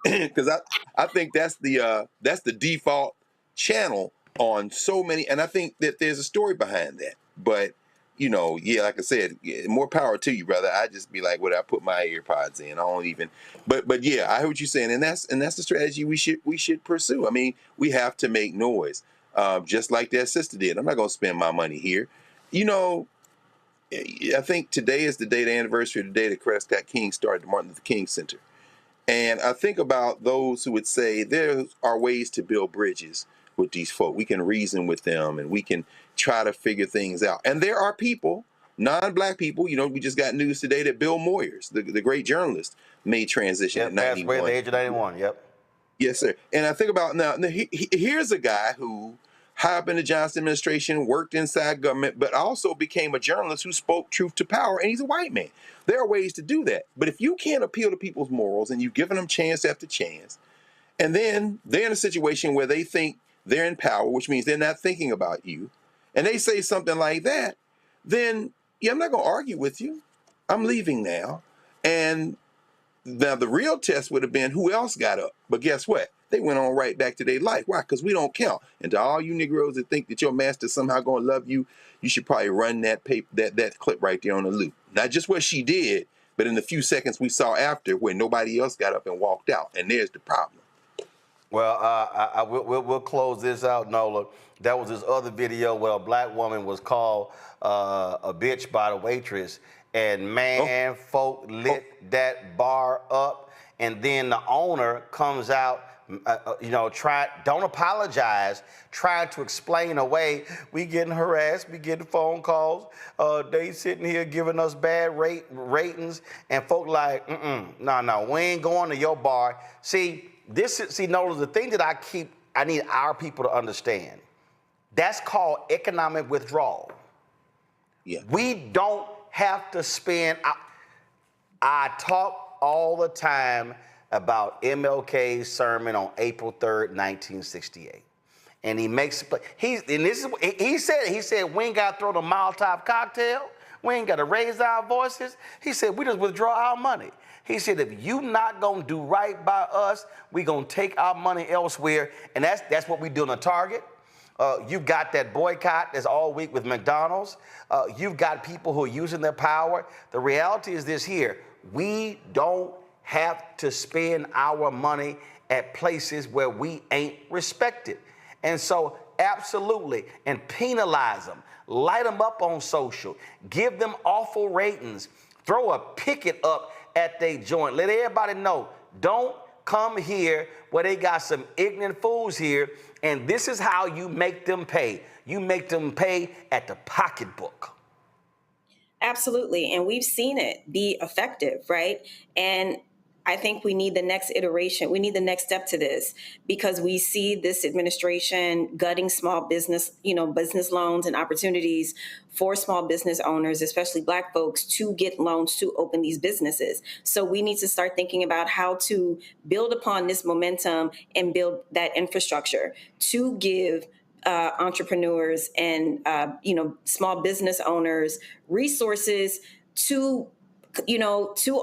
Because I think that's the default channel on so many, and I think that there's a story behind that. But like I said, more power to you, brother. I just be like, I put my AirPods in. I don't even. But yeah, I heard what you're saying, and that's the strategy we should pursue. I mean, we have to make noise, just like that sister did. I'm not gonna spend my money here, I think today is the anniversary of the day that Prescott King started the Martin Luther King Center. And I think about those who would say there are ways to build bridges with these folk. We can reason with them and we can try to figure things out. And there are people, non-black people, we just got news today that Bill Moyers, the great journalist, made transition at 91. Passed away at the age of 91, yep. Yes, sir. And I think about now here's a guy who high up in the Johnson administration, worked inside government, but also became a journalist who spoke truth to power, and he's a white man. There are ways to do that. But if you can't appeal to people's morals and you've given them chance after chance, and then they're in a situation where they think they're in power, which means they're not thinking about you, and they say something like that, then I'm not going to argue with you. I'm leaving now. And now the real test would have been who else got up. But guess what? They went on right back to their life. Why? Because we don't count. And to all you Negroes that think that your master somehow going to love you, you should probably run that clip right there on the loop. Not just what she did, but in the few seconds we saw after where nobody else got up and walked out. And there's the problem. Well, we'll close this out, Nola. That was this other video where a black woman was called a bitch by the waitress. And man, folk lit that bar up. And then the owner comes out, don't apologize, trying to explain away. We getting harassed, we getting phone calls. They sitting here giving us bad ratings. And folk like, no, we ain't going to your bar. See, Nola, the thing that I need our people to understand, that's called economic withdrawal. Yeah. We don't have to spend. I talk all the time about MLK's sermon on April 3rd, 1968. And he said, we ain't got to throw the Molotov cocktail. We ain't got to raise our voices. He said, we just withdraw our money. He said, if you not going to do right by us, we going to take our money elsewhere. And that's what we do in a Target. You've got that boycott that's all week with McDonald's. You've got people who are using their power. The reality is this here. We don't have to spend our money at places where we ain't respected. And so absolutely, and penalize them, light them up on social, give them awful ratings, throw a picket up at their joint. Let everybody know, don't come here where they got some ignorant fools here, and this is how you make them pay. You make them pay at the pocketbook. Absolutely. And we've seen it be effective, right? And I think we need the next iteration. We need the next step to this, because we see this administration gutting small business, business loans and opportunities for small business owners, especially Black folks, to get loans to open these businesses. So we need to start thinking about how to build upon this momentum and build that infrastructure to give entrepreneurs and small business owners resources to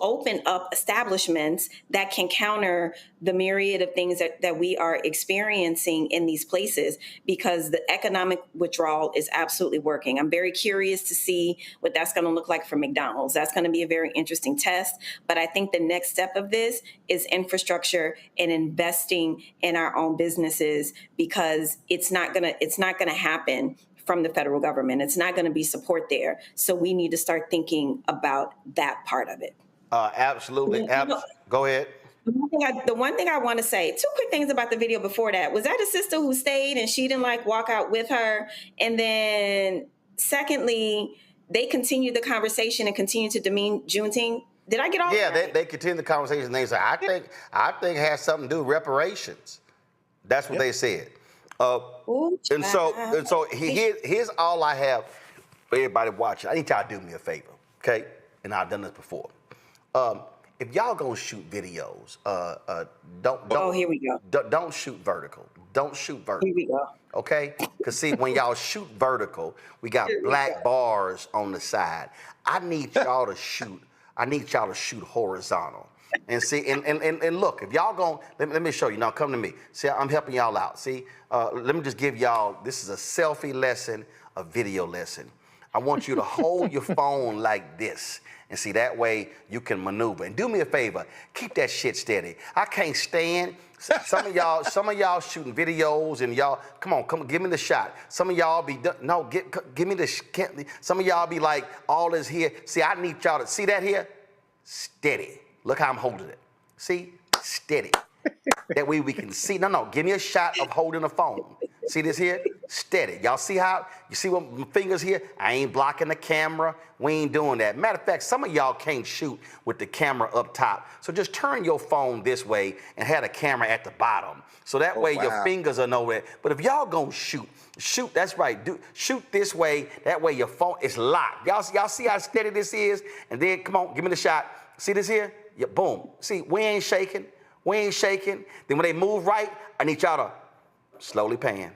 open up establishments that can counter the myriad of things that we are experiencing in these places, because the economic withdrawal is absolutely working. I'm very curious to see what that's going to look like for McDonald's. That's going to be a very interesting test. But I think the next step of this is infrastructure and investing in our own businesses, because it's not going to happen from the federal government. It's not going to be support there. So we need to start thinking about that part of it. Absolutely. Go ahead. The one thing I want to say, two quick things about the video before that. Was that a sister who stayed and she didn't walk out with her? And then secondly, they continued the conversation and continued to demean Juneteenth. Did I get all that? Yeah, they continued the conversation. They said, I think it has something to do with reparations. That's what they said. And so here's all I have for everybody watching. I need y'all to do me a favor, okay? And I've done this before. If y'all gonna shoot videos, don't. Oh, here we go. Don't shoot vertical. Don't shoot vertical. Here we go. Okay? Because see, when y'all shoot vertical, we got black bars on the side. I need y'all to shoot horizontal. And see, and look, if y'all gon' let me show you. Now come to me. See, I'm helping y'all out. See, let me just give y'all, this is a selfie lesson, a video lesson. I want you to hold your phone like this. And see, that way you can maneuver. And do me a favor, keep that shit steady. I can't stand some of y'all shooting videos and y'all, come on, give me the shot. Some of y'all be, no, give me the, some of y'all be like, all this here. See, I need y'all to, see that here? Steady. Look how I'm holding it. See? Steady. That way we can see. No, give me a shot of holding the phone. See this here? Steady. Y'all see how? You see what my fingers here? I ain't blocking the camera. We ain't doing that. Matter of fact, some of y'all can't shoot with the camera up top. So just turn your phone this way and have the camera at the bottom. So that way your fingers are nowhere. But if y'all gonna shoot, that's right. Shoot this way. That way your phone is locked. Y'all see how steady this is? And then, come on, give me the shot. See this here? Yeah, boom. See, we ain't shaking. We ain't shaking. Then when they move right, I need y'all to slowly pan.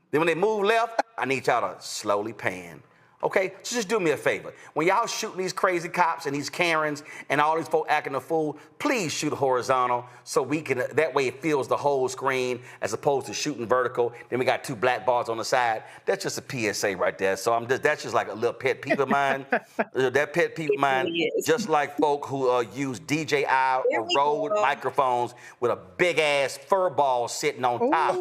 Then when they move left, I need y'all to slowly pan. Okay, so just do me a favor. When y'all shooting these crazy cops and these Karens and all these folk acting a fool, please shoot horizontal so we can, that way it fills the whole screen as opposed to shooting vertical. Then we got 2 black bars on the side. That's just a PSA right there. So that's just like a little pet peeve of mine. That pet peeve of mine, just like folk who use DJI or Rode microphones with a big ass fur ball sitting on top.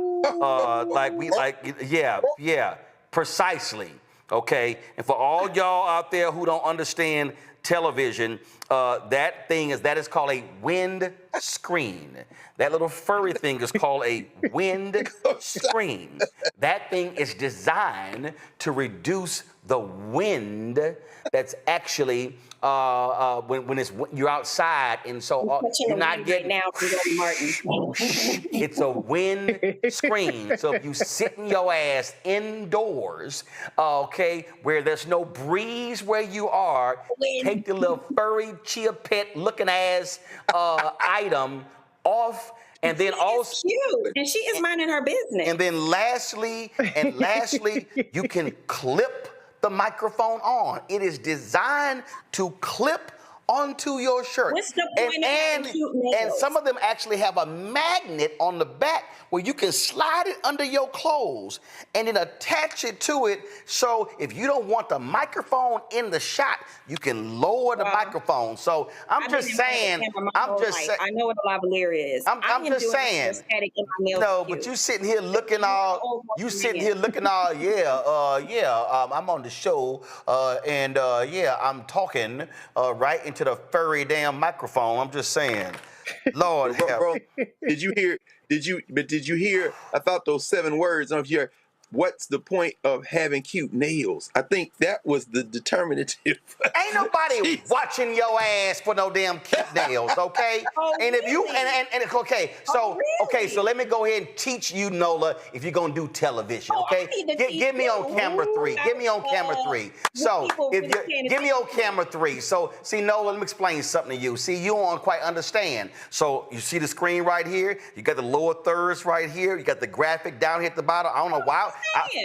Yeah, precisely. Okay, and for all y'all out there who don't understand television, that is called a wind screen. That little furry thing is called a wind screen. That thing is designed to reduce the wind that's actually when you're outside, and so you're not getting now from Martin. It's a wind screen. So if you sit in your ass indoors, okay, where there's no breeze where you are, take the little furry chia pet looking ass item off. And then also, cute. And she is minding her business. And then lastly, you can clip the microphone on. It is designed to clip onto your shirt. What's the point and some of them actually have a magnet on the back where you can slide it under your clothes and then attach it to it. So if you don't want the microphone in the shot, you can lower the microphone. So I'm just saying. I know what a lavalier is. I'm just saying. No, but you sitting here looking all. I'm on the show, and I'm talking right into the furry damn microphone. I'm just saying. Lord, bro, did you hear? I thought those 7 words. I don't know if you heard, what's the point of having cute nails? I think that was the determinative. Ain't nobody watching your ass for no damn cute nails, okay? And if you so let me go ahead and teach you, Nola, if you're gonna do television, okay? Get me on camera 3. Get me on camera 3. So get me on camera 3. So see, Nola, let me explain something to you. See, you don't quite understand. So you see the screen right here. You got the lower thirds right here. You got the graphic down here at the bottom. I don't know why.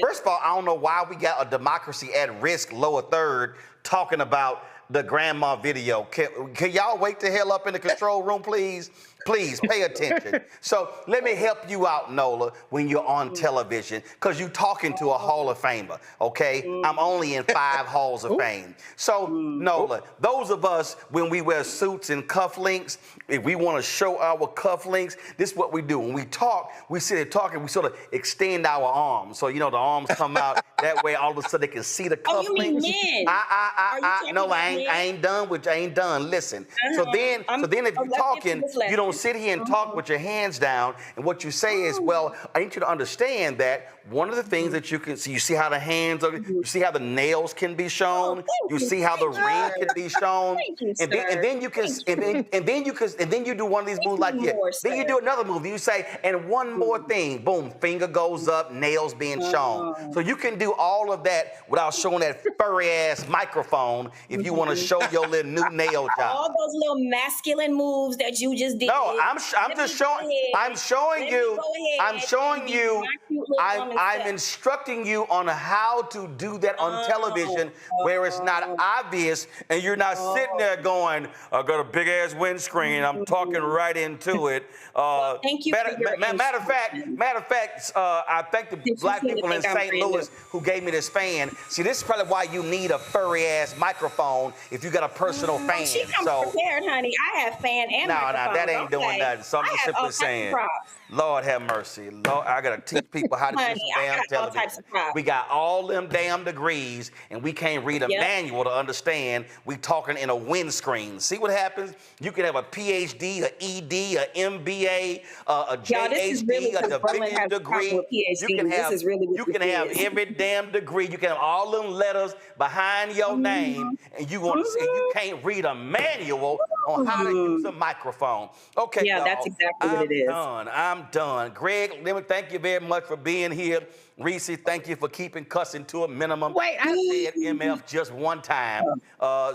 First of all, I don't know why we got a democracy at risk lower third talking about the grandma video. Can y'all wait the hell up in the control room, please? Please pay attention. So let me help you out, Nola, when you're on television, because you're talking to a Hall of Famer, okay? I'm only in 5 Halls of Fame. So, Nola, those of us, when we wear suits and cufflinks, if we want to show our cufflinks, this is what we do. When we talk, we sit there talking, we sort of extend our arms. So, the arms come out. That way, all of a sudden, they can see the cufflinks. Oh, you mean men? No, I ain't done. Listen. So then if you're talking, you don't sit here and talk with your hands down, and what you say is, well, I need you to understand that one of the things that you can see, you see how the hands are, you see how the nails can be shown, you see how the ring can be shown, and then you do one of these moves like then you do another move. You say, and one more thing, boom, finger goes up, nails being shown. So you can do all of that without showing that furry ass microphone if you want to show your little new nail job. All those little masculine moves that you just did. No, I'm showing you. I'm instructing you on how to do that on television where it's not obvious and you're not sitting there going, I got a big ass windscreen. I'm talking right into it. Thank you. Matter of fact, I thank the black people in St. Louis who gave me this fan. See, this is probably why you need a furry ass microphone if you got a personal fan. She comes prepared, honey. I have fan and microphone. No, that ain't doing nothing. So I'm just simply saying, Lord have mercy. Lord, I gotta teach people how to do some damn television. We got all them damn degrees, and we can't read a manual to understand. We talking in a windscreen. See what happens? You can have a PhD, a ED, a MBA, a JHD, a division degree. You can have every damn degree. You can have all them letters behind your name, and you can't read a manual on how to use a microphone. Okay, yeah, that's exactly what it is. I'm done. Greg, let me thank you very much for being here. Reese, thank you for keeping cussing to a minimum. Wait, I said MF just one time,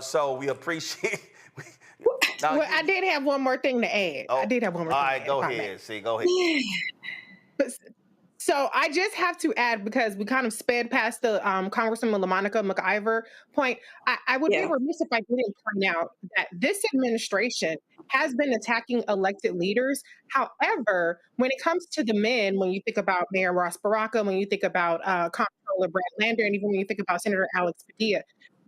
so we appreciate. Well, I did have one more thing to add. All right, go ahead. See, go ahead. So I just have to add, because we kind of sped past the Congresswoman LaMonica McIver point, I would be remiss if I didn't point out that this administration has been attacking elected leaders. However, when it comes to the men, when you think about Mayor Ross Baraka, when you think about Comptroller Brad Lander, and even when you think about Senator Alex Padilla,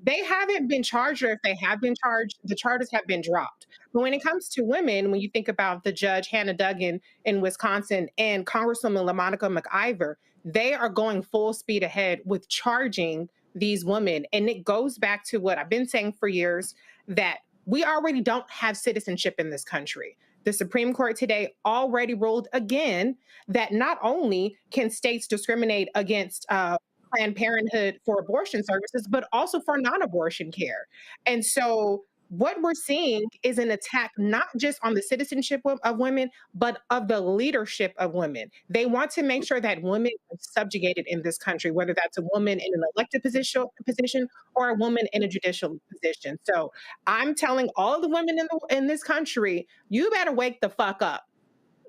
they haven't been charged, or if they have been charged, the charges have been dropped. But when it comes to women, when you think about the judge Hannah Duggan in Wisconsin and Congresswoman LaMonica McIver, they are going full speed ahead with charging these women. And it goes back to what I've been saying for years, that we already don't have citizenship in this country. The Supreme Court today already ruled again that not only can states discriminate against Planned Parenthood for abortion services, but also for non-abortion care. And so what we're seeing is an attack not just on the citizenship of women, but of the leadership of women. They want to make sure that women are subjugated in this country, whether that's a woman in an elected position or a woman in a judicial position. So I'm telling all the women in this country, you better wake the fuck up,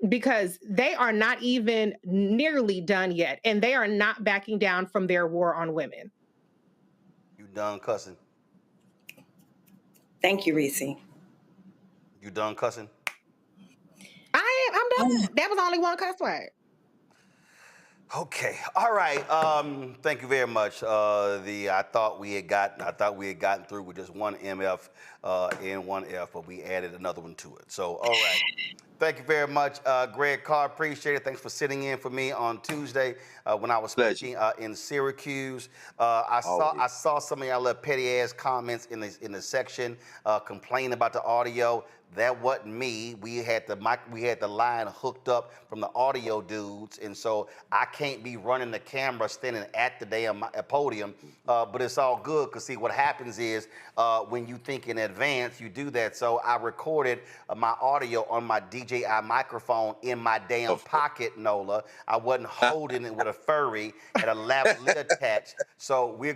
because they are not even nearly done yet, and they are not backing down from their war on women. You done cussing? Thank you, Reese. You done cussing? I'm done. That was only one cuss word. Okay. All right. Thank you very much. I thought we had gotten through with just one MF and one F, but we added another one to it. So, all right. Thank you very much, Greg Carr. Appreciate it. Thanks for sitting in for me on Tuesday when I was speaking in Syracuse. I saw some of y'all little petty ass comments in the section complaining about the audio. That wasn't me. We had the line hooked up from the audio dudes, and so I can't be running the camera standing at the damn podium. But it's all good, because see, what happens is when you think in advance, you do that. So I recorded my audio on my DJI microphone in my damn pocket, Nola. I wasn't holding it with a furry, had a lavalier attached. So we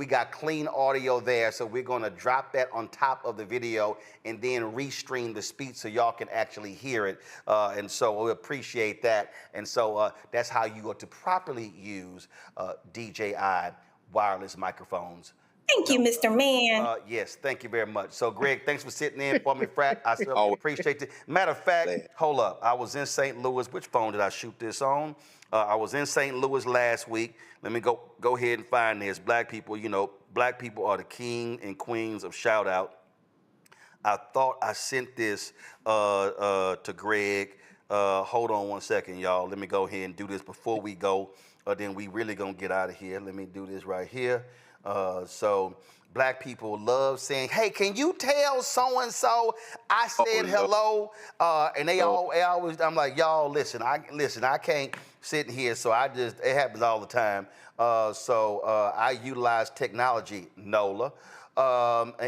got clean audio there. So we're gonna drop that on top of the video and then restream the speech so y'all can actually hear it. And so we appreciate that. And so that's how you are to properly use DJI wireless microphones. Thank you, Mr. Man. Yes, thank you very much. So, Greg, thanks for sitting in for me, Frat. I certainly appreciate it. Matter of fact, hold up. I was in St. Louis. Which phone did I shoot this on? I was in St. Louis last week. Let me go ahead and find this. Black people, black people are the king and queens of shout out. I thought I sent this to Greg. Hold on one second, y'all. Let me go ahead and do this before we go. Then we really gonna get out of here. Let me do this right here. So black people love saying, "Hey, can you tell so and so I said hello?" And they always. I'm like, y'all, listen. I can't sit here. So it happens all the time. So I utilize technology, Nola,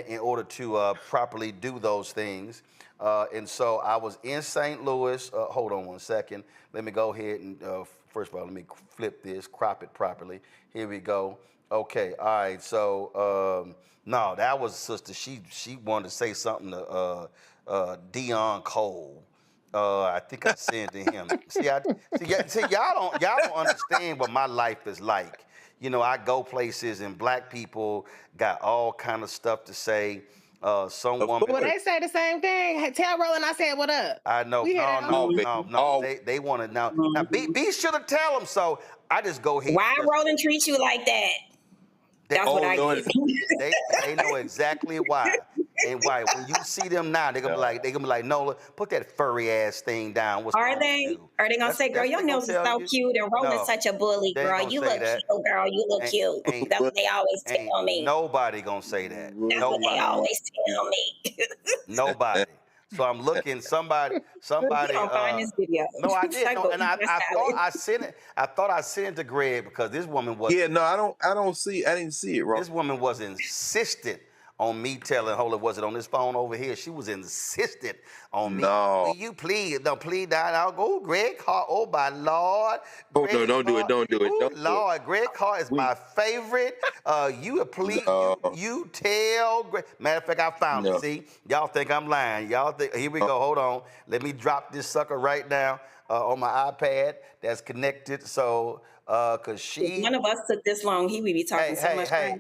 in order to properly do those things. And so I was in St. Louis. Hold on one second. Let me go ahead and, first of all, let me flip this, crop it properly. Here we go. Okay, all right. So, no, that was sister. She wanted to say something to Dion Cole. I think I sent to him. See, y'all don't understand what my life is like. I go places and black people got all kind of stuff to say. Some woman. Well, they say the same thing. Hey, tell Roland I said what up. I know. No. They want to know. Now, be sure to tell them. So I just go ahead. Why Roland treat you like that? That's what I get. They know exactly why. And why when you see them now, they're gonna be like, Nola, put that furry ass thing down. Are they gonna say, girl, your nails are so cute, and Roland's such a bully, girl. You look cute, girl. You look cute. That's what they always tell me. Nobody gonna say that. That's what they always tell me. Nobody. So I'm looking. Somebody. You don't find this video. No, I did. No, and I thought I sent it. I thought I sent it to Greg because this woman was. Yeah, no, I didn't see it, Ron. This woman was insistent on me telling, was it on this phone over here? She was insistent on me. No. You please, I'll go. Greg Carr, oh my Lord. Greg no, don't Carr, do it. Don't Lord, Greg Carr is my favorite. You tell Greg. Matter of fact, I found it. See, y'all think I'm lying. Y'all think, here we go, hold on. Let me drop this sucker right now. on my iPad that's connected. So, cause she. If none of us took this long, he would be talking so much. Hey,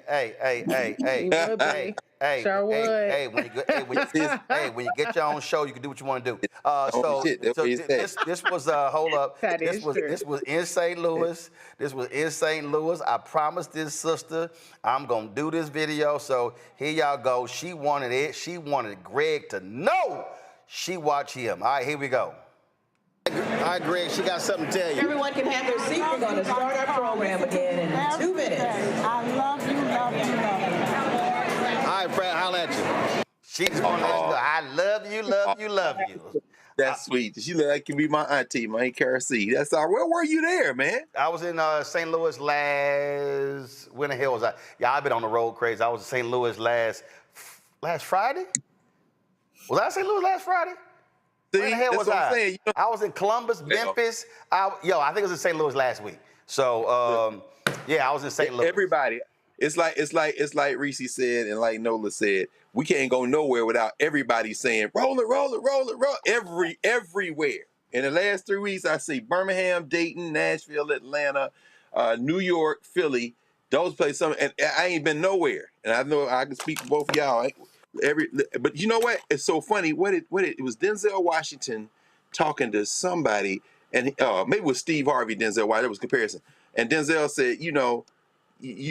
when you get your own show, you can do what you want to do. This was hold up. This was in St. Louis. This was in St. Louis. I promised this sister I'm gonna do this video. So here y'all go. She wanted it. She wanted Greg to know she watched him. All right, here we go. All right, Greg, she got something to tell you. Everyone can have their seat. We're going to start our program again in 2 minutes. I love you, love you, love you. All right, Fred, holla at you. She's on this. I love you, love you, love you. That's sweet. She look like you be my auntie, my KRC. That's all. Where were you there, man? I was in St. Louis when the hell was I? Yeah, I've been on the road crazy. I was in St. Louis last Friday. Was I in St. Louis last Friday? See, where the hell that's was what I? I'm saying. I was in Columbus, Memphis. I think it was in St. Louis last week. So yeah, I was in St. Louis. Everybody. It's like Reese said and like Nola said, we can't go nowhere without everybody saying, roll it, roll it, roll it, roll it, everywhere. In the last 3 weeks, I see Birmingham, Dayton, Nashville, Atlanta, New York, Philly, those places. And I ain't been nowhere. And I know I can speak for both of y'all. But you know what? It's so funny. It was Denzel Washington talking to somebody, and maybe it was Steve Harvey, Denzel Washington. That was comparison. And Denzel said, you know,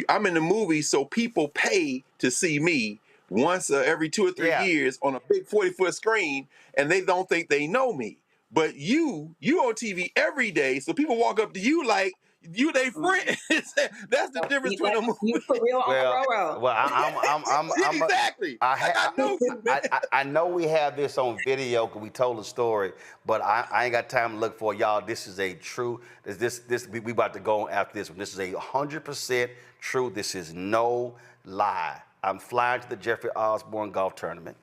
I'm in the movie, so people pay to see me once every 2 or 3 years on a big 40-foot screen, and they don't think they know me. But you on TV every day, so people walk up to you like you they friends. That's the difference between a movie. You for real, I'm exactly. I know we have this on video because we told the story, but I ain't got time to look for it. Y'all. This is a true. We about to go after this one. This is 100% true. This is no lie. I'm flying to the Jeffrey Osborne golf tournament.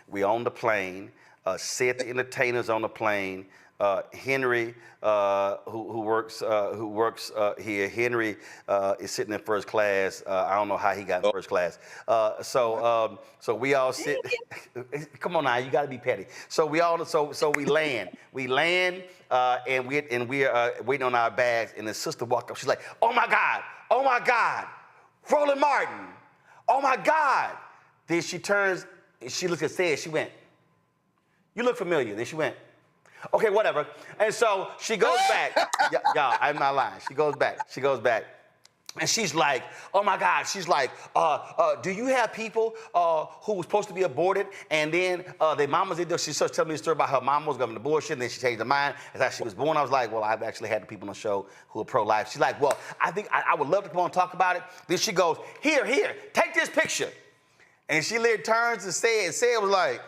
We on the plane. Said the entertainers on the plane. Henry, who works here. Henry is sitting in first class. I don't know how he got in first class. So we all sit. Come on now, you got to be petty. So we all so we land. We land and we're waiting on our bags. And the sister walked up. She's like, "Oh my God, Roland Martin. Oh my God." Then she turns. She looks at Sid. She went, "You look familiar." Then she went, "Okay, whatever." And so she goes back. Y'all, I'm not lying. She goes back. And she's like, "Oh my God." She's like, "Do you have people who were supposed to be aborted and then their mamas did this?" She starts telling me a story about her mama was going to abortion, and then she changed her mind as how she was born. I was like, "Well, I've actually had the people on the show who are pro-life." She's like, "Well, I think I would love to come on and talk about it." Then she goes, Here, take this picture." And she turns and said was like,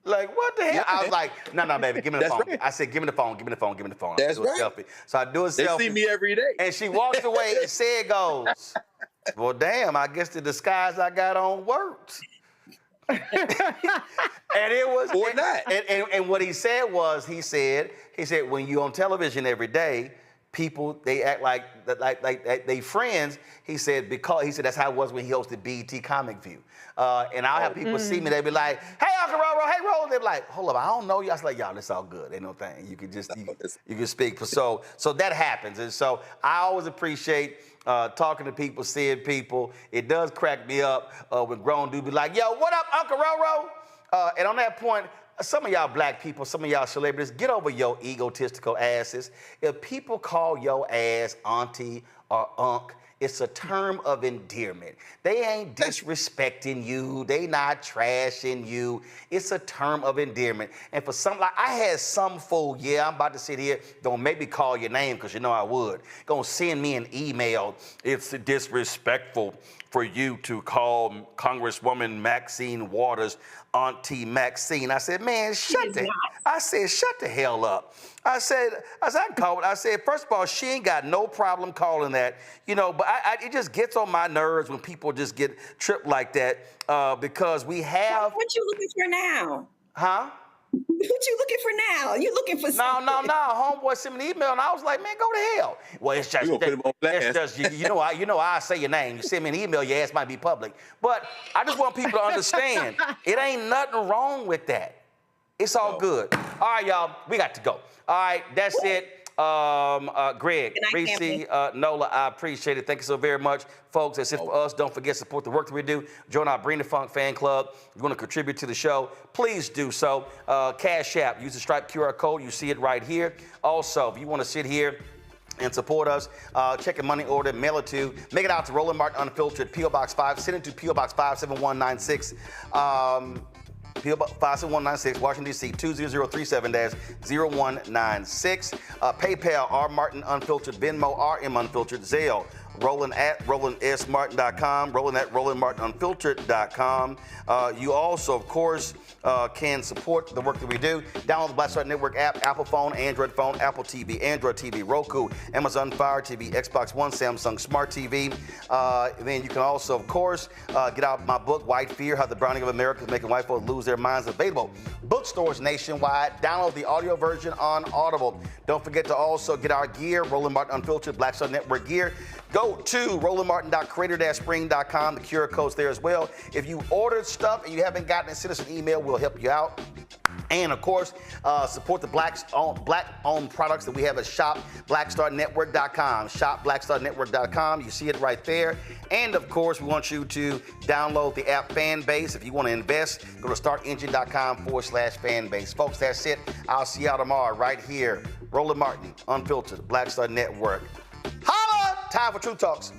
what the hell? Yeah, I was like, no, baby, give me the phone. Right. I said, give me the phone. That's I do a right. selfie. So I do a selfie. They see me every day. And she walks away and said goes, "Well, damn, I guess the disguise I got on worked." And it was, or not. And what he said was, he said, when you're on television every day, people, they act like they friends. He said that's how it was when he hosted BET Comic View. And I'll have people see me, they be like, "Hey, Uncle Roro, hey, Roland." They be like, "Hold up, I don't know you." I was like, "Y'all, it's all good. Ain't no thing. You can just, you can speak." So that happens. And so I always appreciate talking to people, seeing people. It does crack me up when grown dudes be like, "Yo, what up, Uncle Roro?" And on that point, some of y'all black people, some of y'all celebrities, get over your egotistical asses. If people call your ass auntie or unc, it's a term of endearment. They ain't disrespecting you. They not trashing you. It's a term of endearment. And for some, like I had some fool, I'm about to sit here, don't make me call your name because you know I would. Gonna send me an email. "It's disrespectful for you to call Congresswoman Maxine Waters Auntie Maxine." I said, "Man, shut the hell up." I said, I can call it. I said, first of all, she ain't got no problem calling that, but it just gets on my nerves when people just get tripped like that because we have. What you looking for now? Huh? What you looking for now? You looking for something? No. Homeboy sent me an email, and I was like, "Man, go to hell." Well, it's just you know I say your name. You send me an email, your ass might be public. But I just want people to understand, it ain't nothing wrong with that. It's all good. All right, y'all, we got to go. All right, that's it. Greg, Reese, Nola, I appreciate it. Thank you so very much. Folks, that's it for us. Don't forget to support the work that we do. Join our Bring the Funk fan club. You're going to contribute to the show. Please do so. Cash App, use the Stripe QR code. You see it right here. Also, if you want to sit here and support us, check a money order, mail it to, make it out to Roland Martin Unfiltered, P.O. Box 5, send it to P.O. Box 57196. P.O. Box 57196, Washington, D.C., 20037-0196. PayPal, R. Martin Unfiltered, Venmo, RM Unfiltered, Zelle, Roland at RolandSMartin.com, Roland at RolandMartinUnfiltered.com. You also, of course, can support the work that we do. Download the Black Star Network app, Apple phone, Android phone, Apple TV, Android TV, Roku, Amazon Fire TV, Xbox One, Samsung Smart TV. Then you can also, of course, get out my book, White Fear, How the Browning of America is Making White Folks Lose Their Minds, available bookstores nationwide. Download the audio version on Audible. Don't forget to also get our gear, Roland Martin Unfiltered, Black Star Network gear. Go to rolandmartin.creator-spring.com. The QR code's there as well. If you ordered stuff and you haven't gotten it, send us an email. We'll help you out. And of course, support the black-owned products that we have at shopblackstarnetwork.com. Shopblackstarnetwork.com. You see it right there. And of course, we want you to download the app Fanbase. If you want to invest, go to startengine.com/fanbase. Folks, that's it. I'll see y'all tomorrow right here. Roland Martin, Unfiltered, Black Star Network. Holla! Time for True Talks.